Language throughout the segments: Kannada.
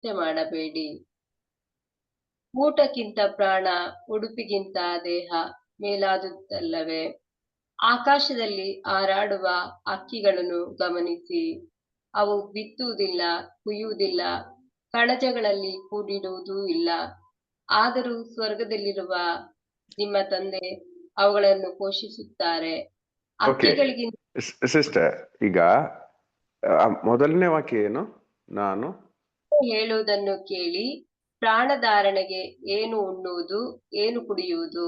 ಚಿಂತೆ ಮಾಡಬೇಡಿ. ಊಟಕ್ಕಿಂತ ಪ್ರಾಣ, ಉಡುಪಿಗಿಂತ ದೇಹ ಮೇಲಾದುದಲ್ಲವೇ? ಆಕಾಶದಲ್ಲಿ ಹಾರಾಡುವ ಹಕ್ಕಿಗಳನ್ನು ಗಮನಿಸಿ. ಅವು ಬಿತ್ತುವುದಿಲ್ಲ, ಕುಯ್ಯುವುದಿಲ್ಲ, ಕಣಜಗಳಲ್ಲಿ ಕೂಡಿಡುವುದೂ ಇಲ್ಲ. ಆದರೂ ಸ್ವರ್ಗದಲ್ಲಿರುವ ನಿಮ್ಮ ತಂದೆ ಅವುಗಳನ್ನು ಪೋಷಿಸುತ್ತಾರೆ. ಓಕೆ ಹಕ್ಕಿಗಳಿಗಿಂತ ಸಿಸ್ಟರ್, ಈಗ ಮೊದಲನೇ ವಾಕ್ಯ ಏನು? ನಾನು ಹೇಳುವುದನ್ನು ಕೇಳಿ. ಪ್ರಾಣಧಾರಣೆಗೆ ಏನು ಉಣ್ಣುವುದು, ಏನು ಕುಡಿಯುವುದು,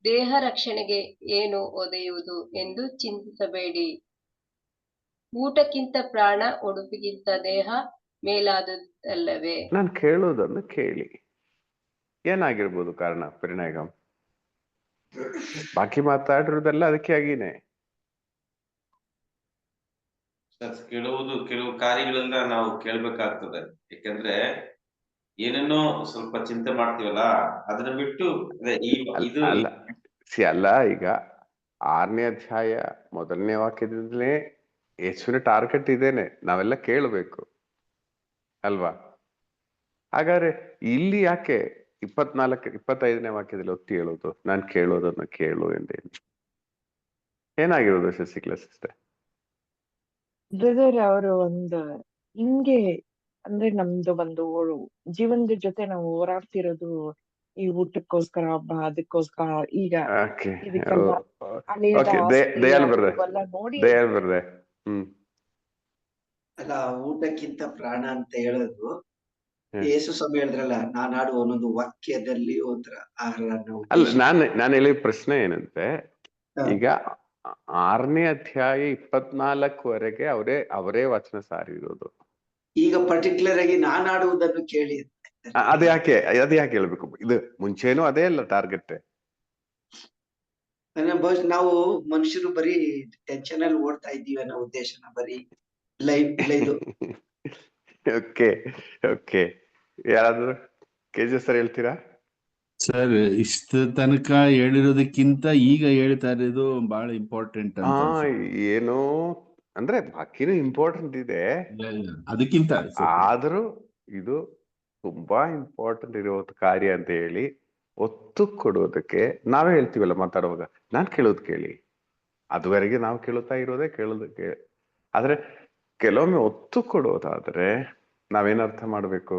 ದೇಹ ರಕ್ಷಣೆಗೆ ಏನು ಒದೆಯುವುದು ಎಂದು ಚಿಂತಿಸಬೇಡಿ. ಊಟಕ್ಕಿಂತ ಪ್ರಾಣ, ಉಡುಪಿಗಿಂತ ದೇಹ ಮೇಲಾದುದಲ್ಲವೇ? ನಾನು ಕೇಳುವುದನ್ನು ಕೇಳಿ. ಏನಾಗಿರ್ಬೋದು ಕಾರಣ, ಪರಿಣಾಮ? ಬಾಕಿ ಮಾತಾಡಿರೋದೆಲ್ಲ ಅದಕ್ಕೆ ಆಗಿನೇ. ಕೆಲವು ಕಾರ್ಯಗಳನ್ನ ನಾವು ಕೇಳ್ಬೇಕಾಗ್ತದೆ. ಯಾಕಂದ್ರೆ ಏನೇನೋ ಸ್ವಲ್ಪ ಚಿಂತೆ ಮಾಡ್ತೀವಲ್ಲ, ಅದನ್ನ ಬಿಟ್ಟು ಅಲ್ಲ, ಈಗ 6ನೇ ಅಧ್ಯಾಯ 1ನೇ ವಾಕ್ಯದಿಂದಲೇ ಯೇಸುವಿನ ಟಾರ್ಗೆಟ್ ಇದೇನೆ, ನಾವೆಲ್ಲ ಕೇಳಬೇಕು ಅಲ್ವಾ? ಹಾಗಾದ್ರೆ ಇಲ್ಲಿ ಯಾಕೆ 25ನೇ ವಾಕ್ಯದಲ್ಲಿ ಒತ್ತಿ ಹೇಳೋದು ನಾನು ಕೇಳೋದನ್ನು ಕೇಳು ಎಂದೇನು? ಏನಾಗಿರೋದು ಶಶಿಕಲಾ ಸಿಸ್ಟರ್? ಬ್ರದರ್, ಅವರು ಒಂದು ಹಿಂಗೆ ಅಂದ್ರೆ ನಮ್ದು ಒಂದು ಜೀವನದ ಜೊತೆ ನಾವು ಹೋರಾಡ್ತಿರೋದು ಈ ಊಟಕ್ಕೋಸ್ಕರ, ಅದಕ್ಕೋಸ್ಕರ. ಈಗ ಇದಕ್ಕೆಲ್ಲ ಅಳಿಯದ ಆಸ್ತಿ ಇವೆಲ್ಲ ನೋಡಿ ಅಲ್ಲ, ಊಟಕ್ಕಿಂತ ಪ್ರಾಣ ಅಂತ ಹೇಳೋದು ಯೇಸು ಸ್ವಾಮಿ ಹೇಳಿದ್ರಲ್ಲ, ನಾನಾಡುವ ಒಂದೊಂದು ವಾಕ್ಯದಲ್ಲಿ ಒಂಥರ ಅಲ್ಲ, ನಾನು ಹೇಳಿದ ಪ್ರಶ್ನೆ ಏನಂತೆ, ಈಗ 6ನೇ ಅಧ್ಯಾಯ 24ವರೆಗೆ ಅವರೇ ವಚನ ಸಾರಿರೋದು. ಈಗ ಪರ್ಟಿಕ್ಯುಲರ್ ಆಗಿ ನಾನಾಡುವುದನ್ನು ಕೇಳಿ ಅದ್ ಯಾಕೆ ಹೇಳ್ಬೇಕು? ಇದು ಮುಂಚೆನೂ ಅದೇ ಅಲ್ಲ ಟಾರ್ಗೆಟ್. ನಾವು ಮನುಷ್ಯರು ಬರೀ ಟೆನ್ಷನ್ ಅಲ್ಲಿ ಓಡ್ತಾ ಇದ್ದೀವಿ ಅನ್ನೋ ಉದ್ದೇಶನ ಬರೀ ಇದು. ಓಕೆ ಯಾರಾದ್ರೂ ಕೆಜಿ ಸರ್ ಹೇಳ್ತೀರಾ? ಸರ್, ಇಷ್ಟ ತನಕ ಹೇಳಿರೋದಕ್ಕಿಂತ ಈಗ ಹೇಳ್ತಾ ಇರೋದು ಬಹಳ ಇಂಪಾರ್ಟೆಂಟ್ ಅಂತ. ಏನು ಅಂದ್ರೆ ಬಾಕಿನೂ ಇಂಪಾರ್ಟೆಂಟ್ ಇದೆ, ಅದಕ್ಕಿಂತ ಆದ್ರೂ ಇದು ತುಂಬಾ ಇಂಪಾರ್ಟೆಂಟ್ ಇರೋ ಕಾರ್ಯ ಅಂತ ಹೇಳಿ ಒತ್ತು ಕೊಡೋದಕ್ಕೆ ನಾವೇ ಹೇಳ್ತೀವಲ್ಲ ಮಾತಾಡುವಾಗ, ನಾನ್ ಕೇಳೋದು ಕೇಳಿ. ಅದುವರೆಗೆ ನಾವು ಕೇಳುತ್ತಾ ಇರೋದೇ ಕೇಳೋದಕ್ಕೆ. ಆದ್ರೆ ಕೆಲವೊಮ್ಮೆ ಒತ್ತು ಕೊಡೋದಾದ್ರೆ ನಾವೇನ್ ಅರ್ಥ ಮಾಡ್ಬೇಕು?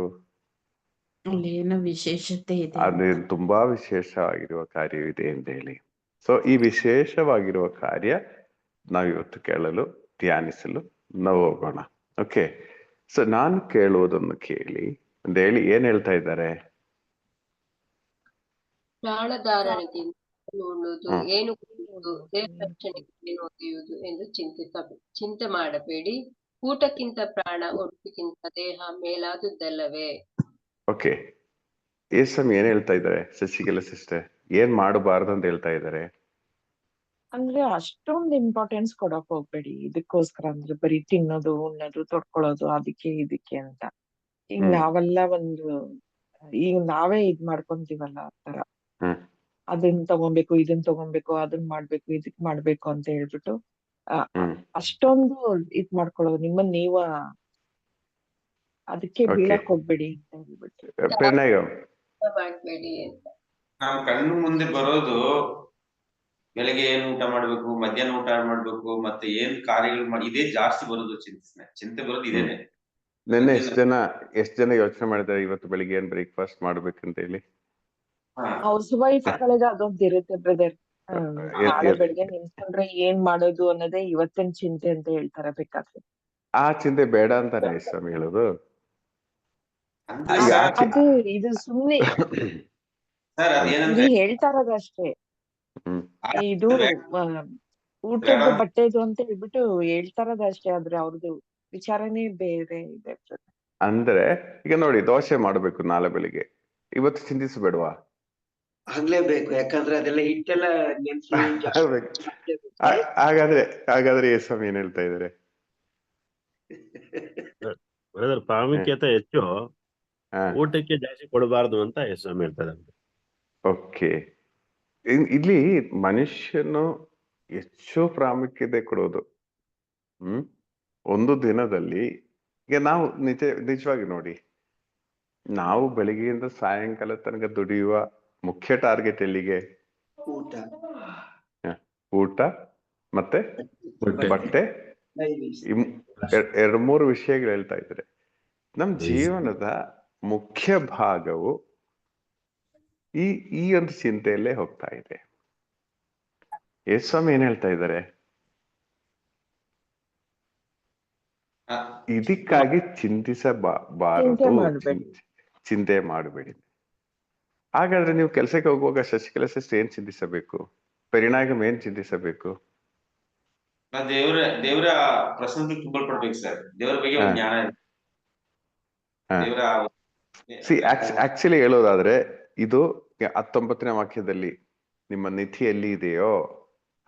ಏನೋ ವಿಶೇಷತೆ ಇದೆ, ಅದೇ ತುಂಬಾ ವಿಶೇಷವಾಗಿರುವ ಕಾರ್ಯವಿದೆ ಅಂತ ಹೇಳಿ. ಸೊ ಈ ವಿಶೇಷವಾಗಿರುವ ಕಾರ್ಯ ನಾವಿವತ್ತು ಕೇಳಲು, ಧ್ಯಾನಿಸಲು ನಾವು ಹೋಗೋಣ. ಓಕೆ, ಸೊ ನಾನು ಕೇಳುವುದನ್ನು ಕೇಳಿ ಅಂತ ಹೇಳಿ ಏನ್ ಹೇಳ್ತಾ ಇದ್ದಾರೆ? ಪ್ರಾಣಧಾರಣೆಗೆ ಉಣ್ಣುವುದು, ಏನು ಕುಡಿಯುವುದು, ದೇಹ ರಕ್ಷಣೆಗೆ ಏನು ಒದೆಯುವುದು ಎಂದು ಚಿಂತೆ ಮಾಡಬೇಡಿ. ಊಟಕ್ಕಿಂತ ಪ್ರಾಣ, ಉಡುಪಿಗಿಂತ ದೇಹ ಮೇಲಾದುದಲ್ಲವೇ? ಓಕೆ, ಏಸಮ್ ಏನ್ ಹೇಳ್ತಾ ಇದ್ದಾರೆ ಶಶಿಕಲಾ ಸಿಸ್ಟರ್? ಏನ್ ಮಾಡಬಾರ್ದು ಅಂತ ಹೇಳ್ತಾ ಇದ್ದಾರೆ? ಅಂದ್ರೆ ಅಷ್ಟೊಂದು ಇಂಪಾರ್ಟೆನ್ಸ್ ಕೊಡಕ್ ಹೋಗ್ಬೇಡಿ ಇದಕ್ಕೋಸ್ಕರ. ಅಂದ್ರೆ ಬರೀ ತಿನ್ನೋದು, ಉಣ್ಣೋದು, ತೊಡ್ಕೊಳ್ಳೋದು, ಅದಕ್ಕೆ ಇದಕ್ಕೆ ಅಂತ. ಈಗ ನಾವೆಲ್ಲ ಈಗ ನಾವೇ ಇದ್ ಮಾಡ್ಕೊಂತೀವಲ್ಲ ಆತರ. ಅದನ್ನ ತಗೊಬೇಕು, ಇದನ್ ತಗೊಬೇಕು, ಅದನ್ ಮಾಡ್ಬೇಕು, ಇದಕ್ ಮಾಡ್ಬೇಕು ಅಂತ ಹೇಳ್ಬಿಟ್ಟು ಅಷ್ಟೊಂದು ಇದ್ ಮಾಡ್ಕೊಳ್ಳೋದು, ನಿಮ್ಮನ್ನ ನೀವ ಅದಕ್ಕೆ ಬೀಳಕ್ ಹೋಗ್ಬೇಡಿ ಅಂತ ಹೇಳ್ಬಿಟ್ಟು. ಮಾಡ್ಬೇಡಿ ಅಂತ. ನಾವು ಕಣ್ಣು ಮುಂದೆ ಬರೋದು ಬೆಳಗ್ಗೆ ಏನ್ ಊಟ ಮಾಡ್ಬೇಕು, ಮಧ್ಯಾಹ್ನ ಊಟ ಮಾಡ್ಬೇಕು, ಮತ್ತೆ ಏನ್ ಕಾರ್ಯಗಳು ಮಾಡಿ, ಇದೇ ಜಾಸ್ತಿ ಬರೋದು. ಚಿಂತೆ ಬರೋದು ಇದೇನೆ. ನಿನ್ನೆ ಎಷ್ಟ್ ಜನ ಯೋಚನೆ ಮಾಡಿದ್ದಾರೆ ಇವತ್ತು ಬೆಳಿಗ್ಗೆ ಏನ್ ಬ್ರೇಕ್ಫಾಸ್ಟ್ ಮಾಡ್ಬೇಕಂತ ಹೇಳಿ? ಹೌಸ್ ವೈಫ್ ಗಳಿಗೆ ಅದೊಂದು ಇರುತ್ತೆ ಬ್ರದರ್. ನಾಳೆ ಬೆಳಿಗ್ಗೆ ನಿಂತ್ಕೊಂಡ್ರೆ ಏನ್ ಮಾಡೋದು ಅನ್ನೋದೇ ಇವತ್ತಿನ ಚಿಂತೆ ಅಂತ ಹೇಳ್ತಾರೆ ಬೇಕಾದ್ರೆ. ಆ ಚಿಂತೆ ಬೇಡ ಅಂತಾನೆ ಸ್ವಾಮಿ ಹೇಳೋದು. ಅದು ಇದು ಸುಮ್ನೆ ಇಲ್ಲಿ ಹೇಳ್ತಾ ಇರೋದಷ್ಟೇ. ಇದು ಊಟದ್ದು ಬಟ್ಟೆದು ಅಂತ ಹೇಳ್ಬಿಟ್ಟು ಹೇಳ್ತಾ ಇರೋದಷ್ಟೇ, ಆದ್ರೆ ಅವ್ರದ್ದು ವಿಚಾರನೇ ಬೇರೆ ಇದೆ. ಅಂದ್ರೆ ಈಗ ನೋಡಿ, ದೋಸೆ ಮಾಡ್ಬೇಕು ನಾಳೆ ಬೆಳಿಗ್ಗೆ, ಇವತ್ತು ಚಿಂತಿಸಬೇಡವಾ? ಆಗ್ಲೇಬೇಕು, ಯಾಕಂದ್ರೆ ಅದೆಲ್ಲ ಹಿಟ್ಟೆಲ್ಲ ಹಾಗಾದ್ರೆ ಸ್ವಾಮಿ ಏನ್ ಹೇಳ್ತಾ ಇದಾರೆ? ಪ್ರಾಮುಖ್ಯತೆ ಹೆಚ್ಚು, ಊಟಕ್ಕೆ ಜಾಸ್ತಿ ಕೊಡಬಾರ್ದು ಅಂತ ಸ್ವಾಮಿ ಹೇಳ್ತಾರೆ. ಓಕೆ, ಇಲ್ಲಿ ಮನುಷ್ಯನು ಹೆಚ್ಚು ಪ್ರಾಮುಖ್ಯತೆ ಕೊಡೋದು ಒಂದು ದಿನದಲ್ಲಿ. ಈಗ ನಾವು ನಿಜವಾಗಿ ನೋಡಿ, ನಾವು ಬೆಳಿಗ್ಗೆಯಿಂದ ಸಾಯಂಕಾಲ ತನಕ ದುಡಿಯುವ ಮುಖ್ಯ ಟಾರ್ಗೆಟ್ ಎಲ್ಲಿಗೆ? ಊಟ, ಊಟ ಮತ್ತೆ ಬಟ್ಟೆ. ಬಟ್ಟೆ. ಎರಡು ಮೂರು ವಿಷಯಗಳು ಹೇಳ್ತಾ ಇದ್ದಾರೆ. ನಮ್ ಜೀವನದ ಮುಖ್ಯ ಭಾಗವು ಈ ಒಂದು ಚಿಂತೆಯಲ್ಲೇ ಹೋಗ್ತಾ ಇದೆ. ಯೇಸ್ವಾಮಿ ಏನ್ ಹೇಳ್ತಾ ಇದ್ದಾರೆ? ಇದಕ್ಕಾಗಿ ಚಿಂತಿಸಬಾರದು, ಚಿಂತೆ ಮಾಡಬೇಡಿ. ಹಾಗಾದ್ರೆ ನೀವು ಕೆಲಸಕ್ಕೆ ಹೋಗುವಾಗ ಶಶಿಕಲಾ ಸಿಸ್ಟರ್ ಏನ್ ಚಿಂತಿಸಬೇಕು? ಪರಿಣಾಮ ಏನ್ ಚಿಂತಿಸಬೇಕು? ದೇವರ ಪ್ರಸನ್ನತೆ ತುಂಬಲ್ಪಡ್ಬೇಕು ಸರ್. ದೇವರ ಬಗ್ಗೆ ಒಂದು ಜ್ಞಾನ ಇದೆ. ಆಕ್ಚುಲಿ ಹೇಳೋದಾದ್ರೆ ಇದು 19ನೇ ವಾಕ್ಯದಲ್ಲಿ ನಿಮ್ಮ ನಿಧಿ ಎಲ್ಲಿ ಇದೆಯೋ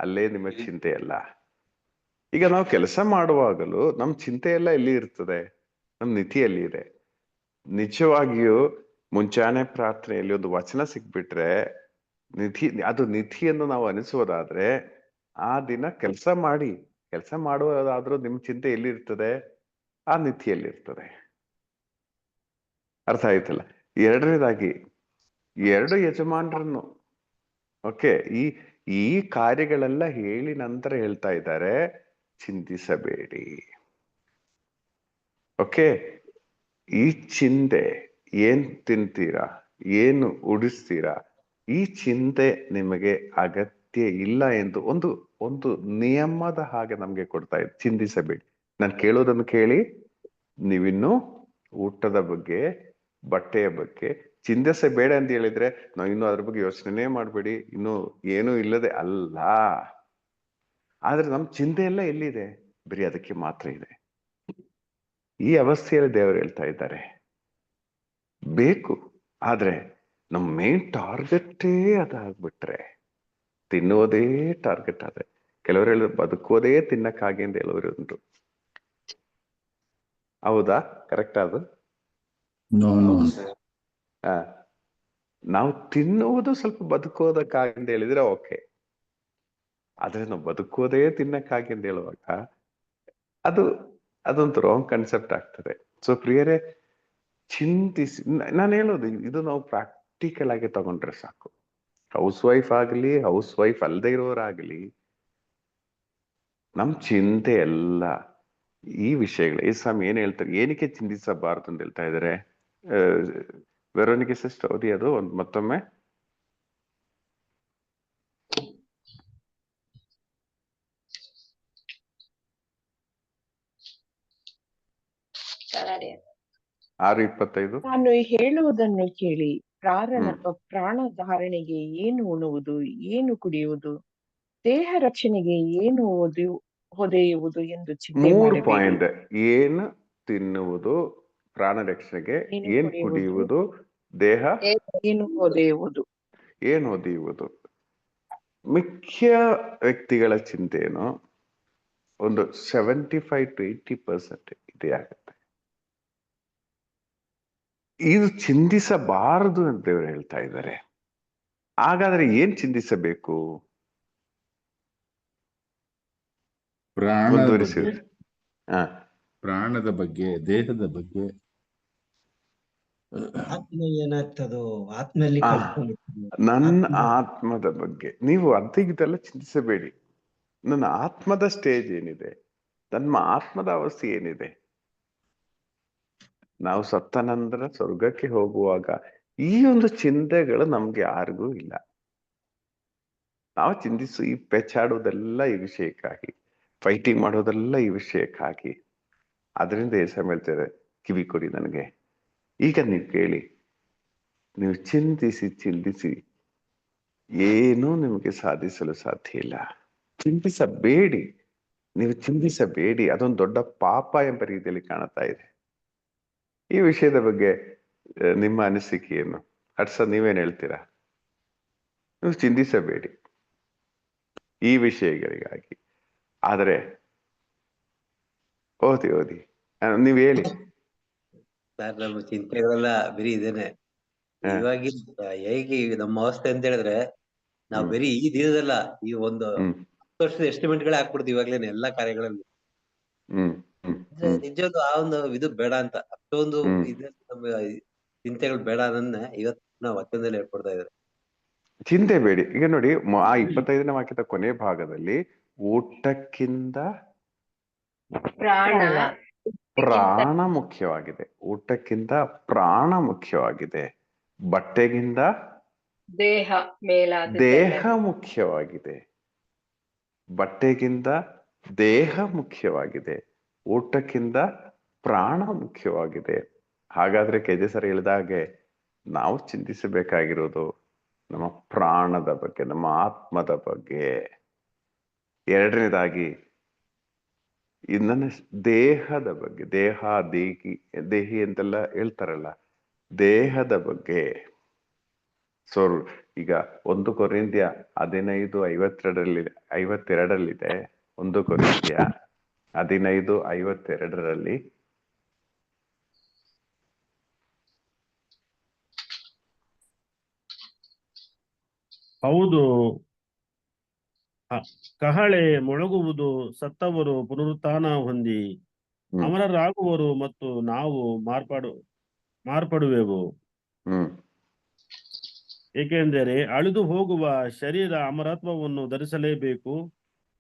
ಅಲ್ಲೇ ನಿಮ್ಮ ಚಿಂತೆ ಅಲ್ಲ. ಈಗ ನಾವು ಕೆಲಸ ಮಾಡುವಾಗಲೂ ನಮ್ ಚಿಂತೆ ಎಲ್ಲ ಎಲ್ಲಿ ಇರ್ತದೆ? ನಮ್ ನಿಧಿಯಲ್ಲಿ ಇದೆ. ನಿಜವಾಗಿಯೂ ಮುಂಚಾನೆ ಪ್ರಾರ್ಥನೆಯಲ್ಲಿ ಒಂದು ವಚನ ಸಿಕ್ಬಿಟ್ರೆ ಅದು ನಿಧಿಯನ್ನು ನಾವು ಅನಿಸೋದಾದ್ರೆ ಆ ದಿನ ಕೆಲಸ ಮಾಡುವುದಾದ್ರೂ ನಿಮ್ ಚಿಂತೆ ಎಲ್ಲಿ ಇರ್ತದೆ? ಆ ನಿಧಿಯಲ್ಲಿ ಇರ್ತದೆ. ಅರ್ಥ ಆಯ್ತಲ್ಲ? ಎರಡನೇದಾಗಿ 2 ಯಜಮಾನರನ್ನು ಓಕೆ ಈ ಕಾರ್ಯಗಳೆಲ್ಲ ಹೇಳಿ ನಂತರ ಹೇಳ್ತಾ ಇದ್ದಾರೆ, ಚಿಂತಿಸಬೇಡಿ. ಓಕೆ, ಈ ಚಿಂತೆ ಏನ್ ತಿಂತೀರಾ, ಏನು ಉಡಿಸ್ತೀರಾ, ಈ ಚಿಂತೆ ನಿಮಗೆ ಅಗತ್ಯ ಇಲ್ಲ ಎಂದು ಒಂದು ನಿಯಮದ ಹಾಗೆ ನಮ್ಗೆ ಕೊಡ್ತಾ ಇದೆ. ಚಿಂತಿಸಬೇಡಿ. ನಾನು ಕೇಳೋದನ್ನು ಕೇಳಿ, ನೀವಿನ್ನು ಊಟದ ಬಗ್ಗೆ, ಬಟ್ಟೆಯ ಬಗ್ಗೆ ಚಿಂತಿಸಬೇಡ ಅಂತ ಹೇಳಿದ್ರೆ ನಾವು ಇನ್ನು ಅದ್ರ ಬಗ್ಗೆ ಯೋಚನೆ ಮಾಡ್ಬೇಡಿ, ಇನ್ನು ಏನು ಇಲ್ಲದೆ ಅಲ್ಲ. ಆದ್ರೆ ನಮ್ ಚಿಂತೆ ಎಲ್ಲ ಎಲ್ಲಿದೆ? ಬರೀ ಅದಕ್ಕೆ ಮಾತ್ರ ಇದೆ. ಈ ಅವಸ್ಥೆಯಲ್ಲಿ ದೇವರು ಹೇಳ್ತಾ ಇದ್ದಾರೆ, ಬೇಕು. ಆದ್ರೆ ನಮ್ ಮೇನ್ ಟಾರ್ಗೆಟೇ ಅದಾಗ್ಬಿಟ್ರೆ, ತಿನ್ನುವುದೇ ಟಾರ್ಗೆಟ್ ಆದ್ರೆ, ಕೆಲವರು ಹೇಳಿದ್ರು ಬದುಕೋದೇ ತಿನ್ನಕ್ಕಾಗಿ ಅಂತ ಹೇಳೋರು ಉಂಟು. ಹೌದಾ? ಕರೆಕ್ಟ್ ಅದು? ನಾವು ತಿನ್ನುವುದು ಸ್ವಲ್ಪ ಬದುಕೋದಕ್ಕಾಗಿ ಅಂತ ಹೇಳಿದ್ರೆ ಓಕೆ. ಆದ್ರೆ ನಾವು ಬದುಕೋದೇ ತಿನ್ನಕ್ಕಾಗಿ ಅಂತ ಹೇಳುವಾಗ ಅದೊಂದು ರಾಂಗ್ ಕಾನ್ಸೆಪ್ಟ್ ಆಗ್ತದೆ. ಸೊ ಪ್ರಿಯರೇ, ಚಿಂತಿಸಿ, ನಾನು ಹೇಳೋದು ಇದು ನಾವು ಪ್ರಾಕ್ಟಿಕಲ್ ಆಗಿ ತಗೊಂಡ್ರೆ ಸಾಕು. ಹೌಸ್ ವೈಫ್ ಆಗ್ಲಿ, ಹೌಸ್ ವೈಫ್ ಅಲ್ಲದೆ ಇರೋರಾಗ್ಲಿ, ನಮ್ ಚಿಂತೆ ಎಲ್ಲ ಈ ವಿಷಯಗಳು. ಈ ಸ್ವಾಮಿ ಏನ್ ಹೇಳ್ತಾರೆ, ಏನಕ್ಕೆ ಚಿಂತಿಸಬಾರದು ಅಂತ ಹೇಳ್ತಾ ಇದಾರೆ? ವೆರೋನಿಕೆ ಸಿಸ್ಟರ್ ಓದಿ ಅದು ಮತ್ತೊಮ್ಮೆ. ಸರಿ. 6:25. ನಾನು ಹೇಳುವುದನ್ನು ಕೇಳಿ, ಪ್ರಾಣಧಾರಣೆಗೆ ಏನು ಉಣ್ಣುವುದು, ಏನು ಕುಡಿಯುವುದು, ದೇಹ ರಕ್ಷಣೆಗೆ ಏನು ಹೊದೆಯುವುದು ಎಂದು ಚಿಂತೆ 3 ಮಾಡಬೇಡಿ. ಪಾಯಿಂಟ್. ಏನು ತಿನ್ನುವುದು, ಪ್ರಾಣ ರಕ್ಷಣೆಗೆ ಏನ್ ಕುಡಿಯುವುದು, ದೇಹ ಏನು ಹೊದೆಯುವುದು. ಮುಖ್ಯ ವ್ಯಕ್ತಿಗಳ ಚಿಂತೆಯನ್ನು ಒಂದು 75 to 80% ಇದೇ ಆಗುತ್ತೆ. ಇದು ಚಿಂತಿಸಬಾರದು ಅಂತ ದೇವರು ಹೇಳ್ತಾ ಇದ್ದಾರೆ. ಹಾಗಾದ್ರೆ ಏನ್ ಚಿಂತಿಸಬೇಕು? ಪ್ರಾಣದ ಬಗ್ಗೆ, ದೇಹದ ಬಗ್ಗೆ. ಆತ್ಮ ಏನಾಗ್ತದೋ, ಆತ್ಮಲ್ಲಿ ನನ್ನ ಆತ್ಮದ ಬಗ್ಗೆ ನೀವು ಇದೆಲ್ಲ ಚಿಂತಿಸಬೇಡಿ. ನನ್ನ ಆತ್ಮದ ಸ್ಟೇಜ್ ಏನಿದೆ, ನನ್ನ ಆತ್ಮದ ಅವಸ್ಥೆ ಏನಿದೆ, ನಾವು ಸತ್ತ ನಂತರ ಸ್ವರ್ಗಕ್ಕೆ ಹೋಗುವಾಗ ಈ ಒಂದು ಚಿಂತೆಗಳು ನಮ್ಗೆ ಯಾರಿಗೂ ಇಲ್ಲ. ನಾವು ಈ ಪೆಚ್ಚಾಡೋದೆಲ್ಲ ಈ ವಿಷಯಕ್ಕಾಗಿ, ಫೈಟಿಂಗ್ ಮಾಡೋದೆಲ್ಲ ಈ ವಿಷಯಕ್ಕಾಗಿ. ಅದರಿಂದ ಯೇಸು ಹೇಳ್ತಾರೆ, ಕಿವಿ ಕೊಡಿ ನನಗೆ. ಈಗ ನೀವು ಕೇಳಿ, ನೀವು ಚಿಂತಿಸಿ ಏನೂ ನಿಮಗೆ ಸಾಧಿಸಲು ಸಾಧ್ಯ ಇಲ್ಲ. ಚಿಂತಿಸಬೇಡಿ, ನೀವು ಚಿಂತಿಸಬೇಡಿ. ಅದೊಂದು ದೊಡ್ಡ ಪಾಪ ಎಂಬ ರೀತಿಯಲ್ಲಿ ಕಾಣ್ತಾ ಇದೆ. ಈ ವಿಷಯದ ಬಗ್ಗೆ ನಿಮ್ಮ ಅನಿಸಿಕೆ ಏನು? ಹಟ್ಸ, ನೀವೇನ್ ಹೇಳ್ತೀರಾ? ನೀವು ಚಿಂತಿಸಬೇಡಿ ಈ ವಿಷಯಗಳಿಗಾಗಿ. ಆದರೆ ಓದಿ ನೀವ್ ಹೇಳಿ. ಸರ್, ನಮ್ಮ ಚಿಂತೆಗಳೆಲ್ಲ ಬರೀ ಇದೇನೆ. ಇವಾಗಿನ ಹೇಗೆ ನಮ್ಮ ಅವಸ್ಥೆ ಅಂತ ಹೇಳಿದ್ರೆ, ನಾವ್ ಬರೀ ಈ ದಿನದಲ್ಲ, ಈ ಒಂದು 10 ವರ್ಷದ ಎಸ್ಟಿಮೇಟ್ಗಳೇ ಹಾಕ್ಬಿಡ್ತೀವಿ ಇವಾಗ್ಲೇನೆ ಎಲ್ಲಾ ಕಾರ್ಯಗಳಲ್ಲಿ. ನಿಜವಾಗ್ಲೂ ಆ ಒಂದು ಇದು ಬೇಡ ಅಂತ. ಅಷ್ಟೊಂದು ಚಿಂತೆಗಳು ಬೇಡ ಅನ್ನೋದನ್ನ ಇವತ್ತು ನಾವು ವಚನದಲ್ಲಿ ಹೇಳ್ಕೊಡ್ತಾ ಇದ್ದಾರೆ. ಚಿಂತೆ ಬೇಡಿ. ಈಗ ನೋಡಿ ಆ 25ನೇ ವಾಕ್ಯದ ಕೊನೆ ಭಾಗದಲ್ಲಿ ಊಟಕ್ಕಿಂತ ಪ್ರಾಣ ಮುಖ್ಯವಾಗಿದೆ. ಊಟಕ್ಕಿಂತ ಪ್ರಾಣ ಮುಖ್ಯವಾಗಿದೆ. ಬಟ್ಟೆಗಿಂತ ದೇಹ ಮೇಲಾದ ದೇಹ ಮುಖ್ಯವಾಗಿದೆ. ಬಟ್ಟೆಗಿಂತ ದೇಹ ಮುಖ್ಯವಾಗಿದೆ. ಊಟಕ್ಕಿಂತ ಪ್ರಾಣ ಮುಖ್ಯವಾಗಿದೆ. ಹಾಗಾದ್ರೆ ಕೆಜೆ ಸರ್ ಹೇಳಿದ ಹಾಗೆ ನಾವು ಚಿಂತಿಸಬೇಕಾಗಿರೋದು ನಮ್ಮ ಪ್ರಾಣದ ಬಗ್ಗೆ, ನಮ್ಮ ಆತ್ಮದ ಬಗ್ಗೆ. ಎರಡನೇದಾಗಿ ನನ್ನ ದೇಹದ ಬಗ್ಗೆ, ದೇಹಿ ಅಂತೆಲ್ಲ ಹೇಳ್ತಾರಲ್ಲ, ದೇಹದ ಬಗ್ಗೆ. ಸೊ ಈಗ 1 ಕೊರಿಂಥ್ಯ 15:52 1 ಕೊರಿಂಥ್ಯ 15:52 ಹೌದು, ಕಹಳೆ ಮೊಳಗುವುದು, ಸತ್ತವರು ಪುನರುತ್ಥಾನ ಹೊಂದಿ ಅಮರರಾಗುವರು ಮತ್ತು ನಾವು ಮಾರ್ಪಡುವೆವು. ಏಕೆಂದರೆ ಅಳಿದು ಹೋಗುವ ಶರೀರ ಅಮರತ್ವವನ್ನು ಧರಿಸಲೇಬೇಕು.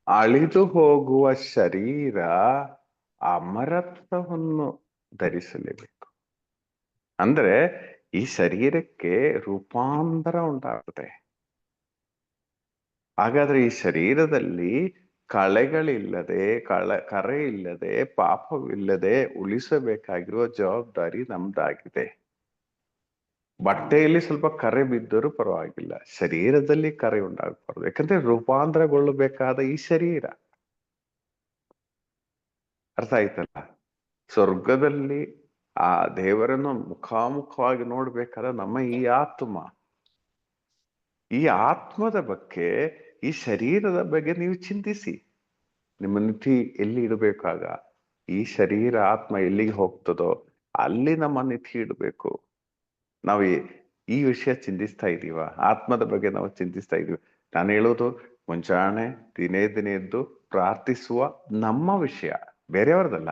ಅಳಿದು ಹೋಗುವ ಶರೀರ ಅಮರತ್ವವನ್ನು ಧರಿಸಲೇಬೇಕು. ಅಂದ್ರೆ ಈ ಶರೀರಕ್ಕೆ ರೂಪಾಂತರ ಉಂಟಾಗುತ್ತೆ. ಹಾಗಾದ್ರೆ ಈ ಶರೀರದಲ್ಲಿ ಕಳೆಗಳಿಲ್ಲದೆ, ಕರೆ ಇಲ್ಲದೆ, ಪಾಪವಿಲ್ಲದೆ ಉಳಿಸಬೇಕಾಗಿರುವ ಜವಾಬ್ದಾರಿ ನಮ್ದಾಗಿದೆ. ಬಟ್ಟೆಯಲ್ಲಿ ಸ್ವಲ್ಪ ಕರೆ ಬಿದ್ದರೂ ಪರವಾಗಿಲ್ಲ, ಶರೀರದಲ್ಲಿ ಕರೆ ಉಂಟಾಗಬಾರ್ದು. ಯಾಕಂದ್ರೆ ರೂಪಾಂತರಗೊಳ್ಳಬೇಕಾದ ಈ ಶರೀರ. ಅರ್ಥ ಆಯ್ತಲ್ಲ? ಸ್ವರ್ಗದಲ್ಲಿ ಆ ದೇವರನ್ನು ಮುಖಾಮುಖವಾಗಿ ನೋಡ್ಬೇಕಾದ ನಮ್ಮ ಈ ಆತ್ಮ, ಈ ಆತ್ಮದ ಬಗ್ಗೆ, ಈ ಶರೀರದ ಬಗ್ಗೆ ನೀವು ಚಿಂತಿಸಿ. ನಿಮ್ಮ ನಿಧಿ ಎಲ್ಲಿ ಇಡಬೇಕಾಗ ಈ ಶರೀರ ಆತ್ಮ ಎಲ್ಲಿಗೆ ಹೋಗ್ತದೋ ಅಲ್ಲಿ ನಮ್ಮ ನಿಧಿ ಇಡಬೇಕು. ನಾವು ಈ ವಿಷಯ ಚಿಂತಿಸ್ತಾ ಇದೀವ? ಆತ್ಮದ ಬಗ್ಗೆ ನಾವು ಚಿಂತಿಸ್ತಾ ಇದೀವಿ? ನಾನು ಹೇಳೋದು ಮುಂಜಾನೆ ದಿನೇ ಎದ್ದು ಪ್ರಾರ್ಥಿಸುವ ನಮ್ಮ ವಿಷಯ, ಬೇರೆಯವ್ರದಲ್ಲ,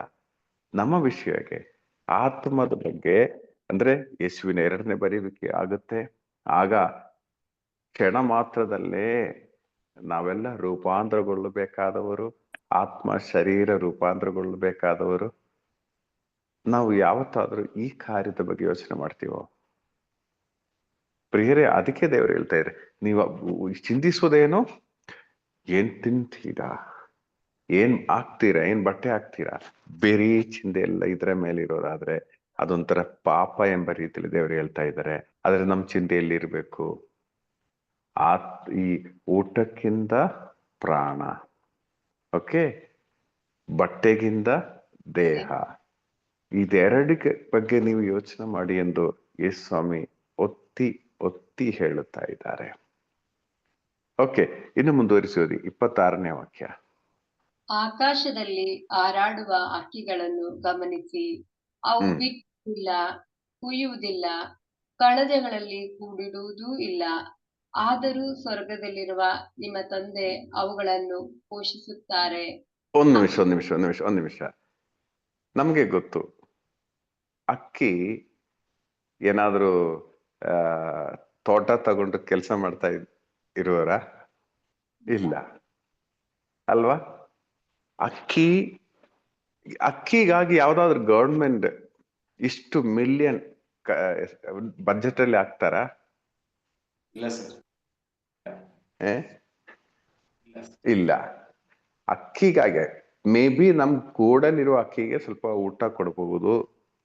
ನಮ್ಮ ವಿಷಯಕ್ಕೆ ಆತ್ಮದ ಬಗ್ಗೆ. ಅಂದ್ರೆ ಯೇಸುವಿನ 2ನೇ ಬರುವಿಕೆ ಆಗುತ್ತೆ. ಆಗ ಕ್ಷಣ ಮಾತ್ರದಲ್ಲೇ ನಾವೆಲ್ಲ ರೂಪಾಂತರಗೊಳ್ಳಬೇಕಾದವರು, ಆತ್ಮ ಶರೀರ ರೂಪಾಂತರಗೊಳ್ಳಬೇಕಾದವರು. ನಾವು ಯಾವತ್ತಾದ್ರೂ ಈ ಕಾರ್ಯದ ಬಗ್ಗೆ ಯೋಚನೆ ಮಾಡ್ತೀವೋ? ಪ್ರಿಯರೇ, ಅದಕ್ಕೆ ದೇವರು ಹೇಳ್ತಾ ಇದ್ದಾರೆ, ನೀವು ಚಿಂತಿಸೋದೇನು? ಏನ್ ತಿಂತೀರಾ, ಏನ್ ಹಾಕ್ತೀರಾ, ಏನ್ ಬಟ್ಟೆ ಹಾಕ್ತೀರಾ, ಬೇರೆ ಚಿಂತೆ ಎಲ್ಲ ಇದ್ರ ಮೇಲೆ ಇರೋದಾದ್ರೆ ಅದೊಂಥರ ಪಾಪ ಎಂಬ ರೀತಿಯಲ್ಲಿ ದೇವರು ಹೇಳ್ತಾ ಇದ್ದಾರೆ. ಆದ್ರೆ ನಮ್ ಚಿಂತೆಯಲ್ಲಿ ಇರ್ಬೇಕು ಈ ಊಟಕ್ಕಿಂತ ಪ್ರಾಣ, ಓಕೆ, ಬಟ್ಟೆಗಿಂತ ದೇಹ, ಇದೆರಡಿಗೆ ಬಗ್ಗೆ ನೀವು ಯೋಚನೆ ಮಾಡಿ ಎಂದು ಯೇಸು ಸ್ವಾಮಿ ಒತ್ತಿ ಹೇಳುತ್ತಾ ಇದ್ದಾರೆ. ಓಕೆ, ಇನ್ನು ಮುಂದುವರಿಸೋದು 26ನೇ ವಾಕ್ಯ. ಆಕಾಶದಲ್ಲಿ ಹಾರಾಡುವ ಹಕ್ಕಿಗಳನ್ನು ಗಮನಿಸಿ, ಅವು ಬಿತ್ತುವುದಿಲ್ಲ, ಕುಯ್ಯುವುದಿಲ್ಲ, ಕಣಜಗಳಲ್ಲಿ ಕೂಡಿಡುವುದೂ ಇಲ್ಲ, ಆದರೂ ಸ್ವರ್ಗದಲ್ಲಿರುವ ನಿಮ್ಮ ತಂದೆ ಅವುಗಳನ್ನು ಪೋಷಿಸುತ್ತಾರೆ. ಒಂದ್ ನಿಮಿಷ. ನಮ್ಗೆ ಗೊತ್ತು, ಅಕ್ಕಿ ಏನಾದ್ರೂ ತೋಟ ತಗೊಂಡು ಕೆಲಸ ಮಾಡ್ತಾ ಇರುವರ? ಇಲ್ಲ ಅಲ್ವಾ? ಅಕ್ಕಿಗಾಗಿ ಯಾವ್ದಾದ್ರು ಗವರ್ಮೆಂಟ್ ಇಷ್ಟು ಮಿಲಿಯನ್ ಬಜೆಟ್ ಅಲ್ಲಿ ಹಾಕ್ತಾರ? ಇಲ್ಲ ಸರ್, ಇಲ್ಲ. ಅಕ್ಕಿಗಾಗಿ ಮೇ ಬಿ ನಮ್ ಗೂಡಲ್ಲಿರುವ ಅಕ್ಕಿಗೆ ಸ್ವಲ್ಪ ಊಟ ಕೊಡಬಹುದು,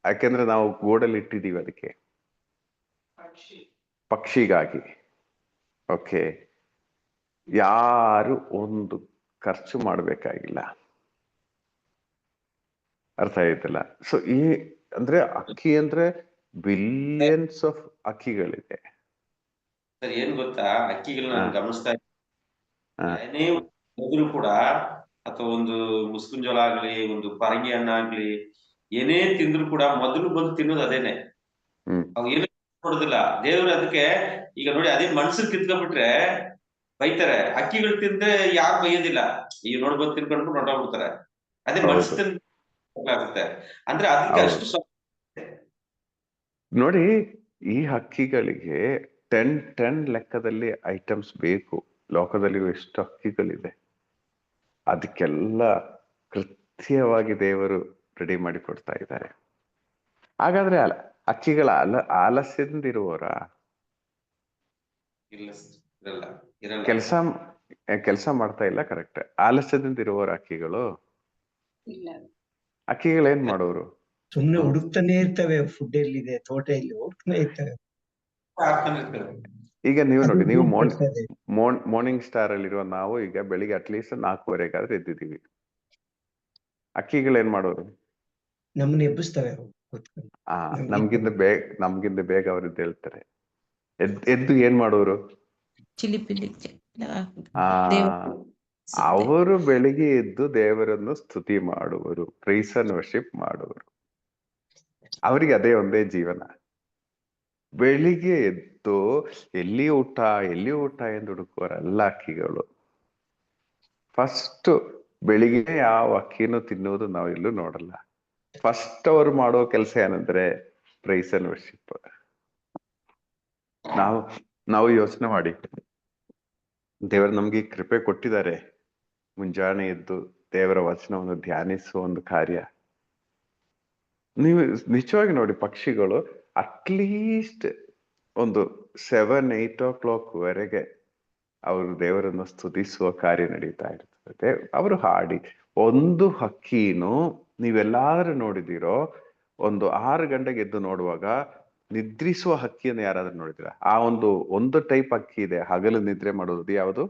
ಯಾಕೆಂದ್ರೆ ನಾವು ಗೂಡಲ್ಲಿ ಇಟ್ಟಿದೀವಿ ಅದಕ್ಕೆ, ಪಕ್ಷಿಗಾಗಿ. ಓಕೆ, ಯಾರು ಒಂದು ಖರ್ಚು ಮಾಡ್ಬೇಕಾಗಿಲ್ಲ. ಅರ್ಥ ಆಯ್ತಲ್ಲ? ಸೊ ಅಂದ್ರೆ ಅಕ್ಕಿ ಅಂದ್ರೆ ಬಿಲಿಯನ್ಸ್ ಆಫ್ ಅಕ್ಕಿಗಳಿದೆ. ಸರ್ ಏನ್ ಗೊತ್ತಾ, ಅಕ್ಕಿಗಳನ್ನ ನಾನು ಗಮನಿಸ್ತಾ ಏನೇ ಮೊದಲು ಕೂಡ, ಅಥವಾ ಒಂದು ಮುಸ್ಕಿನ ಜೋಳ ಆಗ್ಲಿ, ಒಂದು ಪರಂಗಿ ಹಣ್ಣಾಗ್ಲಿ, ಏನೇ ತಿಂದ್ರು ಕೂಡ ಮೊದಲು ಬಂದು ತಿನ್ನೋದು ಅದೇನೆ. ಅವ್ ಏನು ಕೊಡೋದಿಲ್ಲ ದೇವ್ರು. ಅದಕ್ಕೆ ಈಗ ನೋಡಿ, ಅದೇ ಮನ್ಸನ್ ಕಿತ್ಕೊಂಡ್ಬಿಟ್ರೆ ಬೈತಾರೆ. ಅಕ್ಕಿಗಳು ತಿಂದ್ರೆ ಯಾರು ಬೈಯೋದಿಲ್ಲ, ಈಗ ನೋಡ್ಬೋದು ತಿನ್ಕೊಂಡ್ಬಿಟ್ಟು ಹೊಂಟೋಗ್ಬಿಡ್ತಾರೆ. ಅದೇ ಮನ್ಸು ತಿಂದ್ರೆ ಅಂದ್ರೆ ಅದಕ್ಕೆ ಅಷ್ಟು ನೋಡಿ, ಈ ಹಕ್ಕಿಗಳಿಗೆ 10 ಲೆಕ್ಕದಲ್ಲಿ ಐಟಮ್ಸ್ ಬೇಕು. ಲೋಕದಲ್ಲಿ ಎಷ್ಟು ಹಕ್ಕಿಗಳಿದೆ, ಅದಕ್ಕೆಲ್ಲ ಕೃತ್ಯವಾಗಿ ದೇವರು ರೆಡಿ ಮಾಡಿ ಕೊಡ್ತಾ ಇದ್ದಾರೆ. ಹಾಗಾದ್ರೆ ಹಕ್ಕಿಗಳ ಆಲಸ್ಯದಿಂದ ಇರುವವರ ಕೆಲಸ ಮಾಡ್ತಾ ಇಲ್ಲ. ಕರೆಕ್ಟ್. ಆಲಸ್ಯದಿಂದ ಇರುವವರ ಹಕ್ಕಿಗಳು ಹಕ್ಕಿಗಳೇನ್ ಮಾಡೋರು? ಸುಮ್ನೆ ಹುಡುಕ್ತಾನೆ ಇರ್ತವೆ. ಫುಡ್ ಎಲ್ಲಿದೆ, ತೋಟ ಎಲ್ಲಿ, ಹೋಗ್ತಾನೆ ಇರ್ತವೆ. ಈಗ ನೀವು ನೋಡಿ, ನೀವು ಮಾರ್ನಿಂಗ್ ಸ್ಟಾರ್ ಅಲ್ಲಿರುವ ನಾವು ಈಗ ಬೆಳಿಗ್ಗೆ ಅಟ್ಲೀಸ್ಟ್ 4:15 ಎದ್ದಿದ್ದೀವಿ. ಹಕ್ಕಿಗಳೇನ್ ಮಾಡೋರು? ನಮ್ಮನ್ನ ಎಬ್ಬಿಸ್ತವೆ. ನಮ್ಗಿಂತ ಬೇಗ ಅವ್ರು ಎದ್ದೇಳ್ತಾರೆ. ಎದ್ದು ಏನ್ ಮಾಡೋರು? ಅವರು ಬೆಳಿಗ್ಗೆ ಎದ್ದು ದೇವರನ್ನು ಸ್ತುತಿ ಮಾಡುವರು, ಪ್ರೈಸ್ ಅಂಡ್ ವರ್ಷಿಪ್ ಮಾಡುವರು. ಅವರಿಗೆ ಅದೇ ಒಂದೇ ಜೀವನ. ಬೆಳಿಗ್ಗೆ ಎದ್ದು ಎಲ್ಲಿ ಊಟ ಎಂದು ಹುಡುಕುವರಲ್ಲ ಹಕ್ಕಿಗಳು. ಫಸ್ಟ್ ಬೆಳಿಗ್ಗೆ ಯಾವ ಹಕ್ಕಿನೂ ತಿನ್ನುವುದು ನಾವು ಎಲ್ಲೂ ನೋಡಲ್ಲ. ಫಸ್ಟ್ ಅವರು ಮಾಡೋ ಕೆಲಸ ಏನಂದ್ರೆ ಪ್ರೈಸ್ ಅಂಡ್ ವರ್ಷಿಪ್. ನಾವು ಯೋಚನೆ ಮಾಡಿ, ದೇವರು ನಮ್ಗೆ ಕೃಪೆ ಕೊಟ್ಟಿದ್ದಾರೆ. ಮುಂಜಾನೆ ಎದ್ದು ದೇವರ ವಚನವನ್ನು ಧ್ಯಾನಿಸುವ ಒಂದು ಕಾರ್ಯ. ನೀವು ನಿಜವಾಗಿ ನೋಡಿ, ಪಕ್ಷಿಗಳು ಅಟ್ಲೀಸ್ಟ್ ಒಂದು 7-8 o'clock ವರೆಗೆ ಅವರು ದೇವರನ್ನು ಸ್ತುತಿಸುವ ಕಾರ್ಯ ನಡೀತಾ ಇರ್ತದೆ. ಅವರು ಹಾಡಿ, ಒಂದು ಹಕ್ಕಿನೂ ನೀವೆಲ್ಲಾದ್ರೂ ನೋಡಿದಿರೋ, ಒಂದು 6 ಗಂಟೆಗೆ ಎದ್ದು ನೋಡುವಾಗ ನಿದ್ರಿಸುವ ಹಕ್ಕಿಯನ್ನು ಯಾರಾದ್ರೂ ನೋಡಿದಿರ? ಆ ಒಂದು ಟೈಪ್ ಹಕ್ಕಿ ಇದೆ ಹಗಲು ನಿದ್ರೆ ಮಾಡೋದು. ಯಾವುದು?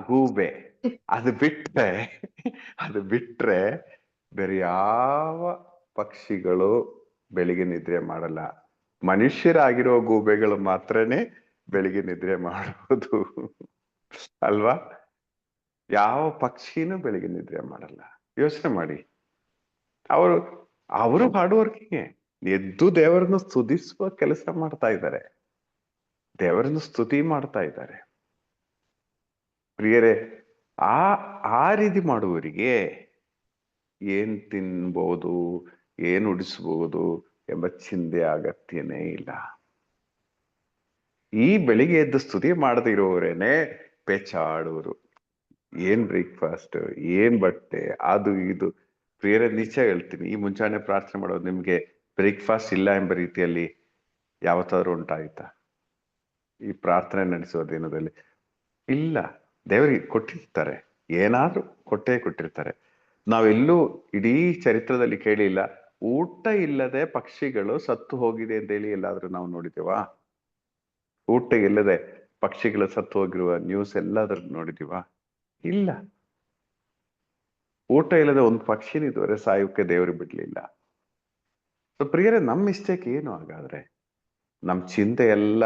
ಗೂಬೆ. ಅದು ಬಿಟ್ರೆ ಬೇರೆ ಯಾವ ಪಕ್ಷಿಗಳು ಬೆಳಿಗ್ಗೆ ನಿದ್ರೆ ಮಾಡಲ್ಲ. ಮನುಷ್ಯರಾಗಿರೋ ಗೂಬೆಗಳು ಮಾತ್ರನೇ ಬೆಳಿಗ್ಗೆ ನಿದ್ರೆ ಮಾಡುವುದು ಅಲ್ವಾ? ಯಾವ ಪಕ್ಷಿನೂ ಬೆಳಿಗ್ಗೆ ನಿದ್ರೆ ಮಾಡಲ್ಲ. ಯೋಚನೆ ಮಾಡಿ. ಅವರು ಹಾರ್ಡ್ ವರ್ಕಿಂಗ್. ಎದ್ದು ದೇವರನ್ನು ಸ್ತುತಿಸುವ ಕೆಲಸ ಮಾಡ್ತಾ ಇದ್ದಾರೆ, ದೇವರನ್ನು ಸ್ತುತಿ ಮಾಡ್ತಾ ಇದ್ದಾರೆ. ಪ್ರಿಯರೇ, ಆ ರೀತಿ ಮಾಡುವವರಿಗೆ ಏನ್ ತಿನ್ಬಹುದು, ಏನ್ ಉಡಿಸಬಹುದು ಎಂಬ ಚಿಂತೆ ಅಗತ್ಯನೇ ಇಲ್ಲ. ಈ ಬೆಳಿಗ್ಗೆ ಎದ್ದು ಸ್ತುತಿ ಮಾಡದೇ ಇರೋರೇನೆ ಪೆಚಾಡುವರು. ಏನ್ ಬ್ರೇಕ್ಫಾಸ್ಟ್, ಏನ್ ಬಟ್ಟೆ, ಅದು ಇದು. ಪ್ರಿಯರೇ, ನಿಜ ಹೇಳ್ತೀನಿ, ಈ ಮುಂಚಾನೆ ಪ್ರಾರ್ಥನೆ ಮಾಡೋದು ನಿಮ್ಗೆ ಬ್ರೇಕ್ಫಾಸ್ಟ್ ಇಲ್ಲ ಎಂಬ ರೀತಿಯಲ್ಲಿ ಯಾವತ್ತಾದ್ರೂ ಉಂಟಾಯ್ತಾ? ಈ ಪ್ರಾರ್ಥನೆ ನಡೆಸುವ ದಿನದಲ್ಲಿ ಇಲ್ಲ. ದೇವರಿಗೆ ಕೊಟ್ಟಿರ್ತಾರೆ, ಏನಾದ್ರೂ ಕೊಟ್ಟಿರ್ತಾರೆ. ನಾವೆಲ್ಲೂ ಇಡೀ ಚರಿತ್ರದಲ್ಲಿ ಕೇಳಿಲ್ಲ ಊಟ ಇಲ್ಲದೆ ಪಕ್ಷಿಗಳು ಸತ್ತು ಹೋಗಿದೆ ಅಂತ ಹೇಳಿ ಎಲ್ಲಾದ್ರೂ ನಾವು ನೋಡಿದೇವಾ? ಊಟ ಇಲ್ಲದೆ ಪಕ್ಷಿಗಳು ಸತ್ತು ಹೋಗಿರುವ ನ್ಯೂಸ್ ಎಲ್ಲಾದ್ರೂ ನೋಡಿದೀವಾ? ಇಲ್ಲ. ಊಟ ಇಲ್ಲದೆ ಒಂದು ಪಕ್ಷಿನ ಇದುವರೆ ಸಾಯೋಕೆ ದೇವರು ಬಿಡ್ಲಿಲ್ಲ. ಸೊ ಪ್ರಿಯರೇ, ನಮ್ಮ ಮಿಸ್ಟೇಕ್ ಏನು ಹಾಗಾದ್ರೆ? ನಮ್ ಚಿಂತೆ ಎಲ್ಲ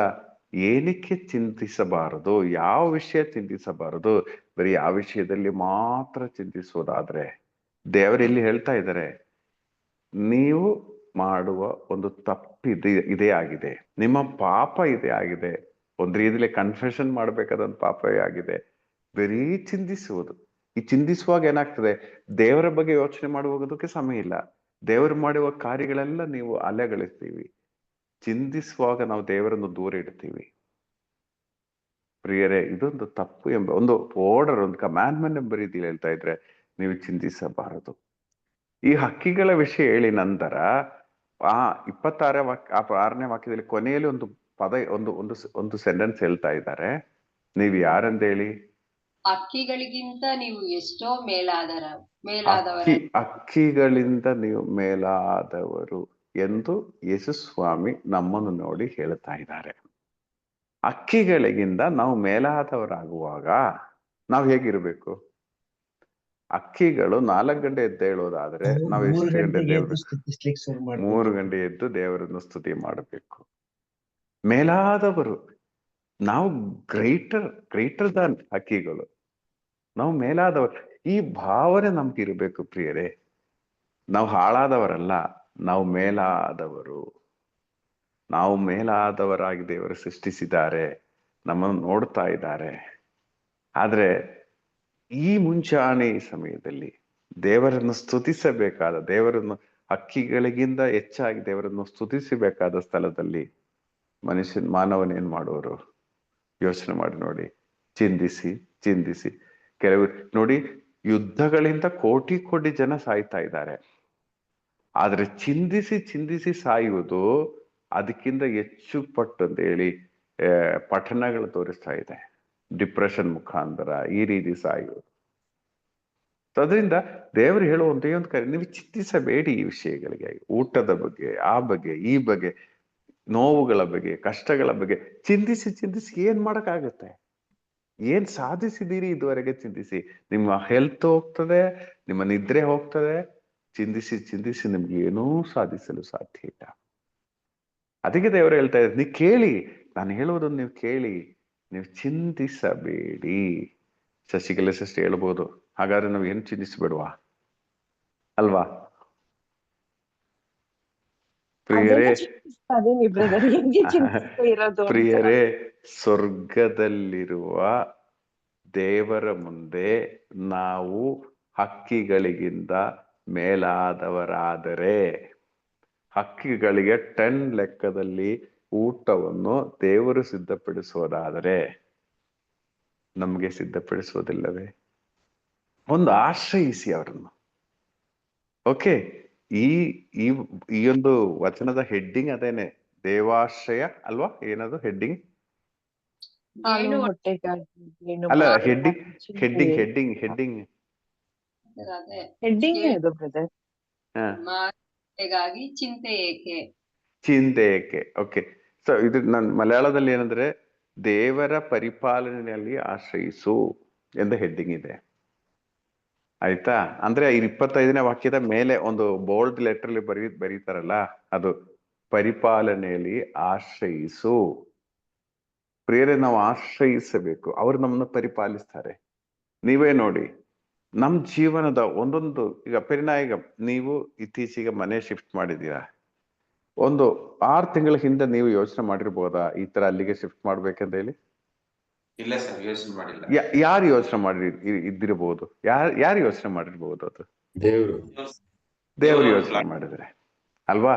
ಏನಕ್ಕೆ ಚಿಂತಿಸಬಾರದು? ಯಾವ ವಿಷಯ ಚಿಂತಿಸಬಾರದು? ಬರೀ ಯಾವ ವಿಷಯದಲ್ಲಿ ಮಾತ್ರ ಚಿಂತಿಸೋದಾದ್ರೆ ದೇವರು ಇಲ್ಲಿ ಹೇಳ್ತಾ ಇದ್ದಾರೆ, ನೀವು ಮಾಡುವ ಒಂದು ಇದೇ ಆಗಿದೆ, ನಿಮ್ಮ ಪಾಪ ಇದೇ ಆಗಿದೆ. ಒಂದ್ ರೀತಿಯಲ್ಲಿ ಕನ್ಫೆಷನ್ ಮಾಡ್ಬೇಕಾದ ಪಾಪವೇ ಆಗಿದೆ. ಬರೀ ಚಿಂತಿಸುವುದು. ಈ ಚಿಂತಿಸುವಾಗ ಏನಾಗ್ತದೆ, ದೇವರ ಬಗ್ಗೆ ಯೋಚನೆ ಮಾಡುವುದಕ್ಕೆ ಸಮಯ ಇಲ್ಲ. ದೇವರು ಮಾಡುವ ಕಾರ್ಯಗಳೆಲ್ಲ ನೀವು ಅಲೆಗಳಿಸ್ತೀವಿ. ಚಿಂತಿಸುವಾಗ ನಾವು ದೇವರನ್ನು ದೂರ ಇಡ್ತೀವಿ. ಪ್ರಿಯರೇ, ಇದೊಂದು ತಪ್ಪು ಎಂಬ ಒಂದು ಆರ್ಡರ್, ಒಂದು ಕಮ್ಯಾಂಡ್ಮೆಂಟ್ ಎಂಬ ರೀತಿಯಲ್ಲಿ ಹೇಳ್ತಾ ಇದ್ರೆ ನೀವು ಚಿಂತಿಸಬಾರದು. ಈ ಹಕ್ಕಿಗಳ ವಿಷಯ ಹೇಳಿ ನಂತರ 26ನೇ ವಾಕ್ಯದಲ್ಲಿ ಕೊನೆಯಲ್ಲಿ ಒಂದು ಪದ, ಒಂದು ಸೆಂಟೆನ್ಸ್ ಹೇಳ್ತಾ ಇದ್ದಾರೆ. ನೀವು ಯಾರಂತ ಹೇಳಿ? ಹಕ್ಕಿಗಳಿಗಿಂತ ನೀವು ಎಷ್ಟೋ ಹಕ್ಕಿಗಳಿಂದ ನೀವು ಮೇಲಾದವರು ಎಂದು ಯೇಸು ಸ್ವಾಮಿ ನಮ್ಮನ್ನು ನೋಡಿ ಹೇಳ್ತಾ ಇದ್ದಾರೆ. ಹಕ್ಕಿಗಳಿಗಿಂತ ನಾವು ಮೇಲಾದವರಾಗುವಾಗ ನಾವು ಹೇಗಿರ್ಬೇಕು? ಹಕ್ಕಿಗಳು 4 ಗಂಟೆ ಎದ್ದೇಳೋದಾದ್ರೆ ನಾವು ಎಷ್ಟು ಗಂಟೆ 3 ಗಂಟೆ ಎದ್ದು ದೇವರನ್ನು ಸ್ತುತಿ ಮಾಡಬೇಕು. ಮೇಲಾದವರು ನಾವು ಗ್ರೇಟರ್ ದಾನ್ ಹಕ್ಕಿಗಳು, ನಾವು ಮೇಲಾದವರು. ಈ ಭಾವನೆ ನಮ್ಗೆ ಇರಬೇಕು ಪ್ರಿಯರೇ. ನಾವು ಹಾಳಾದವರಲ್ಲ, ನಾವು ಮೇಲಾದವರು. ನಾವು ಮೇಲಾದವರಾಗಿ ದೇವರು ಸೃಷ್ಟಿಸಿದ್ದಾರೆ, ನಮ್ಮನ್ನು ನೋಡ್ತಾ ಇದ್ದಾರೆ. ಆದ್ರೆ ಈ ಮುಂಚಾನೆ ಸಮಯದಲ್ಲಿ ದೇವರನ್ನು ಸ್ತುತಿಸಬೇಕಾದ, ದೇವರನ್ನು ಹಕ್ಕಿಗಳಿಗಿಂತ ಹೆಚ್ಚಾಗಿ ದೇವರನ್ನು ಸ್ತುತಿಸಬೇಕಾದ ಸ್ಥಳದಲ್ಲಿ ಮಾನವನೇನ್ ಮಾಡುವರು? ಯೋಚನೆ ಮಾಡಿ ನೋಡಿ. ಚಿಂತಿಸಿ ಚಿಂತಿಸಿ ಕೆಲವು ನೋಡಿ, ಯುದ್ಧಗಳಿಂದ ಕೋಟಿ ಕೋಟಿ ಜನ ಸಾಯ್ತಾ ಇದ್ದಾರೆ. ಆದ್ರೆ ಚಿಂತಿಸಿ ಚಿಂತಿಸಿ ಸಾಯುವುದು ಅದಕ್ಕಿಂತ ಹೆಚ್ಚು ಪಟ್ಟು ಅಂತ ಹೇಳಿ ಪಠಣಗಳು ತೋರಿಸ್ತಾ ಇದೆ. ಡಿಪ್ರೆಷನ್ ಮುಖಾಂತರ ಈ ರೀತಿ ಸಾಯುವುದು. ಅದರಿಂದ ದೇವರು ಹೇಳುವಂತ ಒಂದು ಕರೆ, ನೀವು ಚಿಂತಿಸಬೇಡಿ ಈ ವಿಷಯಗಳಿಗೆ, ಊಟದ ಬಗ್ಗೆ, ಆ ಬಗ್ಗೆ, ಈ ಬಗ್ಗೆ, ನೋವುಗಳ ಬಗ್ಗೆ, ಕಷ್ಟಗಳ ಬಗ್ಗೆ ಚಿಂತಿಸಿ ಚಿಂತಿಸಿ ಏನ್ ಮಾಡಕ್ಕಾಗತ್ತೆ? ಏನ್ ಸಾಧಿಸಿದೀರಿ ಇದುವರೆಗೆ? ಚಿಂತಿಸಿ. ನಿಮ್ಮ ಹೆಲ್ತ್ ಹೋಗ್ತದೆ, ನಿಮ್ಮ ನಿದ್ರೆ ಹೋಗ್ತದೆ. ಚಿಂತಿಸಿ ಚಿಂತಿಸಿ ನಿಮ್ಗೆ ಏನೂ ಸಾಧಿಸಲು ಸಾಧ್ಯ ಇಲ್ಲ. ಅದಕ್ಕೆ ದೇವರು ಹೇಳ್ತಾ ಇದ್ದಾರೆ, ನೀವು ಕೇಳಿ, ನಾನು ಹೇಳುವುದನ್ನು ನೀವು ಕೇಳಿ, ನೀವು ಚಿಂತಿಸಬೇಡಿ. ಶಶಿಕಲಾ ಸಿಸ್ಟರ್ ಹೇಳ್ಬೋದು, ಹಾಗಾದ್ರೆ ನಾವು ಏನು ಚಿಂತಿಸಬೇಡವಾ ಅಲ್ವಾ? ಪ್ರಿಯರೇ, ಪ್ರಿಯರೇ, ಸ್ವರ್ಗದಲ್ಲಿರುವ ದೇವರ ಮುಂದೆ ನಾವು ಹಕ್ಕಿಗಳಿಗಿಂತ ಮೇಲಾದವರಾದರೆ, ಹಕ್ಕಿಗಳಿಗೆ 10 ಲೆಕ್ಕದಲ್ಲಿ ಊಟವನ್ನು ದೇವರು ಸಿದ್ಧಪಡಿಸುವುದಾದರೆ ನಮಗೆ ಸಿದ್ಧಪಡಿಸುವುದಿಲ್ಲವೇ? ಒಂದು ಆಶ್ರಯಿಸಿ ಅವರನ್ನು. ಓಕೆ, ಈ ಒಂದು ವಚನದ ಹೆಡ್ಡಿಂಗ್ ಅದೇನೆ, ದೇವಾಶ್ರಯ ಅಲ್ವಾ? ಏನದು ಹೆಡ್ಡಿಂಗ್? ಅಲ್ಲ, ಹೆಡ್ಡಿಂಗ್ ಹೆಡ್ಡಿಂಗ್ ಹೆಡ್ಡಿಂಗ್ ಹೆಡ್ಡಿಂಗ್ ಮಾತೆಗಾಗಿ ಚಿಂತೆ ಏಕೆ? ಚಿಂತೆ ಏಕೆ? ಓಕೆ. ಸೊ ಇದು ನನ್ನ ಮಲಯಾಳದಲ್ಲಿ ಏನಂದ್ರೆ, ದೇವರ ಪರಿಪಾಲನೆಯಲ್ಲಿ ಆಶ್ರಯಿಸು ಎಂದ ಹೆಡ್ಡಿಂಗ್ ಇದೆ. ಆಯ್ತಾ? ಅಂದ್ರೆ 25ನೇ ವಾಕ್ಯದ ಮೇಲೆ ಒಂದು ಬೋಲ್ಡ್ ಲೆಟರ್ಲಿ ಬರೀತಾರಲ್ಲ, ಅದು ಪರಿಪಾಲನೆಯಲ್ಲಿ ಆಶ್ರಯಿಸು. ಪ್ರಿಯರೇ, ನಾವು ಆಶ್ರಯಿಸಬೇಕು, ಅವರು ನಮ್ಮನ್ನು ಪರಿಪಾಲಿಸ್ತಾರೆ. ನೀವೇ ನೋಡಿ, ನಮ್ ಜೀವನದ ಒಂದೊಂದು, ಈಗ ಪೆರಿನಾಯಿಗ ನೀವು ಇತ್ತೀಚೆಗೆ ಮನೆ ಶಿಫ್ಟ್ ಮಾಡಿದೀರಾ. ಒಂದು 6 ತಿಂಗಳ ಹಿಂದೆ ನೀವು ಯೋಚನೆ ಮಾಡಿರ್ಬೋದಾ ಈ ತರ ಅಲ್ಲಿಗೆ ಶಿಫ್ಟ್ ಮಾಡ್ಬೇಕಂತ ಹೇಳಿ? ಇಲ್ಲ ಸರ್, ಯೋಚನೆ ಮಾಡಿಲ್ಲ. ಯಾರು ಯೋಚನೆ ಮಾಡಿ ಇದ್ದಿರಬಹುದು? ಯಾರು ಯೋಚನೆ ಮಾಡಿರ್ಬಹುದು? ಅದು ದೇವರು ಯೋಚನೆ ಮಾಡಿದ್ರೆ ಅಲ್ವಾ?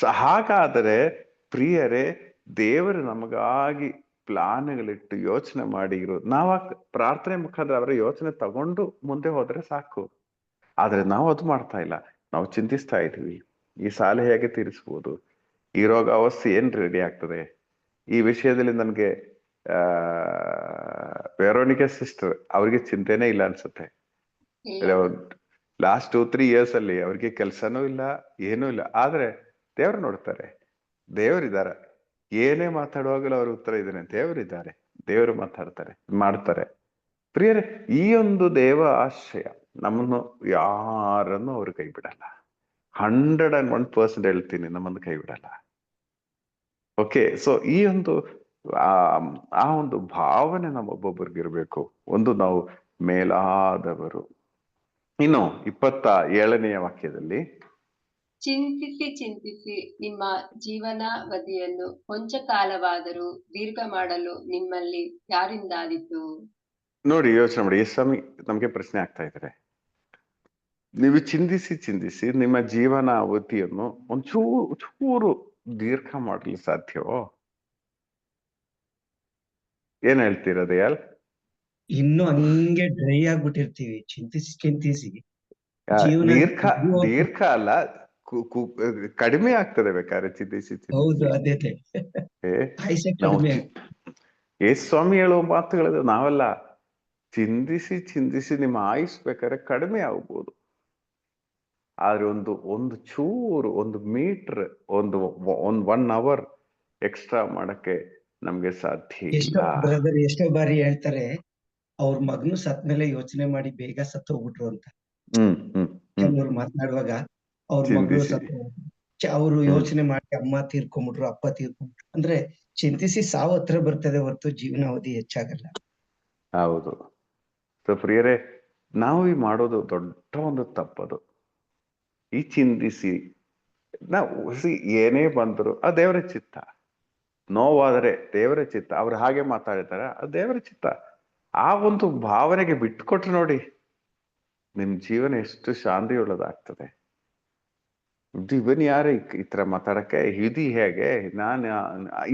ಸೊ ಹಾಗಾದರೆ ಪ್ರಿಯರೇ, ದೇವರು ನಮಗಾಗಿ ಪ್ಲಾನ್ಗಳಿಟ್ಟು ಯೋಚನೆ ಮಾಡಿ ಇರೋದು. ನಾವ ಪ್ರಾರ್ಥನೆ ಮುಖಾಂತರ ಅವರ ಯೋಚನೆ ತಗೊಂಡು ಮುಂದೆ ಹೋದ್ರೆ ಸಾಕು. ಆದ್ರೆ ನಾವು ಅದು ಮಾಡ್ತಾ ಇಲ್ಲ. ನಾವು ಚಿಂತಿಸ್ತಾ ಇದೀವಿ, ಈ ಸಾಲ ಹೇಗೆ ತೀರಿಸ್ಬೋದು, ಈ ರೋಗ ಅವಸ್ಥೆ ಏನ್ ರೆಡಿ ಆಗ್ತದೆ. ಈ ವಿಷಯದಲ್ಲಿ ನನಗೆ ವೆರೋನಿಕಾ ಸಿಸ್ಟರ್ ಅವ್ರಿಗೆ ಚಿಂತೆನೇ ಇಲ್ಲ ಅನ್ಸುತ್ತೆ. ಲಾಸ್ಟ್ 2-3 years ಅಲ್ಲಿ ಅವ್ರಿಗೆ ಕೆಲ್ಸನೂ ಇಲ್ಲ, ಏನೂ ಇಲ್ಲ. ಆದ್ರೆ ದೇವ್ರು ನೋಡ್ತಾರೆ, ದೇವರಿದ್ದಾರೆ. ಏನೇ ಮಾತಾಡುವಾಗಲೂ ಅವ್ರ ಉತ್ತರ ಇದೇನೆ, ದೇವರಿದ್ದಾರೆ, ದೇವರು ಮಾತಾಡ್ತಾರೆ, ಮಾಡ್ತಾರೆ. ಪ್ರಿಯರೇ, ಈ ಒಂದು ದೇವ ಆಶ್ರಯ ನಮ್ಮನ್ನು ಯಾರನ್ನು ಅವ್ರು ಕೈ ಬಿಡಲ್ಲ. 101% ಹೇಳ್ತೀನಿ, ನಮ್ಮನ್ನು ಕೈ ಬಿಡಲ್ಲ. ಓಕೆ, ಸೊ ಈ ಒಂದು ಆ ಒಂದು ಭಾವನೆ ನಮ್ಮೊಬ್ಬೊಬ್ಬರಿಗೆ ಇರಬೇಕು. ಒಂದು ನಾವು ಮೇಲಾದವರು. ಇನ್ನು 27ನೇ ವಾಕ್ಯದಲ್ಲಿ, ಚಿಂತಿಸಿ ಚಿಂತಿಸಿ ನಿಮ್ಮ ಜೀವನಾವಧಿಯನ್ನು ಕೊಂಚ ಕಾಲವಾದರೂ ದೀರ್ಘ ಮಾಡಲು ನಿಮ್ಮಲ್ಲಿ ಯಾರಿಂದಾದೀತು? ನೋಡಿ, ಯೋಚನೆ ಮಾಡಿ. ಸ್ವಾಮಿ ನಮ್ಗೆ ಪ್ರಶ್ನೆ ಆಗ್ತಾ ಇದ್ದಾರೆ, ನೀವು ಚಿಂತಿಸಿ ಚಿಂತಿಸಿ ನಿಮ್ಮ ಜೀವನ ಅವಧಿಯನ್ನು ಒಂಚೂರು ದೀರ್ಘ ಮಾಡಲು ಸಾಧ್ಯವೋ? ಏನ್ ಹೇಳ್ತೀರ ದಯಾಲ್? ಇನ್ನು ಹಂಗೆ ಡ್ರೈ ಆಗ್ಬಿಟ್ಟಿರ್ತೀವಿ ಚಿಂತಿಸಿ ಚಿಂತಿಸಿ. ದೀರ್ಘ ಅಲ್ಲ, ಕಡಿಮೆ ಆಗ್ತದೆ ಬೇಕಾದ್ರೆ ಚಿಂತಿಸಿ. ಹೌದು, ಅದೇ ಸ್ವಾಮಿ ಹೇಳುವ ಮಾತುಗಳಿದೆ. ನಾವೆಲ್ಲ ಚಿಂತಿಸಿ ಚಿಂತಿಸಿ ನಿಮ್ಮ ಆಯುಸ್ ಬೇಕಾದ್ರೆ ಕಡಿಮೆ ಆಗ್ಬೋದು. ಆದ್ರೆ ಒಂದು ಚೂರು, 1 ಮೀಟರ್, ಒಂದು 1 hour ಎಕ್ಸ್ಟ್ರಾ ಮಾಡಕ್ಕೆ ನಮ್ಗೆ ಸಾಧ್ಯ ಇಲ್ಲ. ಬ್ರದರ್ ಎಷ್ಟೋ ಬಾರಿ ಹೇಳ್ತಾರೆ, ಅವ್ರ ಮಗನು ಸತ್ ಮೇಲೆ ಯೋಚನೆ ಮಾಡಿ ಬೇಗ ಸತ್ತು ಹೋಗ್ಬಿಟ್ರು ಅಂತ. ಕೆಲವರು ಮಾತನಾಡುವಾಗ ಅವ್ರ ಮಗಳು ಸತ್ತು, ಅವರು ಯೋಚನೆ ಮಾಡಿ ಅಮ್ಮ ತೀರ್ಕೊಂಡ್ಬಿಟ್ರು, ಅಪ್ಪ ತೀರ್ಕೊಂಡ್ಬಿಟ್ರು ಅಂದ್ರೆ ಚಿಂತಿಸಿ ಸಾವು ಹತ್ರ ಬರ್ತದೆ ಹೊರತು ಜೀವನಾವಧಿ ಹೆಚ್ಚಾಗಲ್ಲ. ಹೌದು. ಸೊ ಪ್ರಿಯರೇ, ನಾವು ಈ ಮಾಡೋದು ದೊಡ್ಡ ಒಂದು ತಪ್ಪದು. ಈ ಚಿಂತಿಸಿ ನಾವು ಏನೇ ಬಂದ್ರು ಆ ದೇವರ ಚಿತ್ತ. ನೋವಾದರೆ ದೇವರ ಚಿತ್ತ. ಅವ್ರು ಹಾಗೆ ಮಾತಾಡ್ತಾರೆ, ಅದು ದೇವರ ಚಿತ್ತ. ಆ ಒಂದು ಭಾವನೆಗೆ ಬಿಟ್ಕೊಟ್ರೆ ನೋಡಿ, ನಿಮ್ ಜೀವನ ಎಷ್ಟು ಶಾಂತಿಯುಳ್ಳದಾಗ್ತದೆ. ಇವನ್ ಯಾರು ಈ ತರ ಮಾತಾಡಕ್ಕೆ, ಇದು ಹೇಗೆ ನಾನು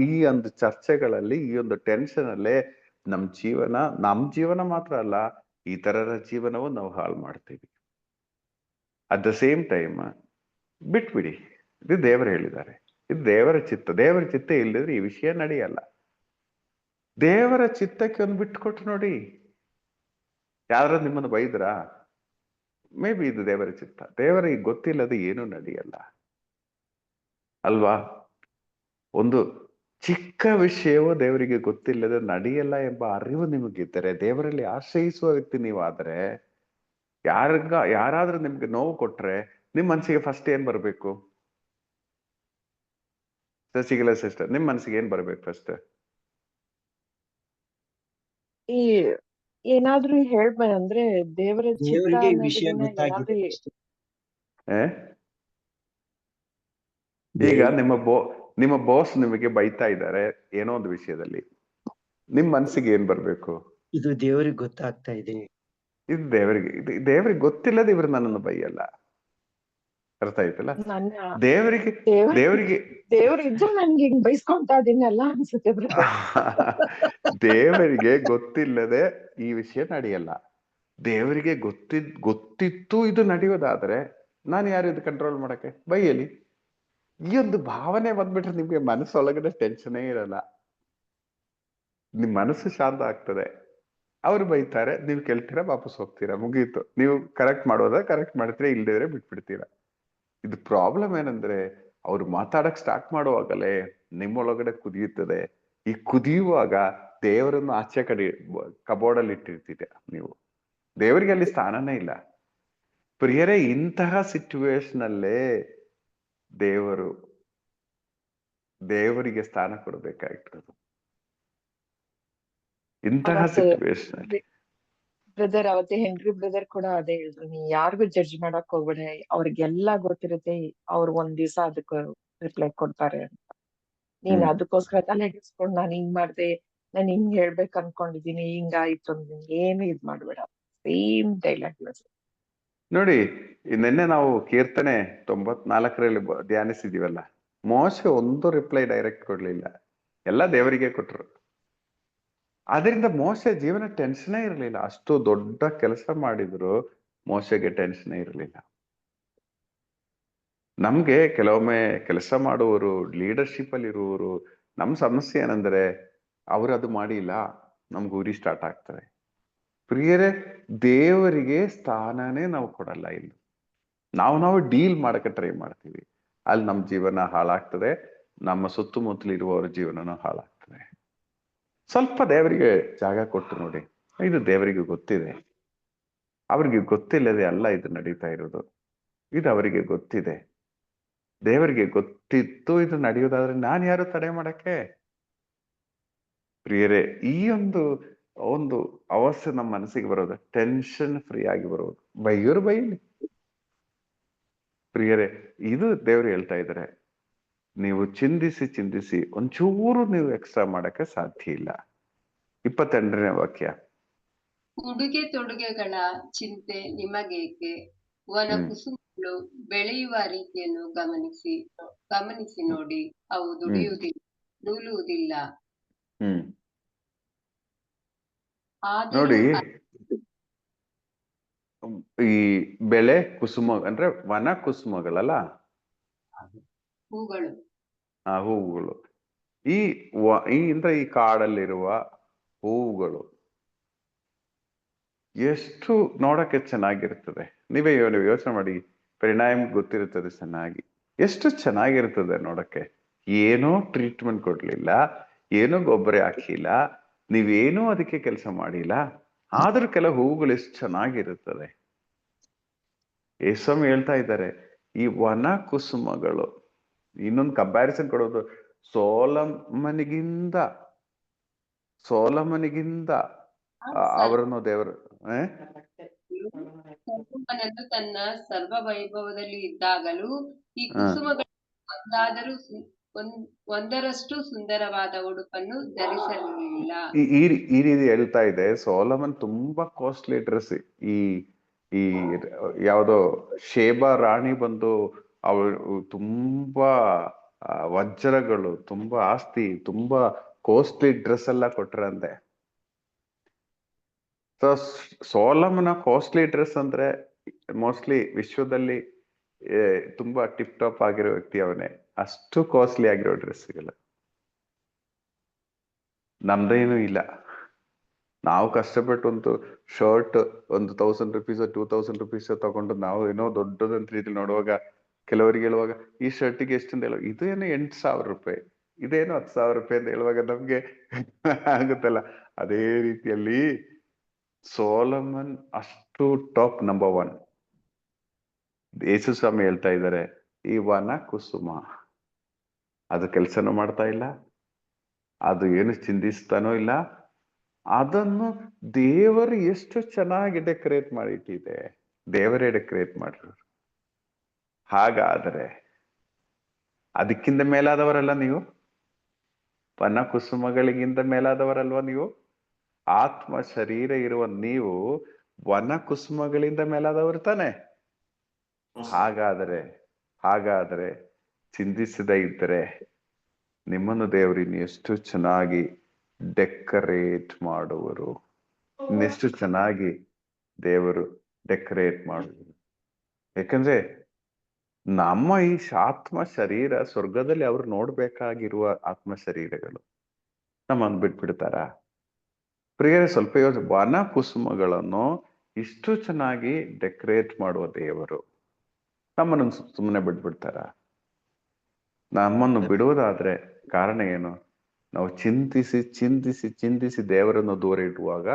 ಈ ಒಂದು ಚರ್ಚೆಗಳಲ್ಲಿ, ಈ ಒಂದು ಟೆನ್ಷನ್ ಅಲ್ಲೇ ನಮ್ ಜೀವನ ಮಾತ್ರ ಅಲ್ಲ, ಇತರರ ಜೀವನವೂ ನಾವು ಹಾಳು ಮಾಡ್ತೀವಿ. ಅಟ್ ದ ಸೇಮ್ ಟೈಮ್ ಬಿಟ್ಬಿಡಿ, ಇದು ದೇವರು ಹೇಳಿದ್ದಾರೆ, ಇದು ದೇವರ ಚಿತ್ತ ಇಲ್ಲದಿದ್ರೆ ಈ ವಿಷಯ ನಡೆಯಲ್ಲ. ದೇವರ ಚಿತ್ತಕ್ಕೆ ಒಂದು ಬಿಟ್ಕೊಟ್ಟು ನೋಡಿ. ಯಾರು ನಿಮ್ಮನ್ನು ಬೈದ್ರಾ? ಮೇ ಬಿ ಇದು ದೇವರ ಚಿತ್ತ. ದೇವರಿಗೆ ಗೊತ್ತಿಲ್ಲದೆ ಏನೂ ನಡೆಯಲ್ಲ ಅಲ್ವಾ? ಒಂದು ಚಿಕ್ಕ ವಿಷಯವೂ ದೇವರಿಗೆ ಗೊತ್ತಿಲ್ಲದೆ ನಡೆಯಲ್ಲ ಎಂಬ ಅರಿವು ನಿಮಗಿದ್ದರೆ, ದೇವರಲ್ಲಿ ಆಶ್ರಯಿಸುವ ವ್ಯಕ್ತಿ ನೀವಾದ್ರೆ, ಯಾರಾದ್ರೂ ನಿಮ್ಗೆ ನೋವು ಕೊಟ್ರೆ ನಿಮ್ ಮನಸ್ಸಿಗೆ ಫಸ್ಟ್ ಏನ್ ಬರ್ಬೇಕು? ಶಶಿಕಲಾ ಸಿಸ್ಟರ್, ನಿಮ್ ಮನಸ್ಸಿಗೆ ಏನ್ ಬರ್ಬೇಕು ಫಸ್ಟ್? ಈ ಏನಾದ್ರೂ ಹೇಳ್ಬೇಕಂದ್ರೆ ದೇವರ ಚಿತ್ತ ದೇವರಿಗೆ ಈ ವಿಷಯ ಅನ್ನೋದನ್ನ ಗೊತ್ತಾಗಿದೆ ಏನಾದ್ರೂ ಅಷ್ಟೇ. ಈಗ ನಿಮ್ಮ ಬಾಸ್ ನಿಮಗೆ ಬೈತಾ ಇದ್ದಾರೆ ಏನೋ ಒಂದು ವಿಷಯದಲ್ಲಿ, ನಿಮ್ ಮನಸ್ಸಿಗೆ ಏನ್ ಬರ್ಬೇಕು? ಇದು ದೇವರಿಗೆ ಗೊತ್ತಾಗ್ತಾ ಇದೆ. ಇದು ದೇವರಿಗೆ ಗೊತ್ತಿಲ್ಲದೆ ಇವ್ರು ನನ್ನನ್ನು ಬೈಯಲ್ಲ. ಅರ್ಥ ಆಯ್ತಲ್ಲ? ದೇವರಿಗೆ ಇದ್ರು ನನ್ಗೆ ಹಿಂಗ್ ಬೈಸ್ಕೊಂತಾ ಇದೀನಲ್ಲ ಅನ್ಸುತ್ತೆ ಬ್ರದರ್. ದೇವರಿಗೆ ಗೊತ್ತಿಲ್ಲದೆ ಈ ವಿಷಯ ನಡೆಯಲ್ಲ. ದೇವರಿಗೆ ಗೊತ್ತಿತ್ತು ಇದು ನಡೆಯೋದಾದ್ರೆ ನಾನು ಯಾರು ಇದು ಕಂಟ್ರೋಲ್ ಮಾಡಕ್ಕೆ? ಬೈಯಲಿ. ಈ ಒಂದು ಭಾವನೆ ಬಂದ್ಬಿಟ್ರೆ ನಿಮ್ಗೆ ಮನಸ್ಸೊಳಗಡೆ ಟೆನ್ಷನೇ ಇರಲ್ಲ, ನಿಮ್ ಮನಸ್ಸು ಶಾಂತ ಆಗ್ತದೆ. ಅವ್ರು ಬೈತಾರೆ, ನೀವು ಕೇಳ್ತೀರಾ, ವಾಪಸ್ ಹೋಗ್ತೀರಾ, ಮುಗೀತು. ನೀವು ಕರೆಕ್ಟ್ ಮಾಡೋದ ಕರೆಕ್ಟ್ ಮಾಡ್ತೀರಾ, ಇಲ್ದಿದ್ರೆ ಬಿಟ್ಬಿಡ್ತೀರಾ. ಇದು ಪ್ರಾಬ್ಲಮ್ ಏನಂದ್ರೆ, ಅವ್ರು ಮಾತಾಡಕ್ ಸ್ಟಾರ್ಟ್ ಮಾಡುವಾಗಲೇ ನಿಮ್ಮೊಳಗಡೆ ಕುದಿಯುತ್ತದೆ. ಈ ಕುದಿಯುವಾಗ ದೇವರನ್ನು ಆಚೆ ಕಡೆ ಕಬೋರ್ಡಲ್ಲಿ ಇಟ್ಟಿರ್ತೀರ ನೀವು. ದೇವರಿಗೆ ಅಲ್ಲಿ ಸ್ಥಾನನೇ ಇಲ್ಲ. ಪ್ರಿಯರೇ, ಇಂತಹ ಸಿಚುವೇಶನ್ ಅಲ್ಲೇ ದೇವರಿಗೆ ಸ್ಥಾನ ಕೊಡಬೇಕಾಗಿರೋದು. ಇಂತಹ ಸಿಚುವೇಶನ್ ಬ್ರದರ್ ಅವತ್ತೆ ಹೆನ್ರಿ ಬ್ರದರ್ ಕೂಡ ಅದೇ ಹೇಳಿದ್ರು, ನೀ ಯಾರಿಗೂ ಜಡ್ಜ್ ಮಾಡಕ್ ಹೋಗ್ಬೇಡ, ಅವ್ರಿಗೆಲ್ಲಾ ಗೊತ್ತಿರುತ್ತೆ, ಅವ್ರು ಒಂದ್ ದಿವ್ಸ ಅದಕ್ಕೆ ರಿಪ್ಲೈ ಕೊಡ್ತಾರೆ ಅಂತ. ನೀನ್ ಅದಕ್ಕೋಸ್ಕರ ತಲೆ ಕೆಡ್ಸ್ಕೊಂಡ್ ನಾನ್ ಹಿಂಗ್ ಮಾಡ್ದೆ, ನಾನ್ ಹಿಂಗ್ ಹೇಳ್ಬೇಕು ಅನ್ಕೊಂಡಿದೀನಿ, ಹಿಂಗಾಯ್ತು ಅಂತ ಏನು ಇದ್ ಮಾಡ್ಬೇಡ. ಸೇಮ್ ಡೈಲಾಗ್ ನೋಡಿ. ನಿನ್ನೆ ನಾವು ಕೀರ್ತನೆ 94ರಲ್ಲಿ ಧ್ಯಾನಿಸಿದೀವಲ್ಲ, ಮೋಶೆ ಒಂದು ರಿಪ್ಲೈ ಡೈರೆಕ್ಟ್ ಕೊಡ್ಲಿಲ್ಲ, ಎಲ್ಲ ದೇವರಿಗೆ ಕೊಟ್ರು. ಅದರಿಂದ ಮೋಶೆ ಜೀವನ ಟೆನ್ಷನೇ ಇರಲಿಲ್ಲ. ಅಷ್ಟು ದೊಡ್ಡ ಕೆಲಸ ಮಾಡಿದ್ರು ಮೋಶೆಗೆ ಟೆನ್ಷನೇ ಇರಲಿಲ್ಲ. ನಮ್ಗೆ ಕೆಲವೊಮ್ಮೆ ಕೆಲಸ ಮಾಡುವವರು, ಲೀಡರ್ಶಿಪ್ ಅಲ್ಲಿ ಇರುವವರು, ನಮ್ ಸಮಸ್ಯೆ ಏನಂದ್ರೆ ಅವ್ರು ಅದು ಮಾಡಿಲ್ಲ, ನಮ್ಗೆ ಉರಿ ಸ್ಟಾರ್ಟ್ ಆಗ್ತದೆ. ಪ್ರಿಯರೇ, ದೇವರಿಗೆ ಸ್ಥಾನನೇ ನಾವು ಕೊಡಲ್ಲ. ಇಲ್ಲಿ ನಾವು ಡೀಲ್ ಮಾಡಕ್ಕೆ ಟ್ರೈ ಮಾಡ್ತೀವಿ. ಅಲ್ಲಿ ನಮ್ಮ ಜೀವನ ಹಾಳಾಗ್ತದೆ, ನಮ್ಮ ಸುತ್ತಮುತ್ತಲು ಇರುವವರ ಜೀವನನೂ ಹಾಳಾಗ್ತದೆ. ಸ್ವಲ್ಪ ದೇವರಿಗೆ ಜಾಗ ಕೊಟ್ಟು ನೋಡಿ. ಇದು ದೇವರಿಗೆ ಗೊತ್ತಿದೆ, ಅವರಿಗೆ ಗೊತ್ತಿಲ್ಲದೆ ಅಲ್ಲ ಇದು ನಡೀತಾ ಇರೋದು, ಇದು ಅವರಿಗೆ ಗೊತ್ತಿದೆ. ದೇವರಿಗೆ ಗೊತ್ತಿತ್ತು ಇದು ನಡೆಯೋದಾದ್ರೆ ನಾನು ಯಾರು ತಡೆ ಮಾಡಕ್ಕೆ? ಪ್ರಿಯರೇ, ಈ ಒಂದು ಅವಸ್ಥೆ ನಮ್ಮ ಮನಸ್ಸಿಗೆ ಬರೋದು, ಟೆನ್ಷನ್ ಫ್ರೀ ಆಗಿ ಬರೋದು. ಬೈಯೋರು ಬೈಲಿ ಪ್ರಿಯರೇ. ಇದು ದೇವರು ಹೇಳ್ತಾ ಇದ್ದಾರೆ, ನೀವು ಚಿಂತಿಸಿ ಒಂಚೂರು ನೀವು ಎಕ್ಸ್ಟ್ರಾ ಮಾಡಕ್ಕೆ ಸಾಧ್ಯ ಇಲ್ಲ. 22ನೇ ವಾಕ್ಯ. ಉಡುಗೆ ತೊಡುಗೆಗಳ ಚಿಂತೆ ನಿಮಗೇಕೆ? ವನ ಕುಸುಮಗಳು ಬೆಳೆಯುವ ರೀತಿಯನ್ನು ಗಮನಿಸಿ ನೋಡಿ. ಅವು ದುಡಿಯುವುದಿಲ್ಲ, ನೂಲುವುದಿಲ್ಲ. ನೋಡಿ, ಈ ಬೆಳೆ ಕುಸುಮ ಅಂದ್ರೆ ವನ ಕುಸುಮಗಳಲ್ಲ, ಹೂಗಳು. ಹೂವುಗಳು. ಅಂದ್ರೆ ಈ ಕಾಡಲ್ಲಿರುವ ಹೂವುಗಳು ಎಷ್ಟು ನೋಡಕ್ಕೆ ಚೆನ್ನಾಗಿರ್ತದೆ. ನೀವೇ ಯೋಚನೆ ಮಾಡಿ, ಪರಿಣಾಮ ಗೊತ್ತಿರುತ್ತದೆ ಚೆನ್ನಾಗಿ, ಎಷ್ಟು ಚೆನ್ನಾಗಿರ್ತದೆ ನೋಡಕ್ಕೆ. ಏನೋ ಟ್ರೀಟ್ಮೆಂಟ್ ಕೊಡ್ಲಿಲ್ಲ, ಏನೋ ಗೊಬ್ಬರ ಹಾಕಿಲ್ಲ, ನೀವೇನೋ ಅದಕ್ಕೆ ಕೆಲಸ ಮಾಡಿಲ್ಲ, ಆದ್ರೂ ಕೆಲವು ಹೂವುಗಳು ಎಷ್ಟು ಚೆನ್ನಾಗಿರುತ್ತದೆ. ಯೇಸು ಹೇಳ್ತಾ ಇದ್ದಾರೆ, ಈ ವನ ಕುಸುಮಗಳು, ಇನ್ನೊಂದು ಕಂಪ್ಯಾರಿಸನ್ ಕೊಡೋದು, ಸೋಲಮನಿಗಿಂತ ಅವರನ್ನು ದೇವರು ತನ್ನ ಸರ್ವ ವೈಭವದಲ್ಲಿ ಇದ್ದಾಗಲೂ ಈ ಕುಸುಮಗಳು ಒಂದರಷ್ಟು ಸುಂದರವಾದ ಉಡುಪನ್ನು ಧರಿಸಲಿಲ್ಲ. ಈ ರೀತಿ ಹೇಳ್ತಾ ಇದೆ. ಸೋಲಮನ್ ತುಂಬಾ ಕಾಸ್ಟ್ಲಿ ಡ್ರೆಸ್, ಈ ಯಾವ್ದೋ ಶೇಬಾ ರಾಣಿ ಬಂದು ಅವರು ತುಂಬಾ ವಜ್ರಗಳು, ತುಂಬಾ ಆಸ್ತಿ, ತುಂಬಾ ಕಾಸ್ಟ್ಲಿ ಡ್ರೆಸ್ ಎಲ್ಲ ಕೊಟ್ರಂತೆ. ಸೊ ಸೋಲಮನ ಕಾಸ್ಟ್ಲಿ ಡ್ರೆಸ್ ಅಂದ್ರೆ ಮೋಸ್ಟ್ಲಿ ವಿಶ್ವದಲ್ಲಿ ತುಂಬಾ ಟಿಪ್ ಟಾಪ್ ಆಗಿರೋ ವ್ಯಕ್ತಿ ಅವನೇ. ಅಷ್ಟು ಕಾಸ್ಟ್ಲಿ ಆಗಿರೋ ಡ್ರೆಸ್ಗಳು ನಮ್ದೇನು ಇಲ್ಲ. ನಾವು ಕಷ್ಟಪಟ್ಟು ಒಂದು ಶರ್ಟ್ ಒಂದು 1000 rupees 2000 rupees ತಗೊಂಡು ನಾವು ಏನೋ ದೊಡ್ಡದಂತ ರೀತಿ ನೋಡುವಾಗ ಕೆಲವರಿಗೆ ಹೇಳುವಾಗ ಈ ಶರ್ಟಿಗೆ ಎಷ್ಟಂತ ಹೇಳುವ, ಇದು ಏನೋ 8,000 ರೂಪಾಯಿ, ಇದೇನೋ 10,000 ರೂಪಾಯಿ ಅಂತ ಹೇಳುವಾಗ ನಮ್ಗೆ ಆಗುತ್ತಲ್ಲ. ಅದೇ ರೀತಿಯಲ್ಲಿ ಸೋಲಮನ್ ಅಷ್ಟು ಟಾಪ್ ನಂಬರ್ 1. ಯೇಸು ಸ್ವಾಮಿ ಹೇಳ್ತಾ ಇದ್ದಾರೆ, ಈ ವನ ಕುಸುಮ ಅದು ಕೆಲಸನೂ ಮಾಡ್ತಾ ಇಲ್ಲ, ಅದು ಏನು ಚಿಂತಿಸ್ತಾನೋ ಇಲ್ಲ, ಅದನ್ನು ದೇವರು ಎಷ್ಟು ಚೆನ್ನಾಗಿ ಡೆಕೋರೇಟ್ ಮಾಡಿಟ್ಟಿದೆ. ದೇವರೇ ಡೆಕೋರೇಟ್ ಮಾಡಿರೋರು. ಹಾಗಾದರೆ ಅದಕ್ಕಿಂತ ಮೇಲಾದವರಲ್ಲ ನೀವು? ವನ ಕುಸುಮಗಳಿಗಿಂತ ಮೇಲಾದವರಲ್ವ ನೀವು? ಆತ್ಮ ಶರೀರ ಇರುವ ನೀವು ವನ ಕುಸುಮಗಳಿಂದ ಮೇಲಾದವರು ತಾನೆ. ಹಾಗಾದರೆ ಚಿಂತಿಸದೇ ಇದ್ದರೆ ನಿಮ್ಮನ್ನು ದೇವರು ಇನ್ನೆಷ್ಟು ಚೆನ್ನಾಗಿ ಡೆಕೋರೇಟ್ ಮಾಡುವರು, ಇನ್ನೆಷ್ಟು ಚೆನ್ನಾಗಿ ದೇವರು ಡೆಕೋರೇಟ್ ಮಾಡುವರು. ಯಾಕಂದ್ರೆ ನಮ್ಮ ಈ ಆತ್ಮ ಶರೀರ ಸ್ವರ್ಗದಲ್ಲಿ ಅವರು ನೋಡ್ಬೇಕಾಗಿರುವ ಆತ್ಮ ಶರೀರಗಳು ನಮ್ಮನ್ನು ಬಿಟ್ಬಿಡ್ತಾರ? ಪ್ರಿಯರೇ, ಸ್ವಲ್ಪ ವನ ಕುಸುಮಗಳನ್ನು ಇಷ್ಟು ಚೆನ್ನಾಗಿ ಡೆಕೋರೇಟ್ ಮಾಡುವ ದೇವರು ನಮ್ಮನ್ನು ಸುಮ್ಮನೆ ಬಿಟ್ಬಿಡ್ತಾರ? ನಮ್ಮನ್ನು ಬಿಡುವುದಾದ್ರೆ ಕಾರಣ ಏನು? ನಾವು ಚಿಂತಿಸಿ ದೇವರನ್ನು ದೂರ ಇಡುವಾಗ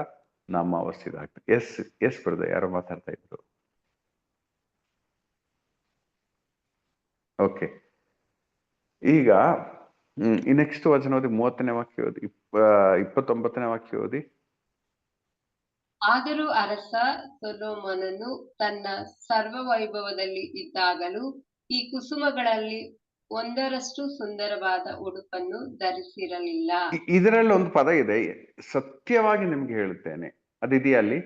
ನಮ್ಮ ಅವಸ್ಥೆ ಇದಾಗ್ತದೆ. ಎಸ್ ಬ್ರದರ್, ಯಾರೋ ಮಾತಾಡ್ತಾ ಇದ್ರು. ಓಕೆ, ಈಗ ಈ ನೆಕ್ಸ್ಟ್ ವಚನ ಓದಿ, 30ನೇ ವಾಕ್ಯ ಓದಿ, 29ನೇ ವಾಕ್ಯ ಓದಿ. ಆದರೂ ಅರಸ ಸೊಲೊಮೋನನು ತನ್ನ ಸರ್ವ ವೈಭವದಲ್ಲಿ ಇದ್ದಾಗಲೂ ಈ ಕುಸುಮಗಳಲ್ಲಿ ಒಂದರಷ್ಟು ಸುಂದರವಾದ ಉಡುಪನ್ನು ಧರಿಸಿರಲಿಲ್ಲ. ಇದರಲ್ಲಿ ಒಂದು ಪದ ಇದೆ, ಸತ್ಯವಾಗಿ ನಿಮ್ಗೆ ಹೇಳುತ್ತೇನೆ, ಅದಿದೆಯಾ ಅಲ್ಲಿ?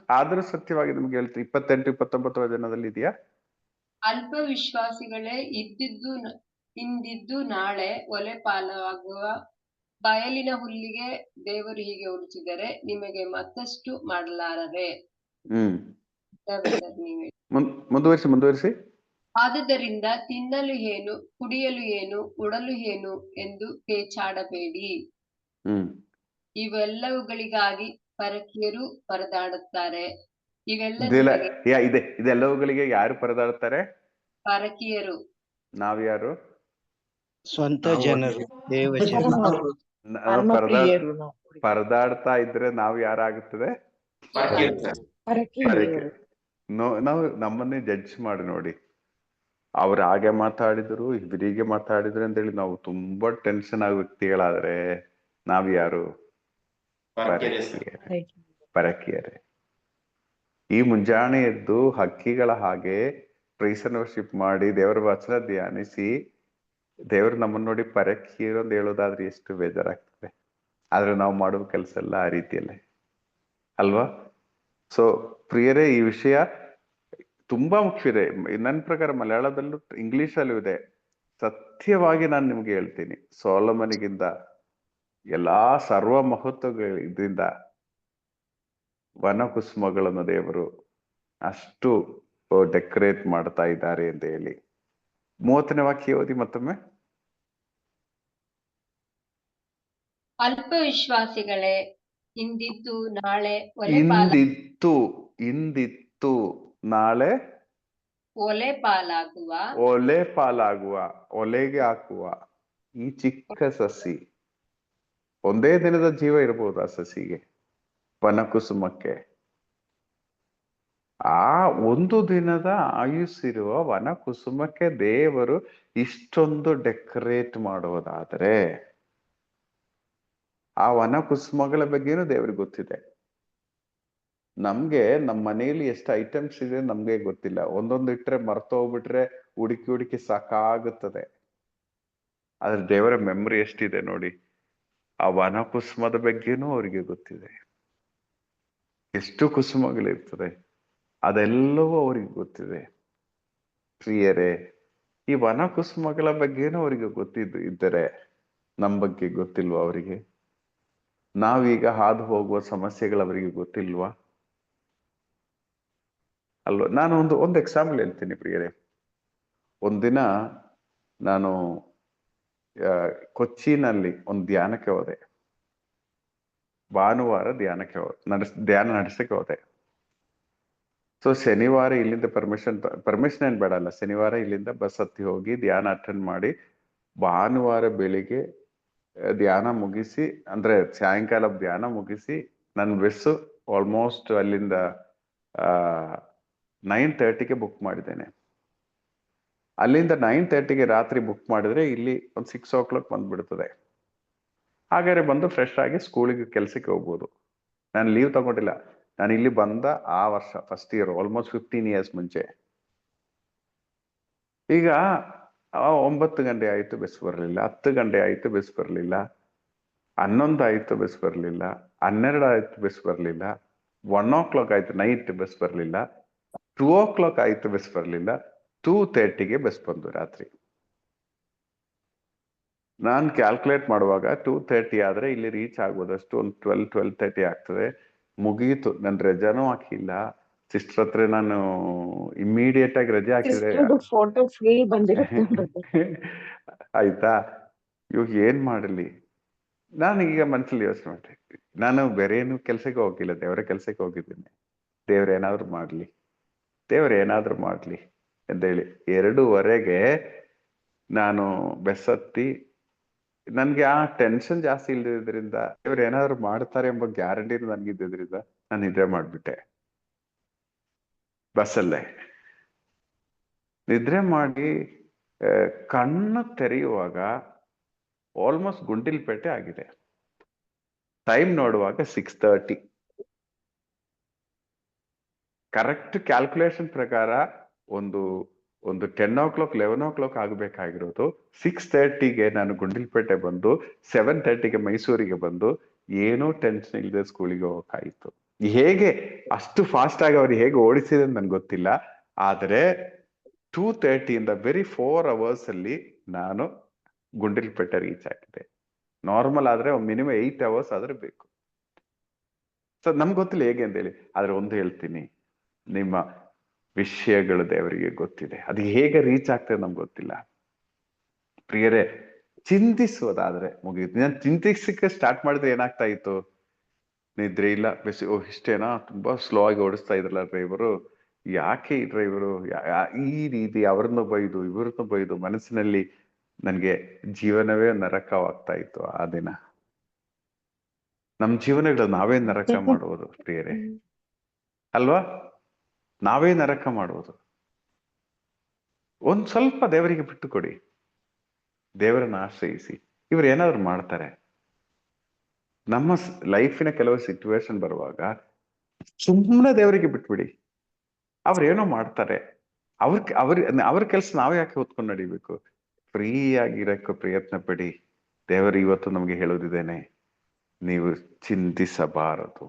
ಆದರೂ ಸತ್ಯವಾಗಿ ನಿಮ್ಗೆ ಹೇಳ್ತೀನಿ. 28, 29 ವಚನದಲ್ಲಿ ಇದೆಯಾ? ಅಲ್ಪ ವಿಶ್ವಾಸಿಗಳೇ, ಇಂದಿದ್ದು ನಾಳೆ ಒಲೆ ಪಾಲಾಗುವ ಬಯಲಿನ ಹುಲ್ಲಿಗೆ ದೇವರು ಹೀಗೆ ಉಳಿಸಿದರೆ ನಿಮಗೆ ಮತ್ತಷ್ಟು ಮಾಡಲಾರದೆ. ಮುಂದುವರಿಸಿ. ಆದುದರಿಂದ ತಿನ್ನಲು ಏನು, ಕುಡಿಯಲು ಏನು, ಉಡಲು ಏನು ಎಂದು ಪೇಚಾಡಬೇಡಿ. ಇವೆಲ್ಲವುಗಳಿಗಾಗಿ ಪರಕೀಯರು ಪರದಾಡುತ್ತಾರೆ. ಇದೆಲ್ಲವುಗಳಿಗೆ ಯಾರು ಪರದಾಡುತ್ತಾರೆ? ಪರಕೀಯರು. ನಾವ್ಯಾರು? ಸ್ವಂತ ಜನರು, ಪರದಾಡ್ತಾ ಇದ್ರೆ ನಾವು ಯಾರಾಗುತ್ತದೆ? ನಾವು ನಮ್ಮನ್ನೇ ಜಡ್ಜ್ ಮಾಡಿ ನೋಡಿ. ಅವ್ರು ಹಾಗೆ ಮಾತಾಡಿದ್ರು, ಇವ್ರಿಗೆ ಮಾತಾಡಿದ್ರು ಅಂತೇಳಿ ನಾವು ತುಂಬಾ ಟೆನ್ಷನ್ ಆಗೋ ವ್ಯಕ್ತಿಗಳಾದ್ರೆ ನಾವ್ಯಾರು? ಪರಕೀಯರೇ. ಈ ಮುಂಜಾನೆ ಎದ್ದು ಹಕ್ಕಿಗಳ ಹಾಗೆ ಪ್ರೈಸ್ ಅಂಡ್ ವರ್ಷಿಪ್ ಮಾಡಿ ದೇವರ ವಚನ ಧ್ಯಾನಿಸಿ ದೇವರು ನಮ್ಮನ್ನ ನೋಡಿ ಪರಕೀಯರು ಅಂತ ಹೇಳೋದಾದ್ರೆ ಎಷ್ಟು ಬೇಜಾರಾಗ್ತದೆ. ಆದ್ರೆ ನಾವು ಮಾಡುವ ಕೆಲಸ ಎಲ್ಲ ಆ ರೀತಿಯಲ್ಲೇ ಅಲ್ವಾ? ಸೊ ಪ್ರಿಯರೇ, ಈ ವಿಷಯ ತುಂಬಾ ಮುಖ್ಯ ಇದೆ. ನನ್ನ ಪ್ರಕಾರ ಮಲಯಾಳದಲ್ಲೂ ಇಂಗ್ಲಿಷಲ್ಲೂ ಇದೆ. ಸತ್ಯವಾಗಿ ನಾನು ನಿಮ್ಗೆ ಹೇಳ್ತೀನಿ, ಸೊಲೊಮನಿಗಿಂತ ಎಲ್ಲಾ ಸರ್ವ ಮಹತ್ವಗಳಿಂದ ವನ ಕುಸುಮಗಳನ್ನು ದೇವರು ಅಷ್ಟು ಡೆಕೋರೇಟ್ ಮಾಡ್ತಾ ಇದ್ದಾರೆ ಅಂತ ಹೇಳಿ. 30ನೇ ವಾಕ್ಯ ಓದಿ ಮತ್ತೊಮ್ಮೆ. ಅಲ್ಪ ವಿಶ್ವಾಸಿಗಳೇ, ಇಂದಿದ್ದು ನಾಳೆ ನಾಳೆ ಒಲೆ ಪಾಲಾಗುವ ಒಲೆಗೆ ಹಾಕುವ ಈ ಚಿಕ್ಕ ಸಸಿ. ಒಂದೇ ದಿನದ ಜೀವ ಇರಬಹುದು ಆ ಸಸಿಗೆ, ವನಕುಸುಮಕ್ಕೆ. ಆ ಒಂದು ದಿನದ ಆಯುಸ್ಸಿರುವ ವನಕುಸುಮಕ್ಕೆ ದೇವರು ಇಷ್ಟೊಂದು ಡೆಕೋರೇಟ್ ಮಾಡುವುದಾದರೆ ಆ ವನಕುಸುಮಗಳ ಬಗ್ಗೆನೂ ದೇವ್ರಿಗೆ ಗೊತ್ತಿದೆ. ನಮ್ಗೆ ನಮ್ಮ ಮನೆಯಲ್ಲಿ ಎಷ್ಟು ಐಟಮ್ಸ್ ಇದೆ ನಮ್ಗೆ ಗೊತ್ತಿಲ್ಲ. ಒಂದೊಂದು ಇಟ್ರೆ ಮರ್ತೋಗ್ಬಿಟ್ರೆ ಹುಡುಕಿ ಸಾಕಾಗುತ್ತದೆ. ಆದ್ರೆ ದೇವರ ಮೆಮೊರಿ ಎಷ್ಟಿದೆ ನೋಡಿ. ಆ ವನಕುಸುಮದ ಬಗ್ಗೆನೂ ಅವರಿಗೆ ಗೊತ್ತಿದೆ. ಎಷ್ಟು ಕುಸುಮಗಳಿರ್ತದೆ. ಅದೆಲ್ಲವೂ ಅವ್ರಿಗೆ ಗೊತ್ತಿದೆ. ಪ್ರಿಯರೇ, ಈ ವನ ಕುಸುಮಗಳ ಬಗ್ಗೆನೂ ಅವರಿಗೆ ಇದ್ದರೆ ನಮ್ಮ ಬಗ್ಗೆ ಗೊತ್ತಿಲ್ವಾ ಅವರಿಗೆ? ನಾವೀಗ ಹಾದು ಹೋಗುವ ಸಮಸ್ಯೆಗಳು ಅವರಿಗೆ ಗೊತ್ತಿಲ್ವಾ? ಅಲ್ವಾ? ನಾನು ಒಂದು ಎಕ್ಸಾಂಪಲ್ ಹೇಳ್ತೀನಿ ಪ್ರಿಯರೇ. ಒಂದಿನ ನಾನು ಕೊಚ್ಚಿನಲ್ಲಿ ಒಂದು ಧ್ಯಾನಕ್ಕೆ ಹೋದೆ. ಭಾನುವಾರ ಧ್ಯಾನ ನಡೆಸಕ್ಕೆ ಹೋದೆ. ಸೊ ಶನಿವಾರ ಇಲ್ಲಿಂದ ಪರ್ಮಿಷನ್ ಏನ್ ಬೇಡ ಅಲ್ಲ, ಶನಿವಾರ ಇಲ್ಲಿಂದ ಬಸ್ ಹತ್ತಿ ಹೋಗಿ ಧ್ಯಾನ ಅಟೆಂಡ್ ಮಾಡಿ ಭಾನುವಾರ ಬೆಳಿಗ್ಗೆ ಧ್ಯಾನ ಮುಗಿಸಿ, ಅಂದ್ರೆ ಸಾಯಂಕಾಲ ಧ್ಯಾನ ಮುಗಿಸಿ ನನ್ನ ಬಸ್ಸು ಆಲ್ಮೋಸ್ಟ್ ಅಲ್ಲಿಂದ 9:30ಗೆ ಬುಕ್ ಮಾಡಿದ್ದೇನೆ. ಅಲ್ಲಿಂದ 9:30ಗೆ ರಾತ್ರಿ ಬುಕ್ ಮಾಡಿದ್ರೆ ಇಲ್ಲಿ ಒಂದು 6 o'clock ಬಂದ್ಬಿಡ್ತದೆ. ಹಾಗಾದ್ರೆ ಬಂದು ಫ್ರೆಶ್ ಆಗಿ ಸ್ಕೂಲಿಗೆ ಕೆಲ್ಸಕ್ಕೆ ಹೋಗ್ಬೋದು. ನಾನು ಲೀವ್ ತಗೊಂಡಿಲ್ಲ. ನಾನು ಇಲ್ಲಿ ಬಂದ ಆ ವರ್ಷ ಫಸ್ಟ್ ಇಯರ್, ಆಲ್ಮೋಸ್ಟ್ 15 years ಮುಂಚೆ. ಈಗ 9 ಗಂಟೆ ಆಯ್ತು ಬಸ್ ಬರಲಿಲ್ಲ, 10 ಗಂಟೆ ಆಯ್ತು ಬಸ್ ಬರಲಿಲ್ಲ, 11 ಆಯ್ತು ಬಸ್ ಬರಲಿಲ್ಲ, 12 ಆಯ್ತು ಬಸ್ ಬರಲಿಲ್ಲ, 1 o'clock ಆಯ್ತು ನೈಟ್ ಬಸ್ ಬರಲಿಲ್ಲ, 2 o'clock ಆಯ್ತು ಬಸ್ ಬರಲಿಲ್ಲ, 2:30ಗೆ ಬಸ್ ಬಂದು ರಾತ್ರಿ. ನಾನು ಕ್ಯಾಲ್ಕುಲೇಟ್ ಮಾಡುವಾಗ 2:30 ಆದ್ರೆ ಇಲ್ಲಿ ರೀಚ್ ಆಗೋದಷ್ಟು ಒಂದು 12:30 ಆಗ್ತದೆ. ಮುಗೀತು. ನನ್ನ ರಜಾನೂ ಹಾಕಿಲ್ಲ. ಸಿಸ್ಟರ್ ಹತ್ರ ನಾನು ಇಮ್ಮಿಡಿಯೇಟ್ ಆಗಿ ರಜೆ ಹಾಕಿದ್ರೆ ಫೋಟೋ ಫುಲ್ ಬಂದಿರುತ್ತೆ. ಆಯ್ತಾ? ಇವಾಗ ಏನ್ ಮಾಡಲಿ? ನಾನು ಈಗ ಮನಸ್ಸಲ್ಲಿ ಯೋಚನೆ ಮಾಡ್ತೀನಿ, ನಾನು ಬೇರೆ ಏನು ಕೆಲ್ಸಕ್ಕೆ ಹೋಗಿಲ್ಲ, ದೇವರ ಕೆಲ್ಸಕ್ಕೆ ಹೋಗಿದ್ದೀನಿ. ದೇವ್ರೇನಾದ್ರು ಮಾಡ್ಲಿ ಅಂತೇಳಿ 2:15ಗೆ ನಾನು ಬಸ್ ಹತ್ತಿ, ನನ್ಗೆ ಆ ಟೆನ್ಷನ್ ಜಾಸ್ತಿ ಇಲ್ದಿದ್ರಿಂದ, ಇವ್ರು ಏನಾದ್ರು ಮಾಡ್ತಾರೆ ಎಂಬ ಗ್ಯಾರಂಟಿ ನನ್ಗಿದ್ದಿದ್ರಿಂದ ನಾನು ನಿದ್ರೆ ಮಾಡ್ಬಿಟ್ಟೆ. ಬಸ್ಸಲ್ಲೇ ನಿದ್ರೆ ಮಾಡಿ ಕಣ್ಣು ತೆರೆಯುವಾಗ ಆಲ್ಮೋಸ್ಟ್ ಗುಂಡಿಲ್ಪೇಟೆ ಆಗಿದೆ. ಟೈಮ್ ನೋಡುವಾಗ 6:30. ಕರೆಕ್ಟ್ ಕ್ಯಾಲ್ಕುಲೇಷನ್ ಪ್ರಕಾರ ಒಂದು 10 o'clock 11 o'clock ಆಗ್ಬೇಕಾಗಿರೋದು 6:30ಗೆ ನಾನು ಗುಂಡಿಲ್ಪೇಟೆ ಬಂದು 7:30ಗೆ ಮೈಸೂರಿಗೆ ಬಂದು ಏನೂ ಟೆನ್ಷನ್ ಇಲ್ಲದೆ ಸ್ಕೂಲಿಗೆ ಹೋಗಕ್ಕಾಯ್ತು. ಹೇಗೆ ಅಷ್ಟು ಫಾಸ್ಟ್ ಆಗಿ ಅವ್ರು ಹೇಗೆ ಓಡಿಸಿದೆ ನನ್ಗೆ ಗೊತ್ತಿಲ್ಲ. ಆದ್ರೆ 2:30 ಇಂದ ಬರೀ 4 hours ಅಲ್ಲಿ ನಾನು ಗುಂಡಿಲ್ಪೇಟೆ ರೀಚ್ ಆಗಿದೆ. ನಾರ್ಮಲ್ ಆದ್ರೆ ಮಿನಿಮಮ್ 8 hours ಆದ್ರೆ ಬೇಕು. ಸೊ ನಮ್ಗೆ ಗೊತ್ತಿಲ್ಲ ಹೇಗೆ ಅಂತೇಳಿ. ಆದ್ರೆ ಒಂದು ಹೇಳ್ತೀನಿ, ನಿಮ್ಮ ವಿಷಯಗಳು ದೇವರಿಗೆ ಗೊತ್ತಿದೆ. ಅದು ಹೇಗೆ ರೀಚ್ ಆಗ್ತದೆ ನಮ್ಗೆ ಗೊತ್ತಿಲ್ಲ. ಪ್ರಿಯರೇ, ಚಿಂತಿಸೋದಾದ್ರೆ ಮುಗಿಯುತ್ತೆ. ನಾನು ಚಿಂತಿಸಕ್ಕೆ ಸ್ಟಾರ್ಟ್ ಮಾಡಿದ್ರೆ ಏನಾಗ್ತಾ ಇತ್ತು? ನಿದ್ರೆ ಇಲ್ಲ, ಇಷ್ಟೇನಾ, ತುಂಬಾ ಸ್ಲೋ ಆಗಿ ಓಡಿಸ್ತಾ ಇದ್ರಲ್ಲ ಡ್ರೈವರು, ಯಾಕೆ ಈ ಡ್ರೈವರು ಈ ರೀತಿ ಅವ್ರನ್ನ ಬೈದು ಇವ್ರನ್ನ ಬೈದು ಮನಸ್ಸಿನಲ್ಲಿ ನನ್ಗೆ ಜೀವನವೇ ನರಕವಾಗ್ತಾ ಇತ್ತು ಆ ದಿನ. ನಮ್ ಜೀವನಗಳು ನಾವೇ ನರಕ ಮಾಡುವುದು ಪ್ರಿಯರೇ, ಅಲ್ವಾ? ನಾವೇ ನರಕ ಮಾಡುವುದು. ಒಂದ್ ಸ್ವಲ್ಪ ದೇವರಿಗೆ ಬಿಟ್ಟು ಕೊಡಿ, ದೇವರನ್ನ ಆಶ್ರಯಿಸಿ. ಇವ್ರು ಏನಾದ್ರು ಮಾಡ್ತಾರೆ. ನಮ್ಮ ಲೈಫಿನ ಕೆಲವು ಸಿಚುವೇಶನ್ ಬರುವಾಗ ಸುಮ್ಮನೆ ದೇವರಿಗೆ ಬಿಟ್ಬಿಡಿ. ಅವ್ರೇನೋ ಮಾಡ್ತಾರೆ, ಅವ್ರ ಕೆಲಸ ನಾವೇ ಯಾಕೆ ಹೊತ್ಕೊಂಡು ನಡಿಬೇಕು? ಫ್ರೀ ಆಗಿರಕ್ಕೆ ಪ್ರಯತ್ನ ಪಡಿ. ದೇವರು ಇವತ್ತು ನಮ್ಗೆ ಹೇಳೋದಿದ್ದೇನೆ, ನೀವು ಚಿಂತಿಸಬಾರದು.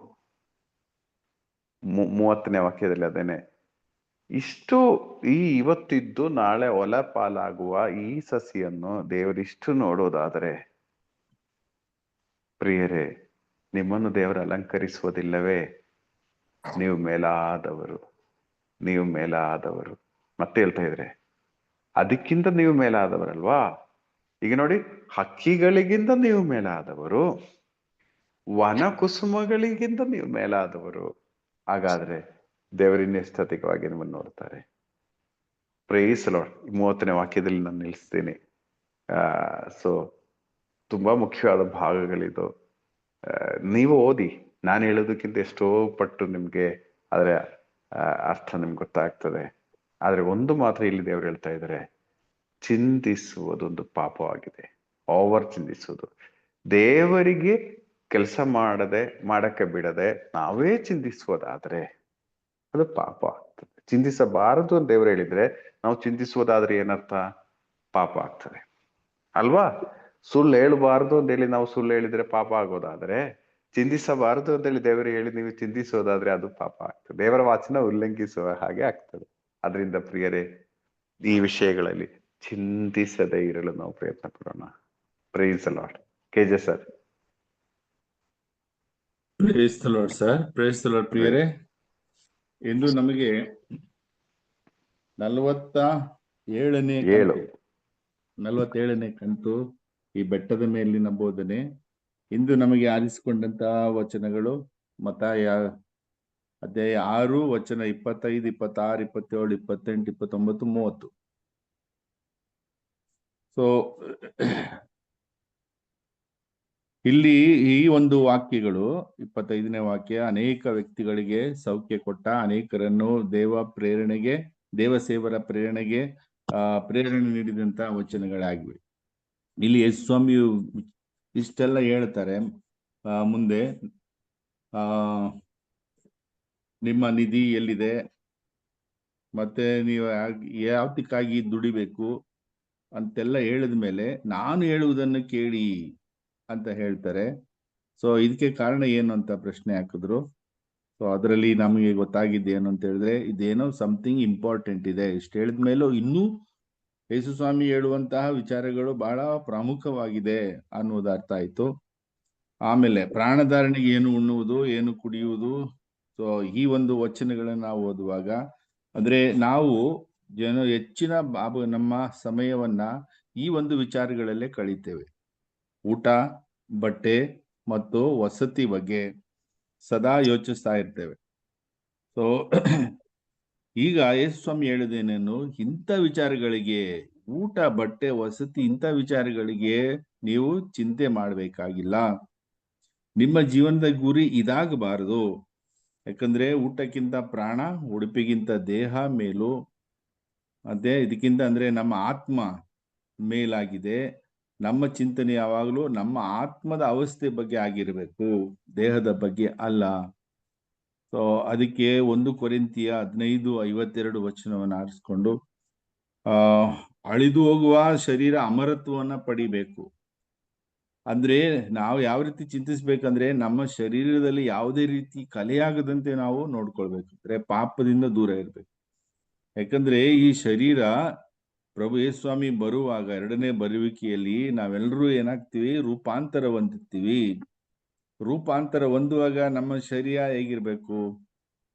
30ನೇ ವಾಕ್ಯದಲ್ಲಿ ಅದೇನೆ. ಇವತ್ತಿದ್ದು ನಾಳೆ ಹೊಲ ಪಾಲಾಗುವ ಈ ಸಸಿಯನ್ನು ದೇವರಿಷ್ಟು ನೋಡೋದಾದರೆ, ಪ್ರಿಯರೇ, ನಿಮ್ಮನ್ನು ದೇವರು ಅಲಂಕರಿಸುವುದಿಲ್ಲವೇ? ನೀವು ಮೇಲಾದವರು. ಮತ್ತೆ ಹೇಳ್ತಾ ಇದ್ರೆ, ಅದಕ್ಕಿಂತ ನೀವು ಮೇಲಾದವರಲ್ವಾ? ಈಗ ನೋಡಿ, ಹಕ್ಕಿಗಳಿಗಿಂತ ನೀವು ಮೇಲಾದವರು, ವನ ಕುಸುಮಗಳಿಗಿಂತ ನೀವು ಮೇಲಾದವರು. ಹಾಗಾದ್ರೆ ದೇವರಿನ್ನೆಷ್ಟು ಅಧಿಕವಾಗಿ ನಿಮ್ಮನ್ನು ನೋಡ್ತಾರೆ. Price lord. 30ನೇ ವಾಕ್ಯದಲ್ಲಿ ನಾನು ನಿಲ್ಲಿಸ್ತೀನಿ. ಸೊ ತುಂಬಾ ಮುಖ್ಯವಾದ ಭಾಗಗಳಿದು. ನೀವು ಓದಿ, ನಾನು ಹೇಳೋದಕ್ಕಿಂತ ಎಷ್ಟೋ ಪಟ್ಟು ನಿಮ್ಗೆ ಅದರ ಅರ್ಥ ನಿಮ್ಗೆ ಗೊತ್ತಾಗ್ತದೆ. ಆದ್ರೆ ಒಂದು ಮಾತ್ರ ಇಲ್ಲಿ ದೇವರು ಹೇಳ್ತಾ ಇದ್ದಾರೆ, ಚಿಂತಿಸುವುದೊಂದು ಪಾಪವಾಗಿದೆ. ಓವರ್ ಚಿಂತಿಸುವುದು, ದೇವರಿಗೆ ಕೆಲಸ ಮಾಡಕ್ಕೆ ಬಿಡದೆ ನಾವೇ ಚಿಂತಿಸುವುದಾದ್ರೆ ಅದು ಪಾಪ ಆಗ್ತದೆ. ಚಿಂತಿಸಬಾರದು ಅಂತ ದೇವರು ಹೇಳಿದ್ರೆ, ನಾವು ಚಿಂತಿಸುವುದಾದ್ರೆ ಏನರ್ಥ? ಪಾಪ ಆಗ್ತದೆ, ಅಲ್ವಾ? ಸುಳ್ಳು ಹೇಳಬಾರದು ಅಂತ ಹೇಳಿ ನಾವು ಸುಳ್ಳು ಹೇಳಿದ್ರೆ ಪಾಪ ಆಗೋದಾದ್ರೆ, ಚಿಂತಿಸಬಾರದು ಅಂತೇಳಿ ದೇವರು ಹೇಳಿ ನೀವು ಚಿಂತಿಸೋದಾದ್ರೆ ಅದು ಪಾಪ ಆಗ್ತದೆ, ದೇವರ ವಾಚನ ಉಲ್ಲಂಘಿಸುವ ಹಾಗೆ ಆಗ್ತದೆ. ಅದರಿಂದ ಪ್ರಿಯರೇ, ಈ ವಿಷಯಗಳಲ್ಲಿ ಚಿಂತಿಸದೇ ಇರಲು ನಾವು ಪ್ರಯತ್ನ ಪಡೋಣ. Praise the Lord. KJ sir. Praise the Lord sir. Praise the Lord ಪ್ರಿಯರೇ. ಇಂದು ನಮಗೆ 47ನೇ ಕಂತು ಈ ಬೆಟ್ಟದ ಮೇಲಿನ ಬೋಧನೆ. ಇಂದು ನಮಗೆ ಆರಿಸಿಕೊಂಡಂತಹ ವಚನಗಳು ಮತ್ತಾಯ ಅಧ್ಯಾಯ 6 ವಚನ 25, 26, 27, 28, 29, 30. ಸೊ ಇಲ್ಲಿ ಈ ಒಂದು ವಾಕ್ಯಗಳು 25ನೇ ವಾಕ್ಯ ಅನೇಕ ವ್ಯಕ್ತಿಗಳಿಗೆ ಸೌಖ್ಯ ಕೊಟ್ಟ, ಅನೇಕರನ್ನು ದೇವ ಸೇವರ ಪ್ರೇರಣೆಗೆ ಪ್ರೇರಣೆ ನೀಡಿದಂತ ವಚನಗಳಾಗಿವೆ. ಇಲ್ಲಿ ಯೇಸು ಸ್ವಾಮಿಯು ಇಷ್ಟೆಲ್ಲ ಹೇಳ್ತಾರೆ. ಮುಂದೆ ನಿಮ್ಮ ನಿಧಿ ಎಲ್ಲಿದೆ, ಮತ್ತೆ ನೀವು ಯಾವತ್ತಕ್ಕಾಗಿ ದುಡಿಬೇಕು ಅಂತೆಲ್ಲ ಹೇಳಿದ ಮೇಲೆ ನಾನು ಹೇಳುವುದನ್ನು ಕೇಳಿ ಅಂತ ಹೇಳ್ತಾರೆ. ಸೊ ಇದಕ್ಕೆ ಕಾರಣ ಏನು ಅಂತ ಪ್ರಶ್ನೆ ಹಾಕಿದ್ರು. ಸೊ ಅದರಲ್ಲಿ ನಮಗೆ ಗೊತ್ತಾಗಿದ್ದು ಏನು ಅಂತ ಹೇಳಿದ್ರೆ, ಇದೇನೋ ಸಮಥಿಂಗ್ ಇಂಪಾರ್ಟೆಂಟ್ ಇದೆ. ಇಷ್ಟು ಹೇಳಿದ ಮೇಲೂ ಇನ್ನೂ ಯೇಸು ಸ್ವಾಮಿ ಹೇಳುವಂತಹ ವಿಚಾರಗಳು ಬಹಳ ಪ್ರಾಮುಖವಾಗಿದೆ ಅನ್ನೋದು ಅರ್ಥ ಆಯ್ತು. ಆಮೇಲೆ ಪ್ರಾಣಧಾರಣೆಗೆ ಏನು ಉಣ್ಣುವುದು, ಏನು ಕುಡಿಯುವುದು. ಸೊ ಈ ಒಂದು ವಚನಗಳನ್ನ ನಾವು ಓದುವಾಗ ಅಂದ್ರೆ ನಾವು ಹೆಚ್ಚಿನ ನಮ್ಮ ಸಮಯವನ್ನ ಈ ಒಂದು ವಿಚಾರಗಳಲ್ಲೇ ಕಳೀತೇವೆ. ಊಟ, ಬಟ್ಟೆ ಮತ್ತು ವಸತಿ ಬಗ್ಗೆ ಸದಾ ಯೋಚಿಸ್ತಾ ಇರ್ತೇವೆ. ಸೊ ಈಗ ಯೇಸು ಸ್ವಾಮಿ ಹೇಳುದೇನೇನು, ಇಂಥ ವಿಚಾರಗಳಿಗೆ, ಊಟ, ಬಟ್ಟೆ, ವಸತಿ, ಇಂಥ ವಿಚಾರಗಳಿಗೆ ನೀವು ಚಿಂತೆ ಮಾಡಬೇಕಾಗಿಲ್ಲ. ನಿಮ್ಮ ಜೀವನದ ಗುರಿ ಇದಾಗಬಾರದು. ಯಾಕಂದ್ರೆ ಊಟಕ್ಕಿಂತ ಪ್ರಾಣ, ಉಡುಪಿಗಿಂತ ದೇಹ ಮೇಲು. ಅದೇ ಇದಕ್ಕಿಂತ ಅಂದ್ರೆ ನಮ್ಮ ಆತ್ಮ ಮೇಲಾಗಿದೆ. ನಮ್ಮ ಚಿಂತನೆ ಯಾವಾಗಲೂ ನಮ್ಮ ಆತ್ಮದ ಅವಸ್ಥೆ ಬಗ್ಗೆ ಆಗಿರ್ಬೇಕು, ದೇಹದ ಬಗ್ಗೆ ಅಲ್ಲ. ಸೊ ಅದಕ್ಕೆ 1 ಕೊರಿಂಥಿಯ 15:52 ವಚನವನ್ನು ಆರಿಸ್ಕೊಂಡು ಅಳಿದು ಹೋಗುವ ಶರೀರ ಅಮರತ್ವವನ್ನ ಪಡಿಬೇಕು. ಅಂದ್ರೆ ನಾವು ಯಾವ ರೀತಿ ಚಿಂತಿಸ್ಬೇಕಂದ್ರೆ ನಮ್ಮ ಶರೀರದಲ್ಲಿ ಯಾವುದೇ ರೀತಿ ಕಲೆಯಾಗದಂತೆ ನಾವು ನೋಡ್ಕೊಳ್ಬೇಕು. ಅಂದ್ರೆ ಪಾಪದಿಂದ ದೂರ ಇರ್ಬೇಕು. ಯಾಕಂದ್ರೆ ಈ ಶರೀರ ಪ್ರಭು ಯೇಸು ಸ್ವಾಮಿ ಬರುವಾಗ 2ನೇ ಬರುವಿಕೆಯಲ್ಲಿ ನಾವೆಲ್ಲರೂ ಏನಾಗ್ತೀವಿ, ರೂಪಾಂತರ ಹೊಂದುತ್ತೀವಿ. ರೂಪಾಂತರ ಹೊಂದುವಾಗ ನಮ್ಮ ಶರೀರ ಹೇಗಿರ್ಬೇಕು,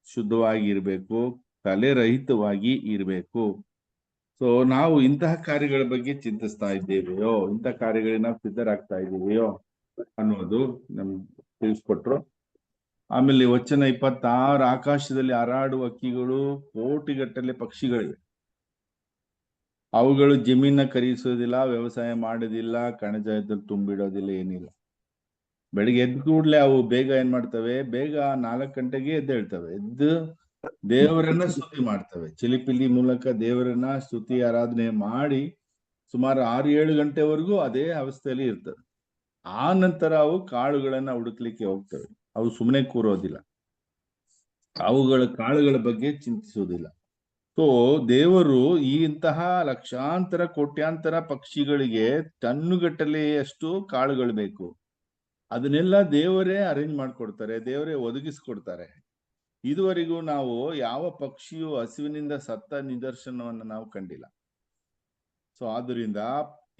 ಶುದ್ಧವಾಗಿರ್ಬೇಕು, ಕಲೆರಹಿತವಾಗಿ ಇರಬೇಕು. ಸೊ ನಾವು ಇಂತಹ ಕಾರ್ಯಗಳ ಬಗ್ಗೆ ಚಿಂತಿಸ್ತಾ ಇದ್ದೇವೆಯೋ, ಇಂತಹ ಕಾರ್ಯಗಳಿಗೆ ನಾವು ಸಿದ್ಧರಾಗ್ತಾ ಇದ್ದೀವೆಯೋ ಅನ್ನೋದು ನಮ್ಗೆ ತಿಳಿಸ್ಕೊಟ್ರು. ಆಮೇಲೆ ವಚನ 26, ಆಕಾಶದಲ್ಲಿ ಹಾರಾಡುವ ಹಕ್ಕಿಗಳು, ಕೋಟಿಗಟ್ಟಲೆ ಪಕ್ಷಿಗಳಿವೆ. ಅವುಗಳು ಜಮೀನ ಖರೀದಿಸೋದಿಲ್ಲ, ವ್ಯವಸಾಯ ಮಾಡೋದಿಲ್ಲ, ಕಣಜದಲ್ಲಿ ತುಂಬಿಡೋದಿಲ್ಲ, ಏನಿಲ್ಲ. ಬೆಳಿಗ್ಗೆ ಎದ್ದು ಕೂಡ್ಲೆ ಅವು ಬೇಗ ಏನ್ ಮಾಡ್ತವೆ, ಬೇಗ 4 ಗಂಟೆಗೆ ಎದ್ದೇಳ್ತವೆ. ಎದ್ದು ದೇವರನ್ನ ಸ್ತುತಿ ಮಾಡ್ತವೆ. ಚಿಲಿಪಿಲಿ ಮೂಲಕ ದೇವರನ್ನ ಸ್ತುತಿ ಆರಾಧನೆ ಮಾಡಿ ಸುಮಾರು 6-7 ಗಂಟೆವರೆಗೂ ಅದೇ ಅವಸ್ಥೆಯಲ್ಲಿ ಇರ್ತವೆ. ಆ ನಂತರ ಅವು ಕಾಳುಗಳನ್ನ ಹುಡುಕ್ಲಿಕ್ಕೆ ಹೋಗ್ತವೆ. ಅವು ಸುಮ್ಮನೆ ಕೂರೋದಿಲ್ಲ, ಅವುಗಳ ಕಾಳುಗಳ ಬಗ್ಗೆ ಚಿಂತಿಸುವುದಿಲ್ಲ. ಸೊ ದೇವರು ಈ ಇಂತಹ ಲಕ್ಷಾಂತರ ಕೋಟ್ಯಾಂತರ ಪಕ್ಷಿಗಳಿಗೆ ಟನ್ನುಗಟ್ಟಲೆಯಷ್ಟು ಕಾಳುಗಳು ಬೇಕು. ಅದನ್ನೆಲ್ಲ ದೇವರೇ ಅರೇಂಜ್ ಮಾಡ್ಕೊಡ್ತಾರೆ, ದೇವರೇ ಒದಗಿಸ್ಕೊಡ್ತಾರೆ. ಇದುವರೆಗೂ ನಾವು ಯಾವ ಪಕ್ಷಿಯು ಹಸಿವಿನಿಂದ ಸತ್ತ ನಿದರ್ಶನವನ್ನು ನಾವು ಕಂಡಿಲ್ಲ. ಸೊ ಆದ್ರಿಂದ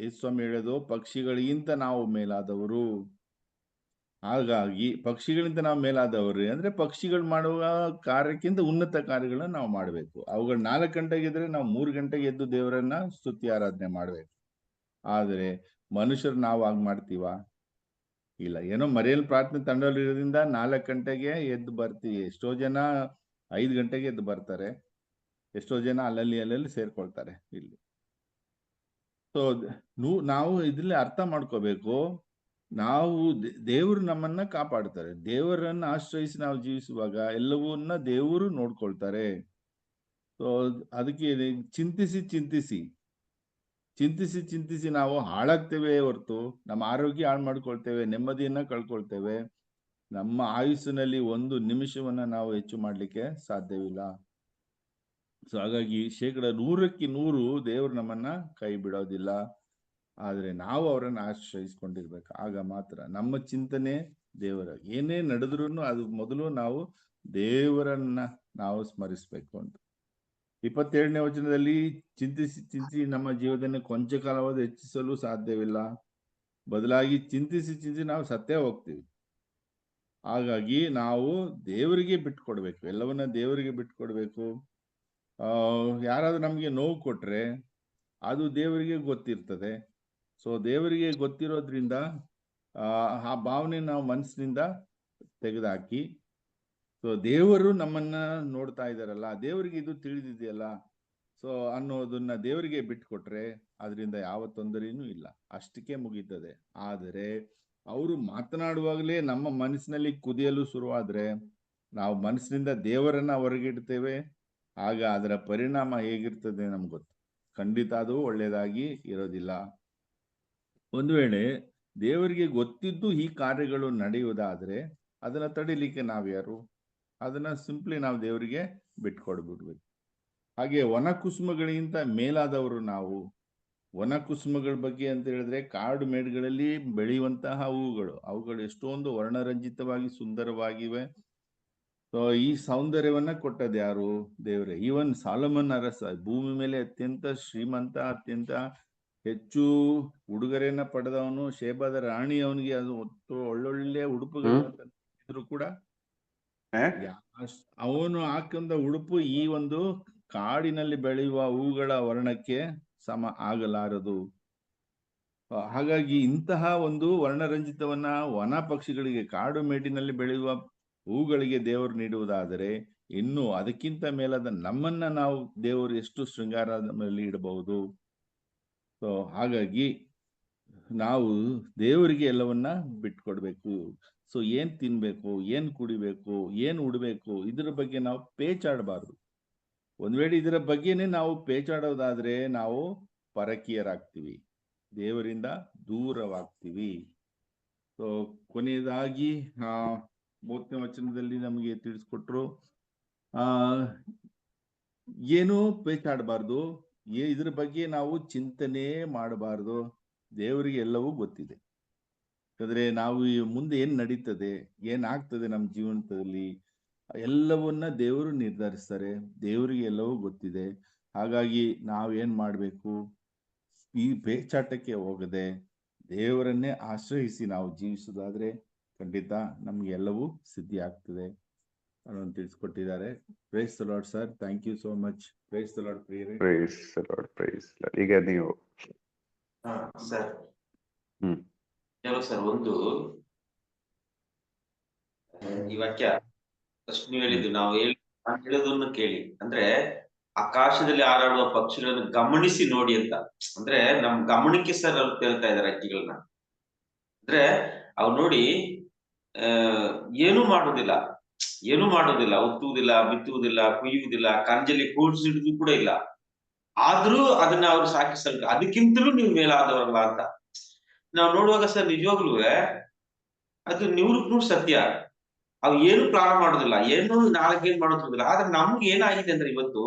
ಯೇಸು ಸ್ವಾಮಿ ಹೇಳೋದು, ಪಕ್ಷಿಗಳಿಗಿಂತ ನಾವು ಮೇಲಾದವರು. ಹಾಗಾಗಿ ಪಕ್ಷಿಗಳಿಂದ ನಾವು ಮೇಲಾದವರು ಅಂದ್ರೆ ಪಕ್ಷಿಗಳು ಮಾಡುವ ಕಾರ್ಯಕ್ಕಿಂತ ಉನ್ನತ ಕಾರ್ಯಗಳನ್ನ ನಾವು ಮಾಡಬೇಕು. ಅವುಗಳು 4 ಗಂಟೆಗೆ ಇದ್ರೆ ನಾವು 3 ಗಂಟೆಗೆ ಎದ್ದು ದೇವರನ್ನ ಸ್ತುತಿ ಆರಾಧನೆ ಮಾಡ್ಬೇಕು. ಆದ್ರೆ ಮನುಷ್ಯರು ನಾವು ಹಾಗೆ ಮಾಡ್ತೀವಾ? ಇಲ್ಲ. ಏನೋ ಮರೆಯಲ್ಲಿ ಪ್ರಾರ್ಥನೆ ತಂಡದಲ್ಲಿ ಇರೋದ್ರಿಂದ 4 ಗಂಟೆಗೆ ಎದ್ದು ಬರ್ತೀವಿ. ಎಷ್ಟೋ ಜನ 5 ಗಂಟೆಗೆ ಎದ್ದು ಬರ್ತಾರೆ, ಎಷ್ಟೋ ಜನ ಅಲ್ಲಲ್ಲಿ ಸೇರ್ಕೊಳ್ತಾರೆ ಇಲ್ಲಿ. ಸೊ ನಾವು ಇದ್ರಲ್ಲಿ ಅರ್ಥ ಮಾಡ್ಕೋಬೇಕು, ನಾವು ದೇವರು ನಮ್ಮನ್ನ ಕಾಪಾಡ್ತಾರೆ. ದೇವರನ್ನ ಆಶ್ರಯಿಸಿ ನಾವು ಜೀವಿಸುವಾಗ ಎಲ್ಲವನ್ನ ದೇವರು ನೋಡ್ಕೊಳ್ತಾರೆ. ಸೊ ಅದಕ್ಕೆ ಚಿಂತಿಸಿ ನಾವು ಹಾಳಾಗ್ತೇವೆ ಹೊರತು ನಮ್ಮ ಆರೋಗ್ಯ ಹಾಳು ಮಾಡ್ಕೊಳ್ತೇವೆ, ನೆಮ್ಮದಿಯನ್ನ ಕಳ್ಕೊಳ್ತೇವೆ. ನಮ್ಮ ಆಯುಸ್ಸಿನಲ್ಲಿ 1 ನಿಮಿಷವನ್ನ ನಾವು ಹೆಚ್ಚು ಮಾಡ್ಲಿಕ್ಕೆ ಸಾಧ್ಯವಿಲ್ಲ. ಸೊ ಹಾಗಾಗಿ 100% 100 ದೇವರು ನಮ್ಮನ್ನ ಕೈ ಬಿಡೋದಿಲ್ಲ. ಆದ್ರೆ ನಾವು ಅವರನ್ನು ಆಶ್ರಯಿಸ್ಕೊಂಡಿರ್ಬೇಕು. ಆಗ ಮಾತ್ರ ನಮ್ಮ ಚಿಂತನೆ ದೇವರ ಏನೇ ನಡೆದ್ರು ಅದು ಮೊದಲು ನಾವು ದೇವರನ್ನ ನಾವು ಸ್ಮರಿಸ್ಬೇಕು ಅಂತ. 27ನೇ ವಚನದಲ್ಲಿ ಚಿಂತಿಸಿ ನಮ್ಮ ಜೀವನವನ್ನು ಕೊಂಚ ಕಾಲವಾದ ಹೆಚ್ಚಿಸಲು ಸಾಧ್ಯವಿಲ್ಲ, ಬದಲಾಗಿ ಚಿಂತಿಸಿ ನಾವು ಸತ್ತೇ ಹೋಗ್ತೀವಿ. ಹಾಗಾಗಿ ನಾವು ದೇವರಿಗೆ ಬಿಟ್ಕೊಡ್ಬೇಕು, ಎಲ್ಲವನ್ನ ದೇವರಿಗೆ ಬಿಟ್ಕೊಡ್ಬೇಕು. ಯಾರಾದ್ರೂ ನಮ್ಗೆ ನೋವು ಕೊಟ್ರೆ ಅದು ದೇವರಿಗೆ ಗೊತ್ತಿರ್ತದೆ. ಸೊ ದೇವರಿಗೆ ಗೊತ್ತಿರೋದ್ರಿಂದ ಆ ಭಾವನೆ ನಾವು ಮನಸ್ಸಿನಿಂದ ತೆಗೆದುಹಾಕಿ, ಸೊ ದೇವರು ನಮ್ಮನ್ನ ನೋಡ್ತಾ ಇದ್ದಾರಲ್ಲ, ದೇವರಿಗೆ ಇದು ತಿಳಿದಿದೆಯಲ್ಲ, ಸೊ ಅನ್ನೋದನ್ನ ದೇವರಿಗೆ ಬಿಟ್ಕೊಟ್ರೆ ಅದರಿಂದ ಯಾವ ತೊಂದರೆನೂ ಇಲ್ಲ, ಅಷ್ಟಕ್ಕೆ ಮುಗೀತದೆ. ಆದರೆ ಅವರು ಮಾತನಾಡುವಾಗಲೇ ನಮ್ಮ ಮನಸ್ಸಿನಲ್ಲಿ ಕುದಿಯಲು ಶುರುವಾದ್ರೆ ನಾವು ಮನಸ್ಸಿನಿಂದ ದೇವರನ್ನ ಹೊರಗಿಡ್ತೇವೆ, ಆಗ ಅದರ ಪರಿಣಾಮ ಹೇಗಿರ್ತದೆ ನಮ್ಗೆ ಗೊತ್ತು. ಖಂಡಿತ ಅದು ಒಳ್ಳೆಯದಾಗಿ ಇರೋದಿಲ್ಲ. ಒಂದು ವೇಳೆ ದೇವರಿಗೆ ಗೊತ್ತಿದ್ದು ಈ ಕಾರ್ಯಗಳು ನಡೆಯುವುದಾದ್ರೆ ಅದನ್ನ ತಡಿಲಿಕ್ಕೆ ನಾವ್ಯಾರು? ಅದನ್ನ ಸಿಂಪ್ಲಿ ನಾವು ದೇವರಿಗೆ ಬಿಟ್ಕೊಡ್ಬಿಡ್ಬೇಕು. ಹಾಗೆ ಒಣ ಕುಸುಮಗಳಿಗಿಂತ ಮೇಲಾದವರು ನಾವು. ಒಣ ಕುಸುಮಗಳ ಬಗ್ಗೆ ಅಂತ ಹೇಳಿದ್ರೆ ಕಾಡು ಮೇಡುಗಳಲ್ಲಿ ಬೆಳೆಯುವಂತಹ ಹೂವುಗಳು, ಅವುಗಳು ಎಷ್ಟೊಂದು ವರ್ಣರಂಜಿತವಾಗಿ ಸುಂದರವಾಗಿವೆ. ಸೊ ಈ ಸೌಂದರ್ಯವನ್ನ ಕೊಟ್ಟದ್ದು ಯಾರು? ದೇವರೇ. ಈವನ್ ಸಾಲಮನ್ ಅರಸ, ಭೂಮಿ ಮೇಲೆ ಅತ್ಯಂತ ಶ್ರೀಮಂತ, ಅತ್ಯಂತ ಹೆಚ್ಚು ಉಡುಗೊರೆಯನ್ನ ಪಡೆದವನು, ಶೇಬಾದ ರಾಣಿ ಅವನಿಗೆ ಅದು ಒಳ್ಳೊಳ್ಳೆ ಉಡುಪುಗಳು ಕೂಡ ಅವನು ಹಾಕೊಂಡ ಉಡುಪು ಈ ಒಂದು ಕಾಡಿನಲ್ಲಿ ಬೆಳೆಯುವ ಹೂಗಳ ವರ್ಣಕ್ಕೆ ಸಮ ಆಗಲಾರದು. ಹಾಗಾಗಿ ಇಂತಹ ಒಂದು ವರ್ಣರಂಜಿತವನ್ನ ವನ ಪಕ್ಷಿಗಳಿಗೆ, ಕಾಡು ಮೇಡಿನಲ್ಲಿ ಬೆಳೆಯುವ ಹೂಗಳಿಗೆ ದೇವರು ನೀಡುವುದಾದರೆ ಇನ್ನು ಅದಕ್ಕಿಂತ ಮೇಲಾದ ನಮ್ಮನ್ನ ನಾವು ದೇವರು ಎಷ್ಟು ಶೃಂಗಾರದ ಮೇಲೆ ಇಡಬಹುದು. ಸೊ ಹಾಗಾಗಿ ನಾವು ದೇವರಿಗೆ ಎಲ್ಲವನ್ನ ಬಿಟ್ಕೊಡ್ಬೇಕು. ಸೊ ಏನ್ ತಿನ್ಬೇಕು, ಏನ್ ಕುಡಿಬೇಕು, ಏನ್ ಉಡ್ಬೇಕು, ಇದ್ರ ಬಗ್ಗೆ ನಾವು ಪೇಚಾಡಬಾರ್ದು. ಒಂದ್ ವೇಳೆ ಇದರ ಬಗ್ಗೆನೇ ನಾವು ಪೇಚಾಡೋದಾದ್ರೆ ನಾವು ಪರಕೀಯರಾಗ್ತೀವಿ, ದೇವರಿಂದ ದೂರವಾಗ್ತೀವಿ. ಸೊ ಕೊನೆಯದಾಗಿ 30ನೇ ವಚನದಲ್ಲಿ ನಮಗೆ ತಿಳಿಸ್ಕೊಟ್ರು, ಏನು ಪೇಚಾಡಬಾರ್ದು, ಇದ್ರ ಬಗ್ಗೆ ನಾವು ಚಿಂತನೆ ಮಾಡಬಾರ್ದು. ದೇವರಿಗೆ ಎಲ್ಲವೂ ಗೊತ್ತಿದೆ. ಯಾಕಂದ್ರೆ ನಾವು ಮುಂದೆ ಏನ್ ನಡೀತದೆ, ಏನಾಗ್ತದೆ ನಮ್ಮ ಜೀವನದಲ್ಲಿ ಎಲ್ಲವನ್ನ ದೇವರು ನಿರ್ಧರಿಸ್ತಾರೆ. ದೇವರಿಗೆ ಎಲ್ಲವೂ ಗೊತ್ತಿದೆ. ಹಾಗಾಗಿ ನಾವೇನ್ ಮಾಡ್ಬೇಕು? ಈ ಪೇಚಾಟಕ್ಕೆ ಹೋಗದೆ ದೇವರನ್ನೇ ಆಶ್ರಯಿಸಿ ನಾವು ಜೀವಿಸುವುದಾದ್ರೆ ಖಂಡಿತ ನಮ್ಗೆ ಎಲ್ಲವೂ ಸಿದ್ಧಿ ಆಗ್ತದೆ ಅನ್ನೋದು ತಿಳಿಸ್ಕೊಟ್ಟಿದ್ದಾರೆ. Praise the Lord sir, thank you so much. Praise the Lord ಪ್ರಿಯರೇ. Praise the Lord, praise the Lord. ಈಗ ನೀವು ಸರ್ ಕೆಲವು ಸರ್ ಒಂದು ಈ ವಾಕ್ಯ ಫಸ್ಟ್ ನೀವು ಹೇಳಿದ್ದು, ನಾವು ಹೇಳೋದನ್ನು ಕೇಳಿ, ಅಂದ್ರೆ ಆಕಾಶದಲ್ಲಿ ಹಾರಾಡುವ ಪಕ್ಷಿಗಳನ್ನು ಗಮನಿಸಿ ನೋಡಿ ಅಂತ. ಅಂದ್ರೆ ನಮ್ ಗಮನಕ್ಕೆ ಸರ್ ಅವ್ರು ಹೇಳ್ತಾ ಇದಾರೆ ಹಕ್ಕಿಗಳನ್ನ. ಅಂದ್ರೆ ಅವ್ ನೋಡಿ ಏನೂ ಮಾಡೋದಿಲ್ಲ, ಒತ್ತುವುದಿಲ್ಲ, ಬಿತ್ತುವುದಿಲ್ಲ, ಕುಯ್ಯುವುದಿಲ್ಲ, ಕಂಜಲಿ ಕೂಡಿಸಿಡುದು ಕೂಡ ಇಲ್ಲ. ಆದ್ರೂ ಅದನ್ನ ಅವ್ರು ಸಾಕಿಸಲ್, ಅದಕ್ಕಿಂತಲೂ ನೀವು ಮೇಲಾದವರಲ್ಲ ಅಂತ ನಾವು ನೋಡುವಾಗ ಸರ್ ನಿಜವಾಗ್ಲೂ ಅದು 100% ಸತ್ಯ. ಅವು ಏನು ಪ್ಲಾನ್ ಮಾಡೋದಿಲ್ಲ, ಏನು ನಾಲ್ಕೇನ್ ಮಾಡೋದಿಲ್ಲ. ಆದ್ರೆ ನಮ್ಗೆ ಏನಾಗಿದೆ ಅಂದ್ರೆ ಇವತ್ತು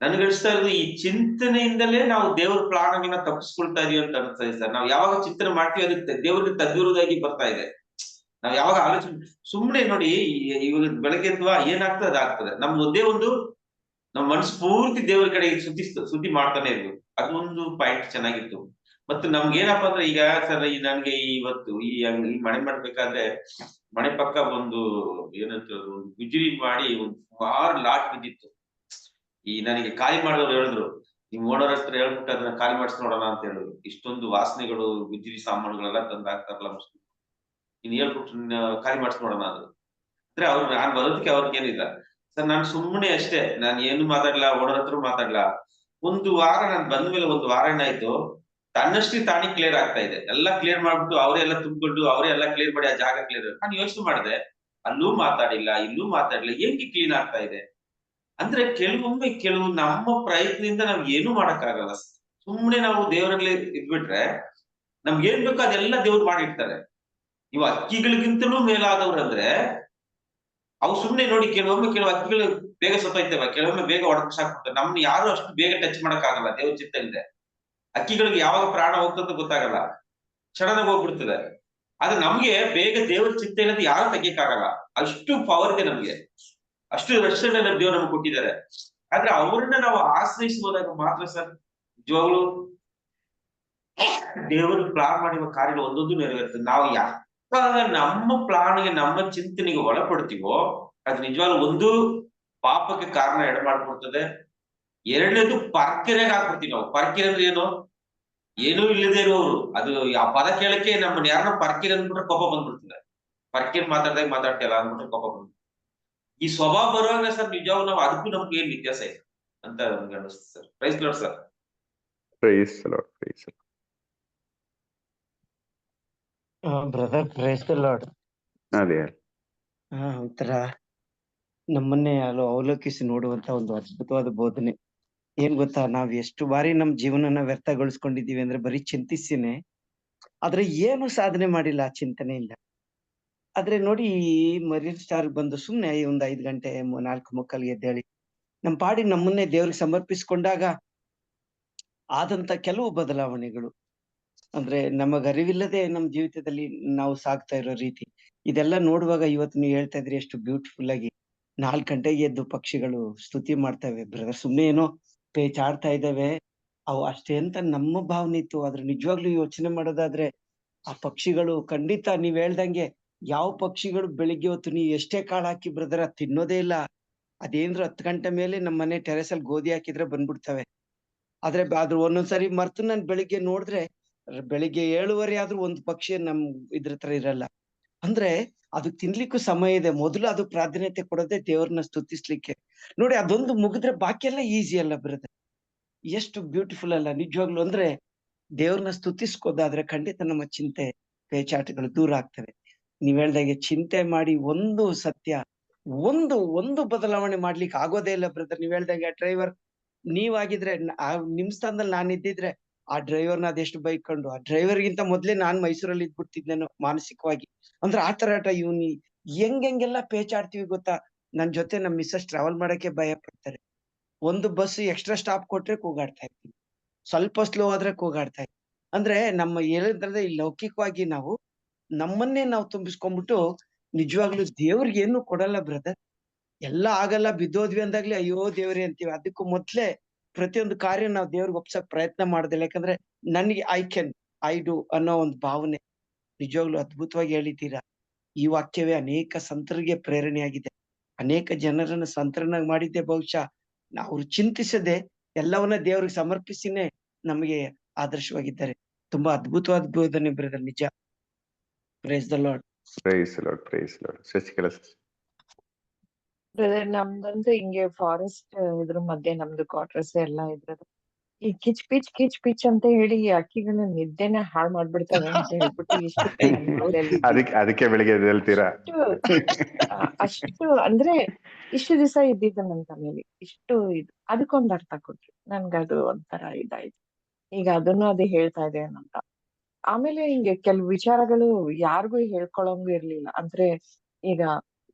ನನ್ಗನ್ಸ್ತಾ ಇರೋದು ಈ ಚಿಂತನೆಯಿಂದಲೇ ನಾವು ದೇವ್ರ ಪ್ಲಾನಗಳನ್ನ ತಪ್ಪಿಸ್ಕೊಳ್ತಾ ಇದೀವಿ ಅಂತ ಅನಿಸ್ತಾ ಇದೆ ಸರ್. ನಾವು ಯಾವಾಗ ಚಿಂತನೆ ಮಾಡ್ತೀವಿ ಅದಕ್ಕೆ ದೇವ್ರಿಗೆ ತದ್ವಿರೋಧಾಗಿ ಬರ್ತಾ ಇದೆ. ನಾವ್ ಯಾವಾಗ ಆಲೋಚನೆ ಸುಮ್ಮನೆ ನೋಡಿ, ಇವಾಗ ಬೆಳಗ್ಗೆ ಎದ್ವಾ ಏನಾಗ್ತದೆ ಅದಾಗ್ತದೆ. ಒಂದೇ ಒಂದು ನಮ್ಮ ಮನಸ್ಸು ಪೂರ್ತಿ ದೇವರ ಕಡೆ ಸುದ್ದಿ ಮಾಡ್ತಾನೆ ಇರ್ಬೇಕು. ಅದೊಂದು ಪಾಯಿಂಟ್ ಚೆನ್ನಾಗಿತ್ತು. ಮತ್ತು ನಮ್ಗೆ ಏನಪ್ಪಾ ಅಂದ್ರೆ ಈಗ ಸರ್ ನನ್ಗೆ ಇವತ್ತು ಈ ಮನೆ ಮಾಡ್ಬೇಕಾದ್ರೆ ಮನೆ ಪಕ್ಕ ಒಂದು ಏನಂತ ಒಂದು ಗುಜರಿ ಮಾಡಿ ಒಂದು ಸುಮಾರು ಲಾಟ್ ಬಿದ್ದಿತ್ತು. ನನಗೆ ಖಾಲಿ ಮಾಡಿದವ್ರು ಹೇಳಿದ್ರು, ನಿಮ್ ಓನರ್ ಹತ್ರ ಹೇಳ್ಬಿಟ್ಟು ಅದನ್ನ ಖಾಲಿ ಮಾಡಿಸ್ ನೋಡೋಣ ಅಂತ ಹೇಳಿದ್ರು. ಇಷ್ಟೊಂದು ವಾಸನೆಗಳು, ಗುಜರಿ ಸಾಮಾನುಗಳೆಲ್ಲ ತಂದು ಹಾಕ್ತಾರಲ್ಲ ಮುಸ್ಲಿಂ, ನೀನ್ ಹೇಳ್ಬಿಟ್ಟು ಖಾಲಿ ಮಾಡಿಸ್ ನೋಡೋಣ ಅಂದ್ರು. ಅಂದ್ರೆ ಅವ್ರು ನಾನ್ ಬರೋದಕ್ಕೆ ಅವ್ರಿಗೇನಿಲ್ಲ ಸರ್. ನಾನು ಸುಮ್ಮನೆ ಅಷ್ಟೇ, ನಾನು ಏನು ಮಾತಾಡ್ಲಾ, ಓನರ್ ಹತ್ರ ಮಾತಾಡ್ಲಾ. ಒಂದು ವಾರ ನಾನು ಬಂದ ಮೇಲೆ ಒಂದು ವಾರ ಏನಾಯ್ತು, ತನ್ನಷ್ಟೇ ತಾನೇ ಕ್ಲಿಯರ್ ಆಗ್ತಾ ಇದೆ. ಎಲ್ಲ ಕ್ಲಿಯರ್ ಮಾಡ್ಬಿಟ್ಟು ಅವರೇ ಎಲ್ಲ ತುಂಬಿಕೊಂಡು ಅವರೇ ಎಲ್ಲ ಕ್ಲಿಯರ್ ಮಾಡಿ ಆ ಜಾಗ ಕ್ಲಿಯರ್. ನಾನು ಯೋಚನೆ ಮಾಡಿದೆ, ಅಲ್ಲೂ ಮಾತಾಡಿಲ್ಲ, ಇಲ್ಲೂ ಮಾತಾಡಿಲ್ಲ, ಹೆಂಗೆ ಕ್ಲೀನ್ ಆಗ್ತಾ ಇದೆ ಅಂದ್ರೆ ಕೆಲವೊಮ್ಮೆ ನಮ್ಮ ಪ್ರಯತ್ನದಿಂದ ನಾವ್ ಏನು ಮಾಡಕ್ಕಾಗಲ್ಲ. ಸುಮ್ಮನೆ ನಾವು ದೇವರಲ್ಲಿ ಇದ್ಬಿಟ್ರೆ ನಮ್ಗೆ ಏನ್ ಬೇಕೋ ಅದೆಲ್ಲ ದೇವ್ರು ಮಾಡಿರ್ತಾರೆ. ನೀವು ಹಕ್ಕಿಗಳಿಗಿಂತಲೂ ಮೇಲಾದವ್ರು ಅಂದ್ರೆ ಅವು ಸುಮ್ನೆ ನೋಡಿ, ಕೆಲವು ಹಕ್ಕಿಗಳು ಬೇಗ ಸತ್ತೋಯ್ತವೆ, ಕೆಲವೊಮ್ಮೆ ಬೇಗ ಹೊಡೆದು ಸಾಕ್ಬಿಡ್ತವೆ. ನಮ್ನ ಯಾರು ಅಷ್ಟು ಬೇಗ ಟಚ್ ಮಾಡಕ್ಕಾಗಲ್ಲ ದೇವ್ರ ಚಿತ್ತ ಇಲ್ಲದೆ. ಹಕ್ಕಿಗಳಿಗೆ ಯಾವಾಗ ಪ್ರಾಣ ಹೋಗ್ತದೆ ಗೊತ್ತಾಗಲ್ಲ, ಸಡನ್ ಆಗಿ ಹೋಗ್ಬಿಡ್ತದೆ. ಆದ್ರೆ ನಮ್ಗೆ ಬೇಗ ದೇವ್ರ ಚಿತ್ತ ಇಲ್ಲದೆ ಯಾರು ತೆಗಿಯಕ್ಕಾಗಲ್ಲ. ಅಷ್ಟು ಪವರ್ ಇದೆ ನಮ್ಗೆ, ಅಷ್ಟು ರಕ್ಷಣೆ ದೇವ್ರು ನಮ್ಗೆ ಕೊಟ್ಟಿದ್ದಾರೆ. ಆದ್ರೆ ಅವ್ರನ್ನ ನಾವು ಆಶ್ರಯಿಸುವುದಾಗ ಮಾತ್ರ ಸರ್ ನಿಜವಾಗ್ಲು ದೇವರು ಪ್ಲಾನ್ ಮಾಡಿರುವ ಕಾರ್ಯಗಳು ಒಂದೊಂದು ನೆರವೇರ್ತದೆ. ನಾವು ಯಾವಾಗ ನಮ್ಮ ಪ್ಲಾನ್ಗೆ ನಮ್ಮ ಚಿಂತನೆಗೆ ಒಳಪಡ್ತೀವೋ ಅದು ನಿಜವಾಗ್ಲೂ ಒಂದು ಪಾಪಕ್ಕೆ ಕಾರಣ ಎಡೆ ಮಾಡ್ಕೊಡ್ತದೆ. ಎರಡನೇದು ಪರ್ಕೆರೆಗೆ ಹಾಕ್ಬಿಡ್ತೀವಿ ನಾವು. ಪರ್ಕೆರೆ ಅಂದ್ರೆ ಏನೂ ಇಲ್ಲದೆ ಇರೋರು, ಅದು ಆ ಪದ ಕೇಳಕ್ಕೆ ನಮ್ಮನ್ನ ಯಾರನ್ನ ಪರ್ಕೆರೆ ಅಂದ್ಬಿಟ್ರೆ ಕೋಪ ಬಂದ್ಬಿಡ್ತದೆ. ಪರ್ಕೆರೆ ಮಾತಾಡ್ದಾಗ ಮಾತಾಡ್ತಿಲ್ಲ ಅಂದ್ಬಿಟ್ರೆ ಕೋಪ ಬಂದ್ಬಿಡ್ತದೆ. ಈ ಸ್ವಭಾವ ಬರುವಾಗ ಸರ್ ನಿಜವಾಗ್ಲೂ ನಾವು ಅದಕ್ಕೂ ನಮ್ಗೆ ಏನ್ ವ್ಯತ್ಯಾಸ ಇದೆ ಅಂತ ನಮ್ಗೆ ಅನಿಸ್ತದೆ sir. Praise Lord sir. Praise Lord, praise Lord. Brother praise the Lord. ಅದೇ ಒಂಥರ ನಮ್ಮನ್ನೇ ಅವಲೋಕಿಸಿ ನೋಡುವಂತ ಒಂದು ಅದ್ಭುತವಾದ ಬೋಧನೆ. ಏನ್ ಗೊತ್ತಾ, ನಾವ್ ಎಷ್ಟು ಬಾರಿ ನಮ್ ಜೀವನನ ವ್ಯರ್ಥಗೊಳಿಸ್ಕೊಂಡಿದೀವಿ ಅಂದ್ರೆ ಬರೀ ಚಿಂತಿಸಿನೇ, ಆದ್ರೆ ಏನು ಸಾಧನೆ ಮಾಡಿಲ್ಲ ಆ ಚಿಂತನೆಯಿಂದ. ಆದ್ರೆ ನೋಡಿ, ಈ ಮರಿಯನ್ ಸ್ಟಾರ್ ಬಂದು ಸುಮ್ನೆ ಒಂದ್ 5 ಗಂಟೆ 4:45 ಎದ್ದೇಳಿ ನಮ್ ಪಾಡಿ ನಮ್ಮನ್ನೇ ದೇವ್ರಿಗೆ ಸಮರ್ಪಿಸ್ಕೊಂಡಾಗ ಆದಂತ ಕೆಲವು ಬದಲಾವಣೆಗಳು, ಅಂದ್ರೆ ನಮಗ್ ಅರಿವಿಲ್ಲದೆ ನಮ್ ಜೀವಿತದಲ್ಲಿ ನಾವು ಸಾಗ್ತಾ ಇರೋ ರೀತಿ, ಇದೆಲ್ಲ ನೋಡುವಾಗ ಇವತ್ತು ನೀವು ಹೇಳ್ತಾ ಇದ್ರಿ ಎಷ್ಟು ಬ್ಯೂಟಿಫುಲ್ ಆಗಿ 4 ಗಂಟೆಗೆ ಎದ್ದು ಪಕ್ಷಿಗಳು ಸ್ತುತಿ ಮಾಡ್ತವೆ ಬ್ರದರ್. ಸುಮ್ನೆ ಏನೋ ಪೇಚಾಡ್ತಾ ಇದ್ದಾವೆ, ಅವು ಅಷ್ಟೇ ಅಂತ ನಮ್ಮ ಭಾವನೆ ಇತ್ತು. ಆದ್ರೆ ನಿಜವಾಗ್ಲೂ ಯೋಚನೆ ಮಾಡೋದಾದ್ರೆ ಆ ಪಕ್ಷಿಗಳು ಖಂಡಿತ ನೀವ್ ಹೇಳ್ದಂಗೆ, ಯಾವ ಪಕ್ಷಿಗಳು ಬೆಳಿಗ್ಗೆ ಹೊತ್ತು ನೀವು ಎಷ್ಟೇ ಕಾಳು ಹಾಕಿ ಬ್ರದರ್ ಅದ್ ತಿನ್ನೋದೇ ಇಲ್ಲ. ಅದೇನ್ರು 10 ಗಂಟೆ ಮೇಲೆ ನಮ್ಮ ಮನೆ ಟೆರೆಸ್ ಅಲ್ಲಿ ಗೋಧಿ ಹಾಕಿದ್ರೆ ಬಂದ್ಬಿಡ್ತವೆ. ಆದ್ರೆ ಆದ್ರೂ ಒಂದೊಂದ್ಸರಿ ಮರ್ತು ನಾನ್ ಬೆಳಿಗ್ಗೆ ನೋಡಿದ್ರೆ ಬೆಳಿಗ್ಗೆ 7:15 ಆದ್ರೂ ಒಂದು ಪಕ್ಷಿ ನಮ್ ಇದ್ರ ಹತ್ರ ಇರಲ್ಲ. ಅಂದ್ರೆ ಅದು ತಿನ್ಲಿಕ್ಕೂ ಸಮಯ ಇದೆ. ಮೊದಲು ಅದು ಪ್ರಾಧಾನ್ಯತೆ ಕೊಡೋದೇ ದೇವ್ರನ್ನ ಸ್ತುತಿಸ್ಲಿಕ್ಕೆ. ನೋಡಿ, ಅದೊಂದು ಮುಗಿದ್ರೆ ಬಾಕಿ ಎಲ್ಲ ಈಸಿ ಅಲ್ಲ ಬ್ರದರ್? ಎಷ್ಟು ಬ್ಯೂಟಿಫುಲ್ ಅಲ್ಲ ನಿಜವಾಗ್ಲು. ಅಂದ್ರೆ ದೇವ್ರನ್ನ ಸ್ತುತಿಸ್ಕೋದಾದ್ರೆ ಖಂಡಿತ ನಮ್ಮ ಚಿಂತೆ ಪೇಚಾಟಗಳು ದೂರ ಆಗ್ತವೆ. ನೀವ್ ಹೇಳ್ದಾಗೆ ಚಿಂತೆ ಮಾಡಿ ಒಂದು ಸತ್ಯ, ಒಂದು ಬದಲಾವಣೆ ಮಾಡ್ಲಿಕ್ಕೆ ಆಗೋದೇ ಇಲ್ಲ ಬ್ರದರ್. ನೀವ್ ಹೇಳ್ದಾಗೆ ಆ ಡ್ರೈವರ್ ನೀವಾಗಿದ್ರೆ, ನಿಮ್ ಸ್ಥಾನದಲ್ಲಿ ನಾನ್ ಇದ್ದಿದ್ರೆ ಆ ಡ್ರೈವರ್ನ ಅದೆಷ್ಟು ಬೈಕೊಂಡು, ಆ ಡ್ರೈವರ್ಗಿಂತ ಮೊದ್ಲೇ ನಾನ್ ಮೈಸೂರಲ್ಲಿ ಇದ್ಬಿಡ್ತಿದ್ನೇನೋ ಮಾನಸಿಕವಾಗಿ. ಅಂದ್ರೆ ಆ ತರಾಟ ಇವ್ನಿ ಹೆಂಗೆಲ್ಲ ಪೇಚಾಡ್ತೀವಿ ಗೊತ್ತಾ. ನನ್ ಜೊತೆ ನಮ್ ಮಿಸ್ಸಸ್ ಟ್ರಾವೆಲ್ ಮಾಡಕ್ಕೆ ಭಯ ಪಡ್ತಾರೆ. ಒಂದು ಬಸ್ ಎಕ್ಸ್ಟ್ರಾ ಸ್ಟಾಪ್ ಕೊಟ್ರೆ ಕೂಗಾಡ್ತಾ ಇರ್ತೀನಿ, ಸ್ವಲ್ಪ ಸ್ಲೋ ಆದ್ರೆ ಕೂಗಾಡ್ತಾ ಇರ್ತೀನಿ. ಅಂದ್ರೆ ನಮ್ಮ ಹೇಳಿದ್ರೆ ಈ ಲೌಕಿಕವಾಗಿ ನಾವು ನಮ್ಮನ್ನೇ ನಾವು ತುಂಬಿಸ್ಕೊಂಡ್ಬಿಟ್ಟು ನಿಜವಾಗ್ಲೂ ದೇವ್ರಿಗೆ ಏನು ಕೊಡಲ್ಲ ಬ್ರದರ್. ಎಲ್ಲ ಆಗಲ್ಲ, ಬಿದ್ದೋದ್ವಿ ಅಂದಾಗ್ಲಿ ಅಯ್ಯೋ ದೇವ್ರಿ ಅಂತೀವಿ. ಅದಕ್ಕೂ ಮೊದ್ಲೇ ಪ್ರತಿಯೊಂದು ಕಾರ್ಯ ನಾವು ದೇವ್ರಿಗೆ ಒಪ್ಸಕ್ ಪ್ರಯತ್ನ ಮಾಡೋದಿಲ್ಲ. ಯಾಕಂದ್ರೆ ನನಗೆ ಐ ಡು ಅನ್ನೋ ಒಂದು ಭಾವನೆ. ನಿಜವಾಗ್ಲೂ ಅದ್ಭುತವಾಗಿ ಹೇಳಿದ್ದೀರಾ. ಈ ವಾಕ್ಯವೇ ಅನೇಕ ಸಂತರಿಗೆ ಪ್ರೇರಣೆಯಾಗಿದೆ. ಅನೇಕ ಜನರನ್ನ ಸಂತರನ್ನಾಗಿ ಮಾಡಿದ್ದೆ ಬಹುಶಃ ಅವ್ರು ಚಿಂತಿಸದೆ ಎಲ್ಲವನ್ನ ದೇವ್ರಿಗೆ ಸಮರ್ಪಿಸಿನೇ ನಮಗೆ ಆದರ್ಶವಾಗಿದ್ದಾರೆ. ತುಂಬಾ ಅದ್ಭುತವಾದ ಬೋಧನೆ ಬ್ರದರ್, ನಿಜ. Praise the Lord. Praise Lord, praise Lord. Shashikala brother ನಮ್ದಂತೂ ಹಿಂಗೆ ಫಾರೆಸ್ಟ್ ಇದ್ರ ಮಧ್ಯೆ ನಮ್ದು ಕ್ವಾರ್ಟರ್ಸ್ ಎಲ್ಲ ಇದ್ರದು. ಈ ಕಿಚ್ ಪಿಚ್ ಅಂತ ಹೇಳಿ ಈ ಹಕ್ಕಿಗಳ ನಿದ್ದೆನ ಹಾಳು ಮಾಡ್ಬಿಡ್ತವೆ ಅಂತ ಹೇಳ್ಬಿಟ್ಟು ಇಷ್ಟು ಅದಕ್ಕೆ ಬೆಳಿಗ್ಗೆ ಹೇಳ್ತೀರಾ? ಅಷ್ಟು ಅಂದ್ರೆ ಇಷ್ಟು ದಿವಸ ಇದ್ದಿದ್ದು ನನ್ ತಲೆಯಲ್ಲಿ ಇಷ್ಟು ಇದು, ಅದಕ್ಕೊಂದು ಅರ್ಥ ಕೊಟ್ರು ನನ್ಗದು ಒಂಥರ ಇದಾಯ್ತು. ಈಗ ಅದನ್ನು ಅದೇ ಹೇಳ್ತಾ ಇದೆ ಅಂತ. ಆಮೇಲೆ ಹಿಂಗೆ ಕೆಲವು ವಿಚಾರಗಳು ಯಾರಿಗೂ ಹೇಳ್ಕೊಳಂಗೂ ಇರ್ಲಿಲ್ಲ. ಅಂದ್ರೆ ಈಗ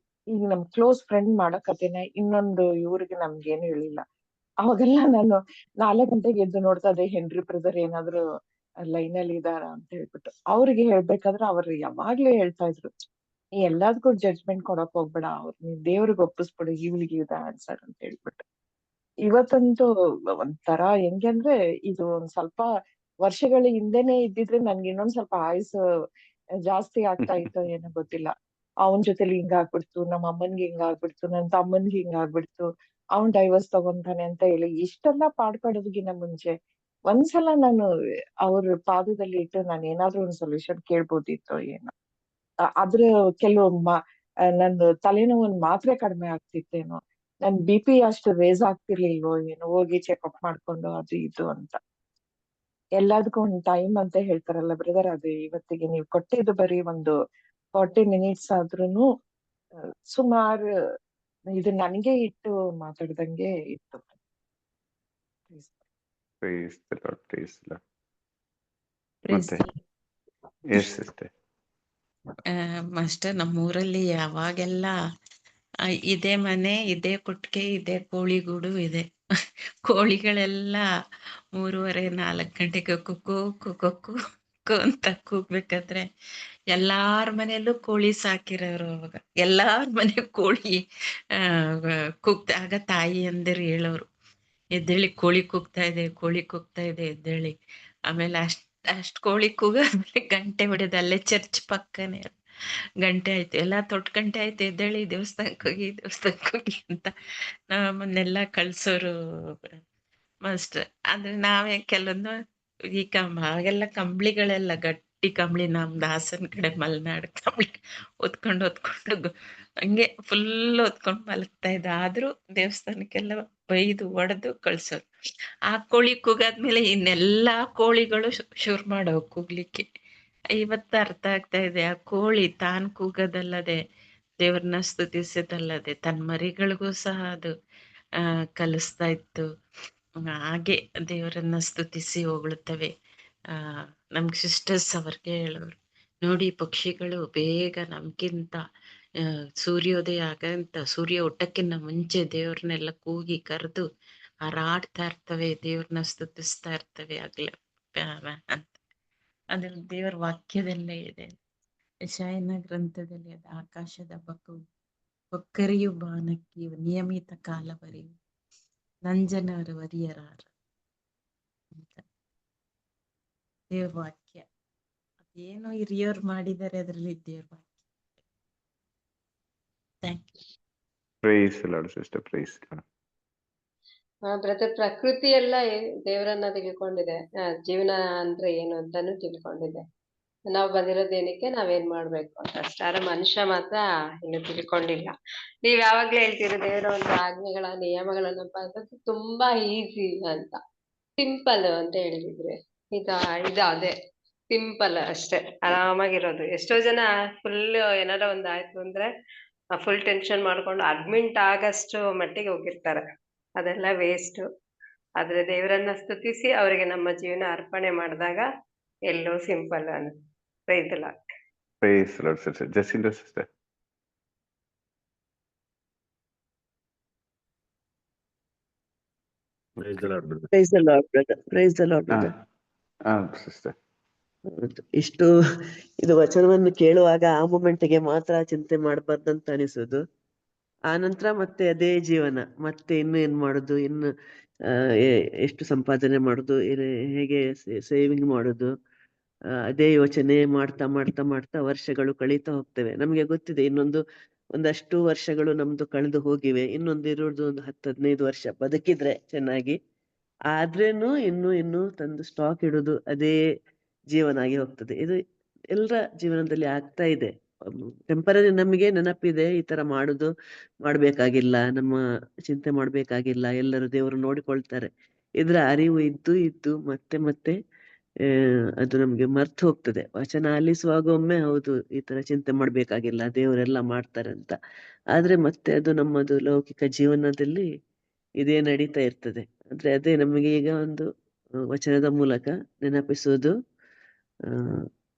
ನಮ್ ಕ್ಲೋಸ್ ಫ್ರೆಂಡ್ ಮಾಡೋ ಕಥೆನ ಇನ್ನೊಂದು ಇವ್ರಿಗೆ ನಮ್ಗೇನು ಹೇಳಿಲ್ಲ. ಅವಾಗೆಲ್ಲ ನಾನು 4 ಗಂಟೆಗೆ ಎದ್ದು ನೋಡ್ತಾ ಇದ್ದೆ ಹೆನ್ರಿ ಬ್ರದರ್ ಏನಾದ್ರು ಲೈನ್ ಅಲ್ಲಿ ಇದಾರ ಅಂತ ಹೇಳ್ಬಿಟ್ಟು. ಅವ್ರಿಗೆ ಹೇಳ್ಬೇಕಾದ್ರೆ ಅವ್ರು ಯಾವಾಗ್ಲೂ ಹೇಳ್ತಾ ಇದ್ರು, ನೀ ಎಲ್ಲದಕ್ಕೂ ಜಡ್ಜ್ಮೆಂಟ್ ಕೊಡಕ್ ಹೋಗ್ಬೇಡ, ನೀವ್ ದೇವ್ರಿಗೆ ಒಪ್ಪಿಸ್ಬಿಡು, ಇವ್ಳಿಗೆ ಇದೆ ಆನ್ಸರ್ ಅಂತ ಹೇಳ್ಬಿಟ್ಟು. ಇವತ್ತಂತೂ ಒಂಥರ ಹೆಂಗೆ ಅಂದ್ರೆ, ಇದು ಒಂದ್ ಸ್ವಲ್ಪ ವರ್ಷಗಳ ಹಿಂದೆನೆ ಇದ್ದಿದ್ರೆ ನನ್ಗೆ ಇನ್ನೊಂದ್ ಸ್ವಲ್ಪ ಆಯುಸ್ ಜಾಸ್ತಿ ಆಗ್ತಾ ಇತ್ತೋ ಏನೋ ಗೊತ್ತಿಲ್ಲ. ಅವನ್ ಜೊತೆಲಿ ಹಿಂಗ ಆಗ್ಬಿಡ್ತು, ನಮ್ಮ ಅಮ್ಮನ್ಗೆ ಹಿಂಗ ಆಗ್ಬಿಡ್ತು, ನನ್ ತಮ್ಮನ್ಗೆ ಹಿಂಗ ಆಗ್ಬಿಡ್ತು, ಅವ್ನ್ ಡೈವರ್ಸ್ ತಗೊಂತಾನೆ ಅಂತ ಹೇಳಿ ಇಷ್ಟೆಲ್ಲಾ ಪಾಡ್ಪಡೋದಕ್ಕಿಂತ ಮುಂಚೆ ಒಂದ್ಸಲ ನಾನು ಅವ್ರ ಪಾದದಲ್ಲಿ ಇಟ್ಟು ನಾನು ಏನಾದ್ರೂ ಒಂದು ಸೊಲ್ಯೂಷನ್ ಕೇಳ್ಬೋದಿತ್ತು ಏನೋ. ಅದ್ರ ಕೆಲವು ನಂದು ತಲೆನೋವು ಮಾತ್ರೆ ಕಡಿಮೆ ಆಗ್ತಿತ್ತೇನೋ, ನನ್ BP ಅಷ್ಟು ರೇಸ್ ಆಗ್ತಿರ್ಲಿಲ್ವೋ ಏನೋ, ಹೋಗಿ ಚೆಕ್ಅಪ್ ಮಾಡ್ಕೊಂಡು ಅದು ಇದು ಅಂತ. ಎಲ್ಲದಕ್ಕೂ ಒಂದು ಟೈಮ್ ಅಂತ ಹೇಳ್ತಾರಲ್ಲ ಬ್ರದರ್, ಅದು ಇವತ್ತಿಗೆ ನೀವು ಕೊಟ್ಟಿದ್ದು ಬರೀ ಒಂದು 40 ಮಿನಿಟ್ಸ್ ಆದ್ರೂನು ಸುಮಾರು ಇದು ನನಗೆ ಇಟ್ಟು ಮಾತಾಡ್ದಂಗೆ ಇತ್ತು. Price the Lord, praise the lord. Praise ಮತ್ತೆ the Lord. S sister. Master ನಮ್ಮೂರಲ್ಲಿ ಯಾವಾಗೆಲ್ಲ ಇದೇ ಮನೆ, ಇದೇ ಕುಟ್ಕೆ, ಇದೇ ಕೋಳಿಗೂಡು ಇದೆ. ಕೋಳಿಗಳೆಲ್ಲ 3:30 4 ಗಂಟೆಗೆ ಕುಕ್ಕು ಕುಕ್ಕು ಕುಕ್ಕು ಅಂತ ಕೂಗ್ಬೇಕಾದ್ರೆ ಎಲ್ಲಾರ ಮನೆಯಲ್ಲೂ ಕೋಳಿ ಸಾಕಿರೋರು ಅವಾಗ. ಎಲ್ಲಾರ ಮನೆ ಕೋಳಿ ಕೂಗ್ದಾಗ ತಾಯಿ ಅಂದಿರು ಹೇಳೋರು, ಎದ್ದೇಳಿ ಕೋಳಿ ಕೂಗ್ತಾ ಇದೆ, ಕೋಳಿ ಕೂಗ್ತಾ ಇದೆ ಎದ್ದೇಳಿ. ಆಮೇಲೆ ಅಷ್ಟ್ ಕೋಳಿ ಕೂಗಾದ್ಮೇಲೆ ಗಂಟೆ ಹೊಡೆದು ಅಲ್ಲೇ ಚರ್ಚ್ ಪಕ್ಕನೆ ಗಂಟೆ ಆಯ್ತು, ಎಲ್ಲಾ ತೊಟ್ ಗಂಟೆ ಆಯ್ತು ಎದ್ದೇಳಿ ದೇವಸ್ಥಾನಕ್ಕೆ ಹೋಗಿ ಅಂತ ನಮ್ಮನ್ನೆಲ್ಲ ಕಳ್ಸೋರು ಮಾಸ್ಟರ್. ಆದ್ರೆ ನಾವೇ ಕೆಲವೊಂದು ಈಗ ಆಗೆಲ್ಲ ಕಂಬ್ಳಿಗಳೆಲ್ಲ ಗಟ್ಟಿ ಕಂಬ್ಳಿ, ನಮ್ದು ಹಾಸನ ಕಡೆ ಮಲೆನಾಡು ಕಂಬ್ಳಿ ಹೊತ್ಕೊಂಡು ಹಂಗೆ ಫುಲ್ ಹೊತ್ಕೊಂಡು ಮಲಗ್ತಾ ಇದ್ದ. ಆದ್ರೂ ದೇವಸ್ಥಾನಕ್ಕೆಲ್ಲ ಬೈದು ಒಡೆದು ಕಳ್ಸೋರು. ಆ ಕೋಳಿ ಕೂಗಾದ್ಮೇಲೆ ಇನ್ನೆಲ್ಲಾ ಕೋಳಿಗಳು ಶುರು ಮಾಡವು ಕೂಗ್ಲಿಕ್ಕೆ. ಇವತ್ತು ಅರ್ಥ ಆಗ್ತಾ ಇದೆ, ಆ ಕೋಳಿ ತಾನ್ ಕೂಗೋದಲ್ಲದೆ, ದೇವ್ರನ್ನ ಸ್ತುತಿಸೋದಲ್ಲದೆ, ತನ್ನ ಮರಿಗಳಿಗೂ ಸಹ ಅದು ಕಲಿಸ್ತಾ ಇತ್ತು. ಹಾಗೆ ದೇವರನ್ನ ಸ್ತುತಿಸಿ ಹೊಗಳುತ್ತವೆ. ನಮ್ಗೆ ಸಿಸ್ಟರ್ಸ್ ಅವ್ರಿಗೆ ಹೇಳೋರು, ನೋಡಿ ಪಕ್ಷಿಗಳು ಬೇಗ ನಮ್ಗಿಂತ ಸೂರ್ಯೋದಯ ಆಗಂತ ಸೂರ್ಯ ಹುಟ್ಟಕ್ಕಿಂತ ಮುಂಚೆ ದೇವ್ರನ್ನೆಲ್ಲ ಕೂಗಿ ಕರೆದು ಹಾರಾಡ್ತಾ ಇರ್ತವೆ, ದೇವ್ರನ್ನ ಸ್ತುತಿಸ್ತಾ ಇರ್ತವೆ ಆಗ್ಲೇ ಅಂತ. ಅದ್ರ ದೇವರ ವಾಕ್ಯದಲ್ಲೇ ಇದೆ. ಯೆಶಾಯನ ಗ್ರಂಥದಲ್ಲಿ ಅದು ಆಕಾಶದ ಬಕ್ಕರಿಯು ಬಾನಕ್ಕಿ ನಿಯಮಿತ ಕಾಲ ಬರೆಯು ನಂಜನರ ವರಿಯರಾರ ಅಂತ ದೇವ್ರ ವಾಕ್ಯ. ಅದೇನೋ ಹಿರಿಯವ್ರು ಮಾಡಿದ್ದಾರೆ ಅದರಲ್ಲಿ ದೇವ್ರ ವಾಕ್ಯ. Thank you. Praise Lord sister, praise Lord. Brother, ಪ್ರಕೃತಿ ಎಲ್ಲ ದೇವರನ್ನ ತಿಳ್ಕೊಂಡಿದೆ, ಜೀವನ ಅಂದ್ರೆ ಏನು ಅಂತಾನು ತಿಳ್ಕೊಂಡಿದೆ. ನಾವು ಬಂದಿರೋದೇನಕ್ಕೆ ನಾವೇನ್ ಮಾಡ್ಬೇಕು ಅಂತ ಅಷ್ಟೇ. ಆದ್ರೆ ಮನುಷ್ಯ ಮಾತ್ರ ಇನ್ನು ತಿಳ್ಕೊಂಡಿಲ್ಲ. ನೀವ್ ಯಾವಾಗ್ಲೂ ಹೇಳ್ತೀರಿ ದೇವರ ಒಂದು ಆಜ್ಞೆಗಳ ನಿಯಮಗಳನ್ನ ಪಾಲಿಸೋದು ತುಂಬಾ ಈಸಿ ಅಂತ, ಸಿಂಪಲ್ ಅಂತ ಹೇಳಿದ್ರೆ ಇದು ಅದೇ ಸಿಂಪಲ್ ಅಷ್ಟೇ, ಆರಾಮಾಗಿರೋದು. ಎಷ್ಟೋ ಜನ ಫುಲ್ ಏನಾರ ಒಂದ್ ಆಯ್ತು ಅಂದ್ರೆ ಫುಲ್ ಟೆನ್ಷನ್ ಮಾಡ್ಕೊಂಡು ಅಡ್ಮಿಂಟ್ ಆಗಷ್ಟು ಮಟ್ಟಿಗೆ ಹೋಗಿರ್ತಾರೆ. ಅದೆಲ್ಲ ವೇಸ್ಟ್. ಆದ್ರೆ ದೇವರನ್ನ ಸ್ತುತಿಸಿ ಅವರಿಗೆ ನಮ್ಮ ಜೀವನ ಅರ್ಪಣೆ ಮಾಡಿದಾಗ ಎಲ್ಲೋ ಸಿಂಪಲ್ ಅನ್ನೋದು. Praise the Lord. Praise Lord sister. Jacinta sister. Praise the Lord brother. Praise the Lord brother. Praise the Lord brother. Sister. ಇಷ್ಟು ಇದು ವಚನವನ್ನು ಕೇಳುವಾಗ ಆ ಮೊಮೆಂಟ್ಗೆ ಮಾತ್ರ ಚಿಂತೆ ಮಾಡಬಾರ್ದಂತ ಅನಿಸುದು. ಆ ನಂತರ ಮತ್ತೆ ಅದೇ ಜೀವನ, ಮತ್ತೆ ಇನ್ನು ಏನ್ ಮಾಡುದು, ಇನ್ನು ಎಷ್ಟು ಸಂಪಾದನೆ ಮಾಡುದು, ಹೇಗೆ ಸೇವಿಂಗ್ ಮಾಡುದು, ಅದೇ ಯೋಚನೆ ಮಾಡ್ತಾ ಮಾಡ್ತಾ ಮಾಡ್ತಾ ವರ್ಷಗಳು ಕಳೀತಾ ಹೋಗ್ತವೆ. ನಮ್ಗೆ ಗೊತ್ತಿದೆ ಒಂದಷ್ಟು ವರ್ಷಗಳು ನಮ್ದು ಕಳೆದು ಹೋಗಿವೆ, ಇನ್ನೊಂದು ಇರೋದು ಒಂದು 10-15 ವರ್ಷ ಬದುಕಿದ್ರೆ ಚೆನ್ನಾಗಿ. ಆದ್ರೇನು ಇನ್ನು ತಂದು ಸ್ಟಾಕ್ ಇಡುದು ಅದೇ ಜೀವನ ಆಗಿ ಹೋಗ್ತದೆ. ಇದು ಎಲ್ಲರ ಜೀವನದಲ್ಲಿ ಆಗ್ತಾ ಇದೆ. ಟೆಂಪರರಿ ನಮಗೆ ನೆನಪಿದೆ, ಈ ತರ ಮಾಡ್ಬೇಕಾಗಿಲ್ಲ, ನಮ್ಮ ಚಿಂತೆ ಮಾಡ್ಬೇಕಾಗಿಲ್ಲ, ಎಲ್ಲರೂ ದೇವರು ನೋಡಿಕೊಳ್ತಾರೆ, ಇದ್ರ ಅರಿವು ಇದ್ದು ಮತ್ತೆ ಅದು ನಮ್ಗೆ ಮರ್ತು ಹೋಗ್ತದೆ. ವಚನ ಆಲಿಸುವಾಗ ಒಮ್ಮೆ ಹೌದು ಈ ತರ ಚಿಂತೆ ಮಾಡ್ಬೇಕಾಗಿಲ್ಲ, ದೇವರೆಲ್ಲ ಮಾಡ್ತಾರೆ ಅಂತ. ಆದ್ರೆ ಮತ್ತೆ ಅದು ನಮ್ಮದು ಲೌಕಿಕ ಜೀವನದಲ್ಲಿ ಇದೇ ನಡೀತಾ ಇರ್ತದೆ. ಆದ್ರೆ ಅದೇ ನಮಗೆ ಈಗ ಒಂದು ವಚನದ ಮೂಲಕ ನೆನಪಿಸುವುದು.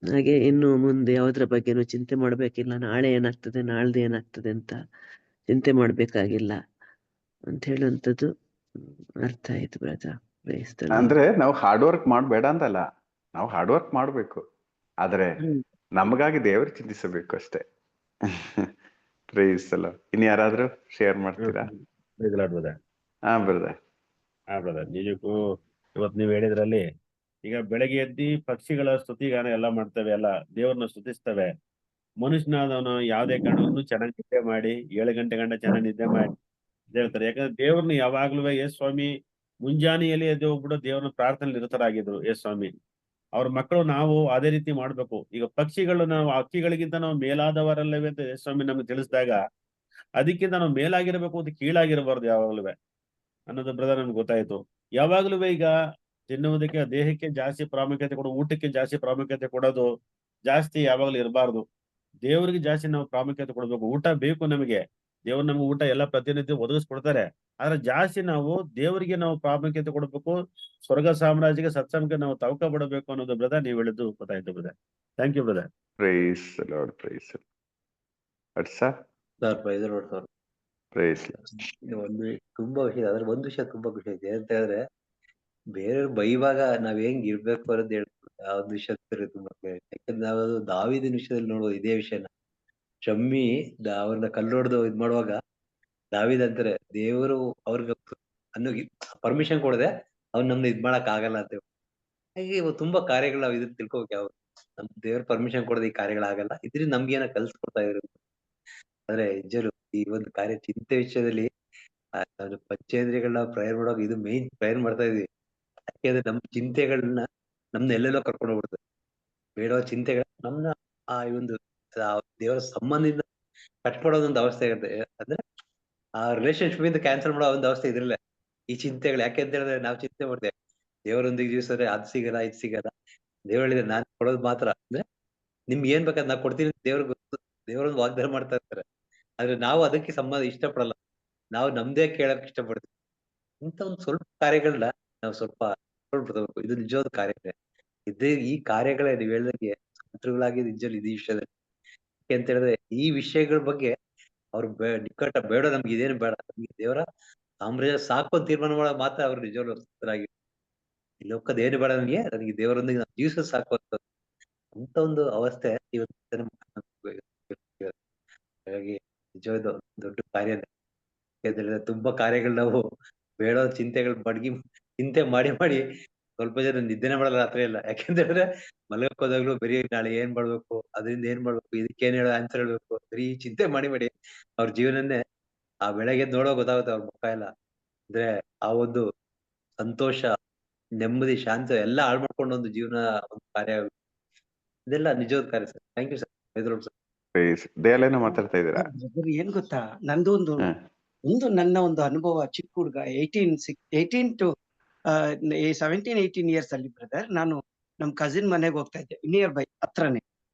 ಹಾಗೆ ಇನ್ನು ಮುಂದೆ ಯಾವುದ್ರ ಬಗ್ಗೆನೂ ಚಿಂತೆ ಮಾಡ್ಬೇಕಿಲ್ಲ, ನಾಳೆ ಏನಾಗ್ತದೆ ನಾಳ್ದು ಏನಾಗ್ತದೆ ಅಂತ ಚಿಂತೆ ಮಾಡ್ಬೇಕಾಗಿಲ್ಲ ಅಂತ ಹೇಳುವಂಥದ್ದು ಅರ್ಥ ಆಯ್ತು ಬ್ರದರ್. ಅಂದ್ರೆ ನಾವು ಹಾರ್ಡ್ ವರ್ಕ್ ಮಾಡಬೇಡ ಅಂತಲ್ಲ, ನಾವು ಹಾರ್ಡ್ ವರ್ಕ್ ಮಾಡ್ಬೇಕು, ಆದ್ರೆ ನಮಗಾಗಿ ದೇವರು ಚಿಂತಿಸಬೇಕು ಅಷ್ಟೇ. ಪ್ರೈಸ್ ಅಲ್ಲ. ಇನ್ ಯಾರಾದ್ರೂ ಶೇರ್ ಮಾಡ್ತೀರಾ? ಬ್ರದರ್. ಬ್ರದರ್, ನಿಜಕ್ಕೂ ಇವತ್ತು ನೀವು ಹೇಳಿದ್ರಲ್ಲಿ ಈಗ ಬೆಳಗ್ಗೆ ಎದ್ದಿ ಪಕ್ಷಿಗಳ ಸ್ತುತಿಗಾನ ಎಲ್ಲ ಮಾಡ್ತವೆ, ಎಲ್ಲ ದೇವ್ರನ್ನ ಸ್ತುತಿಸ್ತವೆ. ಮನುಷ್ಯನಾದವನು ಯಾವ್ದೇ ಕಾರಣವನ್ನು ಚೆನ್ನಾಗಿ ನಿದ್ದೆ ಮಾಡಿ 7 ಗಂಟೆ ಗಂಟೆ ಚೆನ್ನಾಗಿ ನಿದ್ದೆ ಮಾಡಿ ಹೇಳ್ತಾರೆ. ಯಾಕಂದ್ರೆ ದೇವ್ರನ್ನ ಯಾವಾಗ್ಲೂ ಸ್ವಾಮಿ ಮುಂಜಾನೆಯಲ್ಲಿ ಎದ್ದು ಹೋಗ್ಬಿಟ್ಟು ದೇವ್ರನ್ನ ಪ್ರಾರ್ಥನೆ ನಿರತರಾಗಿದ್ರು ಸ್ವಾಮಿ. ಅವ್ರ ಮಕ್ಕಳು ನಾವು ಅದೇ ರೀತಿ ಮಾಡ್ಬೇಕು. ಈಗ ಪಕ್ಷಿಗಳು ನಾವು ಹಕ್ಕಿಗಳಿಗಿಂತ ನಾವು ಮೇಲಾದವರಲ್ಲವೇ ಅಂತ ಸ್ವಾಮಿ ನಮ್ಗೆ ತಿಳಿಸಿದಾಗ, ಅದಕ್ಕಿಂತ ನಾವು ಮೇಲಾಗಿರ್ಬೇಕು ಅಂತ ಕೀಳಾಗಿರಬಾರ್ದು ಯಾವಾಗ್ಲೂ ಅನ್ನೋದು ಬ್ರದರ್ ನಮ್ಗೆ ಗೊತ್ತಾಯ್ತು. ಯಾವಾಗ್ಲೂ ಈಗ ತಿನ್ನುವುದಕ್ಕೆ ದೇಹಕ್ಕೆ ಜಾಸ್ತಿ ಪ್ರಾಮುಖ್ಯತೆ ಕೊಡೋದು, ಊಟಕ್ಕೆ ಜಾಸ್ತಿ ಪ್ರಾಮುಖ್ಯತೆ ಕೊಡೋದು ಜಾಸ್ತಿ ಯಾವಾಗ್ಲೂ ಇರಬಾರ್ದು. ದೇವರಿಗೆ ಜಾಸ್ತಿ ನಾವು ಪ್ರಾಮುಖ್ಯತೆ ಕೊಡ್ಬೇಕು. ಊಟ ಬೇಕು ನಮಗೆ, ದೇವ್ರು ನಮ್ಗೆ ಊಟ ಎಲ್ಲ ಪ್ರತಿನಿತ್ಯ ಒದಗಿಸ್ಕೊಡ್ತಾರೆ. ಆದ್ರೆ ಜಾಸ್ತಿ ನಾವು ದೇವರಿಗೆ ನಾವು ಪ್ರಾಮುಖ್ಯತೆ ಕೊಡ್ಬೇಕು, ಸ್ವರ್ಗ ಸಾಮ್ರಾಜ್ಯಕ್ಕೆ ಸತ್ಸಂಗಕ್ಕೆ ನಾವು ತವಕ ಪಡಬೇಕು ಅನ್ನೋದು ಬ್ರದರ್ ನೀವು ಹೇಳಿದ್ದು ಗೊತ್ತಾಯ್ತು brother. Thank you brother. Praise Lord. Praise sir. Praise Lord sir. Praise. ತುಂಬಾ ವಿಷಯ, ಅದ್ರ ಒಂದು ವಿಷಯ ತುಂಬಾ ಖುಷಿ ಐತೆ ಅಂತ ಹೇಳಿದ್ರೆ, ಬೇರೆಯವ್ರು ಬೈವಾಗ ನಾವ್ ಹೆಂಗ್ ಇರ್ಬೇಕು ಅನ್ನೋದು ಹೇಳ್ತಾರೆ. ಆ ಒಂದು ವಿಷಯ ತುಂಬಾ ಯಾಕಂದ್ರೆ ನಾವು ದಾವೀದನ ವಿಷಯದಲ್ಲಿ ನೋಡುವ ಇದೇ ವಿಷಯನ. ಶಮ್ಮಿ ಅವ್ರನ್ನ ಕಲ್ಲೊಡ್ದು ಇದ್ ಮಾಡುವಾಗ ದಾವೀದ್ ಅಂತಾರೆ ದೇವರು ಅವ್ರಿಗೆ ಅನ್ನೋಗಿ ಪರ್ಮಿಷನ್ ಕೊಡದೆ ಅವ್ನ್ ನಮ್ನ ಇದ್ ಮಾಡಕ್ ಆಗಲ್ಲ ಅಂತ. ಹಾಗೆ ಇವತ್ತು ತುಂಬಾ ಕಾರ್ಯಗಳು ನಾವು ಇದನ್ನ ತಿಳ್ಕೊಬೇಕು. ಯಾವ ನಮ್ ದೇವ್ರ ಪರ್ಮಿಷನ್ ಕೊಡದೆ ಈ ಕಾರ್ಯಗಳಾಗಲ್ಲ. ಇದ್ರಿಂದ ನಮ್ಗೆ ಏನೋ ಕಲ್ಸ್ಕೊಡ್ತಾ ಇದ್ರು. ಆದ್ರೆ ನಿಜರು ಈ ಒಂದು ಕಾರ್ಯ ಚಿಂತೆ ವಿಷಯದಲ್ಲಿ ನಾನು ಪಂಚೇಂದ್ರಿಯಗಳನ್ನ ಪ್ರೇಯರ್ ಮಾಡುವಾಗ ಇದು ಮೇನ್ ಪ್ರೇಯರ್ ಮಾಡ್ತಾ ಇದ್ವಿ. ಯಾಕೆಂದ್ರೆ ನಮ್ ಚಿಂತೆಗಳನ್ನ ನಮ್ನ ಎಲ್ಲೆಲ್ಲೋ ಕರ್ಕೊಂಡು ಹೋಗ್ಬಿಡ್ತದೆ. ಬೇಡವ ಚಿಂತೆಗಳ ನಮ್ನ ಆ ಒಂದು ದೇವರ ಸಂಬಂಧದಿಂದ ಕಟ್ಕೊಡೋದೊಂದು ಅವಸ್ಥೆ ಆಗುತ್ತೆ. ಅಂದ್ರೆ ಆ ರಿಲೇಶನ್ಶಿಪ್ ಇಂದ ಕ್ಯಾನ್ಸಲ್ ಮಾಡೋ ಒಂದು ಅವಸ್ಥೆ ಇದ್ರಲ್ಲ ಈ ಚಿಂತೆಗಳು. ಯಾಕೆ ಅಂತ ಹೇಳಿದ್ರೆ ನಾವು ಚಿಂತೆ ಮಾಡ್ತೇವೆ ದೇವರೊಂದಿಗೆ ಜೀವಿಸಿದ್ರೆ ಅದ್ ಸಿಗಲ್ಲ ಇದ್ ಸಿಗಲ್ಲ. ದೇವ್ರ ಹೇಳಿದ್ರೆ ನಾನ್ ಕೊಡೋದು ಮಾತ್ರ. ಅಂದ್ರೆ ನಿಮ್ಗೆ ಏನ್ ಬೇಕಾದ್ ನಾ ಕೊಡ್ತೀನಿ ದೇವ್ರಿಗೆ ಗೊತ್ತು. ದೇವರೊಂದು ವಾಗ್ದಾನ ಮಾಡ್ತಾ ಇರ್ತಾರೆ. ಆದ್ರೆ ನಾವು ಅದಕ್ಕೆ ಸಂಬಂಧ ಇಷ್ಟಪಡಲ್ಲ. ನಾವು ನಮ್ದೇ ಕೇಳಕ್ ಇಷ್ಟಪಡ್ತೀವಿ. ಇಂಥ ಒಂದು ಸ್ವಲ್ಪ ಕಾರ್ಯಗಳನ್ನ ನಾವು ಸ್ವಲ್ಪ ಬಿಡ್ಬೇಕು. ಇದು ನಿಜವಾದ ಕಾರ್ಯ. ಇದೇ ಈ ಕಾರ್ಯಗಳೇ ನೀವ್ ಹೇಳ್ದಂಗೆ ಶತ್ರುಗಳಾಗಿ ನಿಜವಾಗ್ಲೂ ಈ ವಿಷಯದಲ್ಲಿ. ಯಾಕೆ ಅಂತ ಹೇಳಿದ್ರೆ ಈ ವಿಷಯಗಳ ಬಗ್ಗೆ ಅವ್ರು ನಿಕ್ಕಟ್ಟ ಬೇಡ, ನಮ್ಗೆ ಇದೇನು ಬೇಡ, ನಮ್ಗೆ ದೇವರ ಸಾಮ್ರಾಜ್ಯ ಸಾಕು ಅಂತ ತೀರ್ಮಾನ ಮಾಡೋದು ಮಾತ್ರ ಅವ್ರು ನಿಜವಾಗ್ಲೂ ಶತ್ರುಗಳಾಗಿ. ಈ ಲೋಕದ ಏನು ಬೇಡ ನನಗೆ ದೇವರೊಂದಿಗೆ ನಾವು ಜೀವಿಸೋದು ಸಾಕು ಅಂತ ಒಂದು ಅವಸ್ಥೆ ಇವತ್ತು. ಹಾಗಾಗಿ ನಿಜವಾದ ದೊಡ್ಡ ಕಾರ್ಯ. ಯಾಕಂದ್ರೆ ತುಂಬಾ ಕಾರ್ಯಗಳು ನಾವು ಬೇಡ ಚಿಂತೆಗಳು ಚಿಂತೆ ಮಾಡಿ ಸ್ವಲ್ಪ ಜನ ನಿದ್ದೆನೆ ಮಾಡಲ್ಲ ರಾತ್ರಿ ಎಲ್ಲ. ಯಾಕೆಂತ ಹೇಳಿದ್ರೆ ಮಲಗಕ್ ಹೋದಾಗ್ಲೂ ಬರೀ ನಾಳೆ ಏನ್ ಮಾಡ್ಬೇಕು, ಅದರಿಂದ ಏನ್ ಮಾಡ್ಬೇಕು, ಇದಕ್ಕೆ ಏನ್ ಹೇಳೋ ಆನ್ಸರ್ ಹೇಳ್ಬೇಕು, ಬರೀ ಚಿಂತೆ ಮಾಡಿ ಅವ್ರ ಜೀವನನ್ನೇ ಆ ಬೆಳಗ್ಗೆ ನೋಡೋ ಗೊತ್ತಾಗುತ್ತೆ ಅವ್ರ ಮುಖ ಎಲ್ಲ. ಅಂದ್ರೆ ಆ ಒಂದು ಸಂತೋಷ, ನೆಮ್ಮದಿ, ಶಾಂತಿ ಎಲ್ಲ ಹಾಳು ಮಾಡ್ಕೊಂಡು ಒಂದು ಜೀವನ ಒಂದು ಕಾರ್ಯ. ಇದೆಲ್ಲ ನಿಜವಾದ ಕಾರ್ಯ ಸರ್. Thank you sir. ದಯಾಲೇನೋ ಮಾತಾಡ್ತಾ ಇದ್ದೀರಾ? ಏನ್ ಗೊತ್ತಾ, ನಂದು ಒಂದು ನನ್ನ ಒಂದು ಅನುಭವ. ಚಿಕ್ಕ ಹುಡುಗ 18 to 17-18 ಇಯರ್ಸ್ ಅಲ್ಲಿ ಬ್ರದರ್, ನಾನು ನಮ್ ಕಸಿನ್ ಮನೆಗೆ ಹೋಗ್ತಾ ಇದ್ದೆ, ನಿಯರ್ ಬೈ ಹತ್ರನೇ.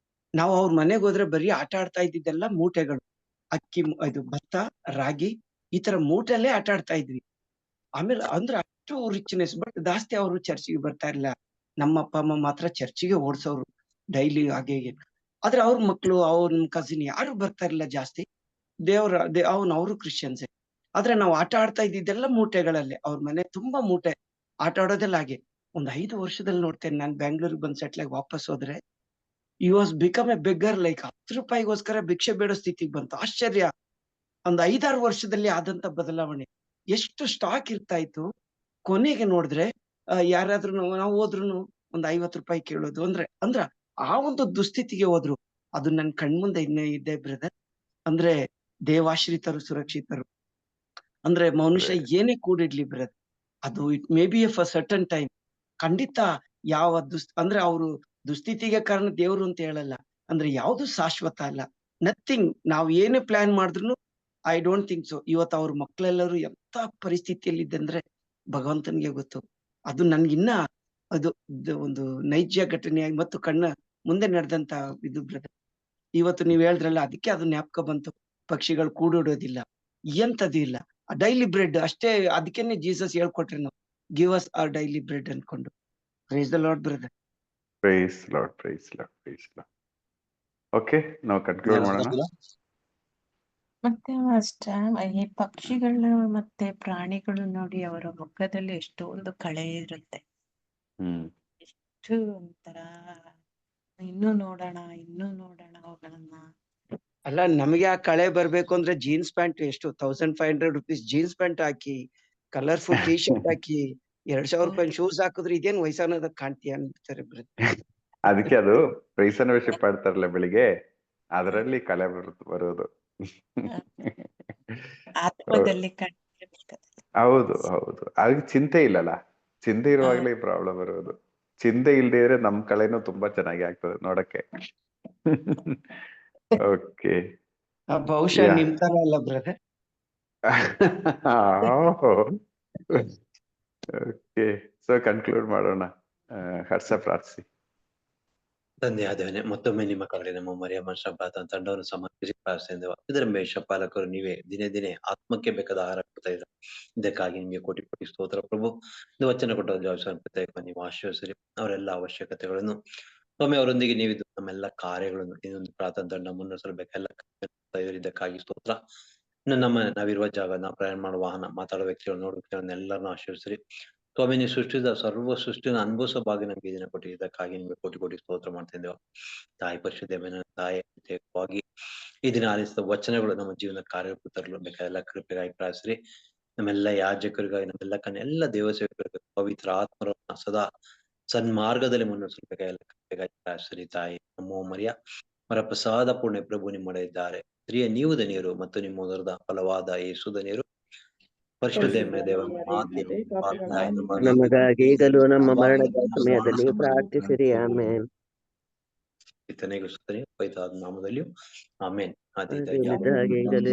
ನಾವು ಅವ್ರ ಮನೆಗೆ ಹೋದ್ರೆ ಬರೀ ಆಟ ಆಡ್ತಾ ಇದ್ದಿದ್ದೆಲ್ಲ ಮೂಟೆಗಳು, ಅಕ್ಕಿ, ಇದು ಭತ್ತ, ರಾಗಿ, ಈ ತರ ಮೂಟೆಲ್ಲೇ ಆಟ ಆಡ್ತಾ ಇದ್ವಿ. ಆಮೇಲೆ ಅಂದ್ರೆ ಅಷ್ಟು ರಿಚ್ನೆಸ್. ಬಟ್ ಜಾಸ್ತಿ ಅವರು ಚರ್ಚಿಗೆ ಬರ್ತಾ ಇರ್ಲಿಲ್ಲ. ನಮ್ಮ ಅಪ್ಪ ಅಮ್ಮ ಮಾತ್ರ ಚರ್ಚಿಗೆ ಓಡ್ಸೋರು ಡೈಲಿ ಹಾಗೆ ಹೀಗೆ. ಆದ್ರೆ ಅವ್ರ ಮಕ್ಳು, ಅವ್ರ ಕಸಿನ್ ಯಾರು ಬರ್ತಾ ಇರ್ಲಿಲ್ಲ ಜಾಸ್ತಿ. ಅವರು ಕ್ರಿಶ್ಚಿಯನ್ಸೇ. ಆದ್ರೆ ನಾವು ಆಟ ಆಡ್ತಾ ಇದ್ದಿದ್ದೆಲ್ಲ ಮೂಟೆಗಳಲ್ಲೇ. ಅವ್ರ ಮನೆ ತುಂಬಾ ಮೂಟೆ, ಆಟ ಆಡೋದೆಲ್ಲ ಹಾಗೆ. ಒಂದ್ 5 ವರ್ಷದಲ್ಲಿ ನೋಡ್ತೇನೆ, ನಾನ್ ಬ್ಯಾಂಗ್ಳೂರ್ಗೆ ಬಂದ್ ಸೆಟ್ಲ್ ಆಗಿ ವಾಪಸ್ ಹೋದ್ರೆ ಈ was become A beggar. Like 10 ರೂಪಾಯಿಗೋಸ್ಕರ ಭಿಕ್ಷೆ ಬೇಡೋ ಸ್ಥಿತಿಗೆ ಬಂತು. ಆಶ್ಚರ್ಯ. ಒಂದ್ 5-6 ವರ್ಷದಲ್ಲಿ ಆದಂತ ಬದಲಾವಣೆ. ಎಷ್ಟು ಸ್ಟಾಕ್ ಇರ್ತಾ ಇತ್ತು, ಕೊನೆಗೆ ನೋಡಿದ್ರೆ ಯಾರಾದ್ರೂ ನಾವು ಹೋದ್ರು ಒಂದ್ 50 ರೂಪಾಯಿ ಕೇಳೋದು. ಅಂದ್ರ ಆ ಒಂದು ದುಸ್ಥಿತಿಗೆ ಹೋದ್ರು. ಅದು ನನ್ ಕಣ್ಮುಂದೆ ಇನ್ನೇ ಇದೆ ಬ್ರದರ್. ಅಂದ್ರೆ ದೇವಾಶ್ರಿತರು ಸುರಕ್ಷಿತರು. ಅಂದ್ರೆ ಮನುಷ್ಯ ಏನೇ ಕೂಡಿಡ್ಲಿ ಬ್ರದರ್, ಅದು it may be for certain time. ಖಂಡಿತ ಯಾವ ಅಂದ್ರೆ ಅವರು ದುಸ್ಥಿತಿಗೆ ಕಾರಣ ದೇವ್ರು ಅಂತ ಹೇಳಲ್ಲ. ಅಂದ್ರೆ ಯಾವ್ದು ಶಾಶ್ವತ ಅಲ್ಲ. ನಥಿಂಗ್. ನಾವ್ ಏನೇ ಪ್ಲಾನ್ ಮಾಡಿದ್ರು ಐ ಡೋಂಟ್ ಥಿಂಕ್ ಸೊ. ಇವತ್ತು ಅವ್ರ ಮಕ್ಳೆಲ್ಲರೂ ಎಂತ ಪರಿಸ್ಥಿತಿಯಲ್ಲಿ ಇದೆ ಅಂದ್ರೆ ಭಗವಂತನಿಗೆ ಗೊತ್ತು. ಅದು ನನ್ಗಿನ್ನ ಅದು ಒಂದು ನೈಜ ಘಟನೆಯಾಗಿ ಮತ್ತು ಕಣ್ಣ ಮುಂದೆ ನಡೆದಂತ ಇದು ಬ್ರದರ್. ಇವತ್ತು ನೀವ್ ಹೇಳಿದ್ರಲ್ಲ, ಅದಕ್ಕೆ ಅದು ಜ್ಞಾಪಕ ಬಂತು. ಪಕ್ಷಿಗಳು ಕೂಡಿಡೋದಿಲ್ಲ, ಎಂತದ್ದು ಇಲ್ಲ, ಡೈಲಿ ಬ್ರೆಡ್ ಅಷ್ಟೇ. ಅದಕ್ಕೇನೆ ಜೀಸಸ್ ಹೇಳ್ಕೊಟ್ರಿ ನಾವು, give us our daily bread ಅನ್ಕೊಂಡು. Praise the Lord brother. Praise Lord, praise Lord, praise Lord. Okay, ನಾವು ಕನ್ಕ್ಲೂಡ್ ಮಾಡೋಣ. ಮತ್ತೆ ಈ ಪಕ್ಷಿಗಳು ಮತ್ತೆ ಪ್ರಾಣಿಗಳು ನೋಡಿ ಅವರ ಮುಖದಲ್ಲಿ ಎಷ್ಟೊಂದು ಕಳೆ ಇರುತ್ತೆ. ಎಷ್ಟು ಒಂಥರ ಇನ್ನೂ ನೋಡೋಣ ಅವುಗಳನ್ನ. ಅಲ್ಲ, ನಮಗೆ ಆ ಕಳೆ ಬರ್ಬೇಕು ಅಂದ್ರೆ ಜೀನ್ಸ್ ಪ್ಯಾಂಟ್ ಎಷ್ಟು 1500 rupees ಜೀನ್ಸ್ ಪ್ಯಾಂಟ್ ಹಾಕಿ, ಕಲರ್ಫುಲ್ ಟಿ ಶರ್ಟ್ ಹಾಕಿ, 2000 ರೂಪಾಯಿ ಶೂಸ್ ಹಾಕಿದ್ರೆ ಇದೇನ್ ವಯಸ್ಸಾನದ ಕಾಣ್ತೀಯ ಅಂತಾರೆ ಬ್ರದರ್. ಅದಕ್ಕೆ ಅದು ಪ್ರೈಸನ್ನ ವಿಷಯ ಪಾಡ್ತಾರಲ್ಲ ಬೆಳಿಗ್ಗೆ, ಅದರಲ್ಲಿ ಕಲೆ ಬರೋದು. ಆತ್ಮದಲ್ಲಿ ಹೌದು ಹೌದು. ಅದಕ್ಕೆ ಚಿಂತೆ ಇಲ್ಲಲ್ಲ. ಚಿಂತೆ ಇರುವಾಗಲೇ ಈ ಪ್ರಾಬ್ಲಮ್ ಬರೋದು. ಚಿಂತೆ ಇಲ್ದೇ ಇದ್ರೆ ನಮ್ ಕಳೆನೂ ತುಂಬಾ ಚೆನ್ನಾಗಿ ಆಗ್ತದೆ ನೋಡಕ್ಕೆ. ಓಕೆ, ಬಹುಶಃ ನಿಮ್ ತರ ಅಲ್ಲ ಬ್ರದರ್. ಓಕೆ, ಸೊ ಕನ್ಕ್ಲೂಡ್ ಮಾಡೋಣ. ಹರ್ಷ ಪ್ರಾರ್ಥಿಸಿ. ತಂದೆಯಾದವನೇ, ಮತ್ತೊಮ್ಮೆ ನಿಮ್ಮ ಕಡೆ ನಮ್ಮ ಮರಿಯಮ್ಮ ಶಬ್ಬಾತ್ ತಂಡವನ್ನು ಸಮರ್ಪಿಸಿ ಪ್ರಾರ್ಥಿಸಿದೆವು. ಇದರ ಮೇಷ ಪಾಲಕರು ನೀವೇ ದಿನೇ ದಿನೇ ಆತ್ಮಕ್ಕೆ ಬೇಕಾದ ಆಹಾರ ಕೊಡ್ತಾ ಇದ್ರು. ಇದಕ್ಕಾಗಿ ನಿಮಗೆ ಕೋಟಿ ಕೋಟಿ ಸ್ತೋತ್ರ ಪ್ರಭು. ಇದು ವಚನ ಕೊಟ್ಟ ಪ್ರತ್ಯೇಕ ನೀವು ಆಶೀರ್ವದಿಸಿರಿ. ಅವರೆಲ್ಲ ಅವಶ್ಯಕತೆಗಳನ್ನು ಒಮ್ಮೆ ಅವರೊಂದಿಗೆ ನೀವಿದ್ದು ನಮ್ಮೆಲ್ಲ ಕಾರ್ಯಗಳನ್ನು ಇನ್ನೊಂದು ಪ್ರಾರ್ಥನಾ ತಂಡ ಮುನ್ನಡೆಸಬೇಕೆಲ್ಲ. ಇದಕ್ಕಾಗಿ ಸ್ತೋತ್ರ. ನಾವಿರುವ ಜಾಗ, ನಾವು ಪ್ರಯಾಣ ಮಾಡುವ ವಾಹನ, ಮಾತಾಡುವ ವ್ಯಕ್ತಿಗಳು, ನೋಡುವ ವ್ಯಕ್ತಿಗಳನ್ನೆಲ್ಲರನ್ನು ಆಶೀರ್ವದಿಸಿರಿ. ಸ್ವಾಮಿ ನೀವು ಸೃಷ್ಟಿಸಿದ ಸರ್ವ ಸೃಷ್ಟಿನ ಅನುಭವಿಸೋ ಭಾಗ್ಯ ನಮ್ಗೆ ಇದನ್ನ ಕೊಟ್ಟಿದ್ದೀವಿ. ಇದಕ್ಕಾಗಿ ನಿಮ್ಗೆ ಕೋಟಿ ಕೋಟಿ ಸ್ತೋತ್ರ ಮಾಡ್ತಿದ್ದೇವೆ. ತಾಯಿ ಪರಿಶುದ್ಧ ತಾಯಿ ಪ್ರತ್ಯೇಕವಾಗಿ ಈ ದಿನ ಆಲಿಸಿದ ವಚನಗಳು ನಮ್ಮ ಜೀವನ ಕಾರ್ಯಕ್ಕೆ ತರಲು ಬೇಕಾದ ಕೃಪೆಗಾಗಿ ಪ್ರಾರ್ಥಿಸ್ರಿ. ನಮ್ಮೆಲ್ಲ ಯಾಜಕರಿಗಾಗಿ, ನಮ್ಮೆಲ್ಲ ಎಲ್ಲ ದೇವಸೇವಕರಿಗೆ ಪವಿತ್ರ ಆತ್ಮರನ್ನ ಸದಾ ಸನ್ಮಾರ್ಗದಲ್ಲಿ ಮುನ್ನಡೆಸಬೇಕಾಗಿ ಕೃಪೆಗಾಗಿ ಪ್ರಾರ್ಥಿಸ್ರಿ. ತಾಯಿ ನಮೋ ಮರಿಯ ವರಪ್ರಸಾದ ಪೂರ್ಣ ಪ್ರಭು ನಿಮ್ಮಡೆ ಇದ್ದಾರೆ. ಸ್ತ್ರೀಯ ನೀವು ಧನ್ಯರು ಮತ್ತು ನಿಮ್ಮ ಉದರದ ಫಲವಾದ ಯೇಸು ಧನ್ಯರು. ಪರಿಶುದ್ಧ ದೇವರ ಮಾತೆ ನಮಗಾಗಿ ಈಗಲೂ ನಮ್ಮ ಮರಣದ ಸಮಯದಲ್ಲಿ ಪ್ರಾರ್ಥಿಸಿರಿ. ಆಮೇನ್. ಪಿತನಿಗೂ ಸುತ್ತನೇ ಪವಿತ್ರ ನಾಮದಲ್ಲಿಯೂ ಆಮೇನ್. ಈಗಲೂ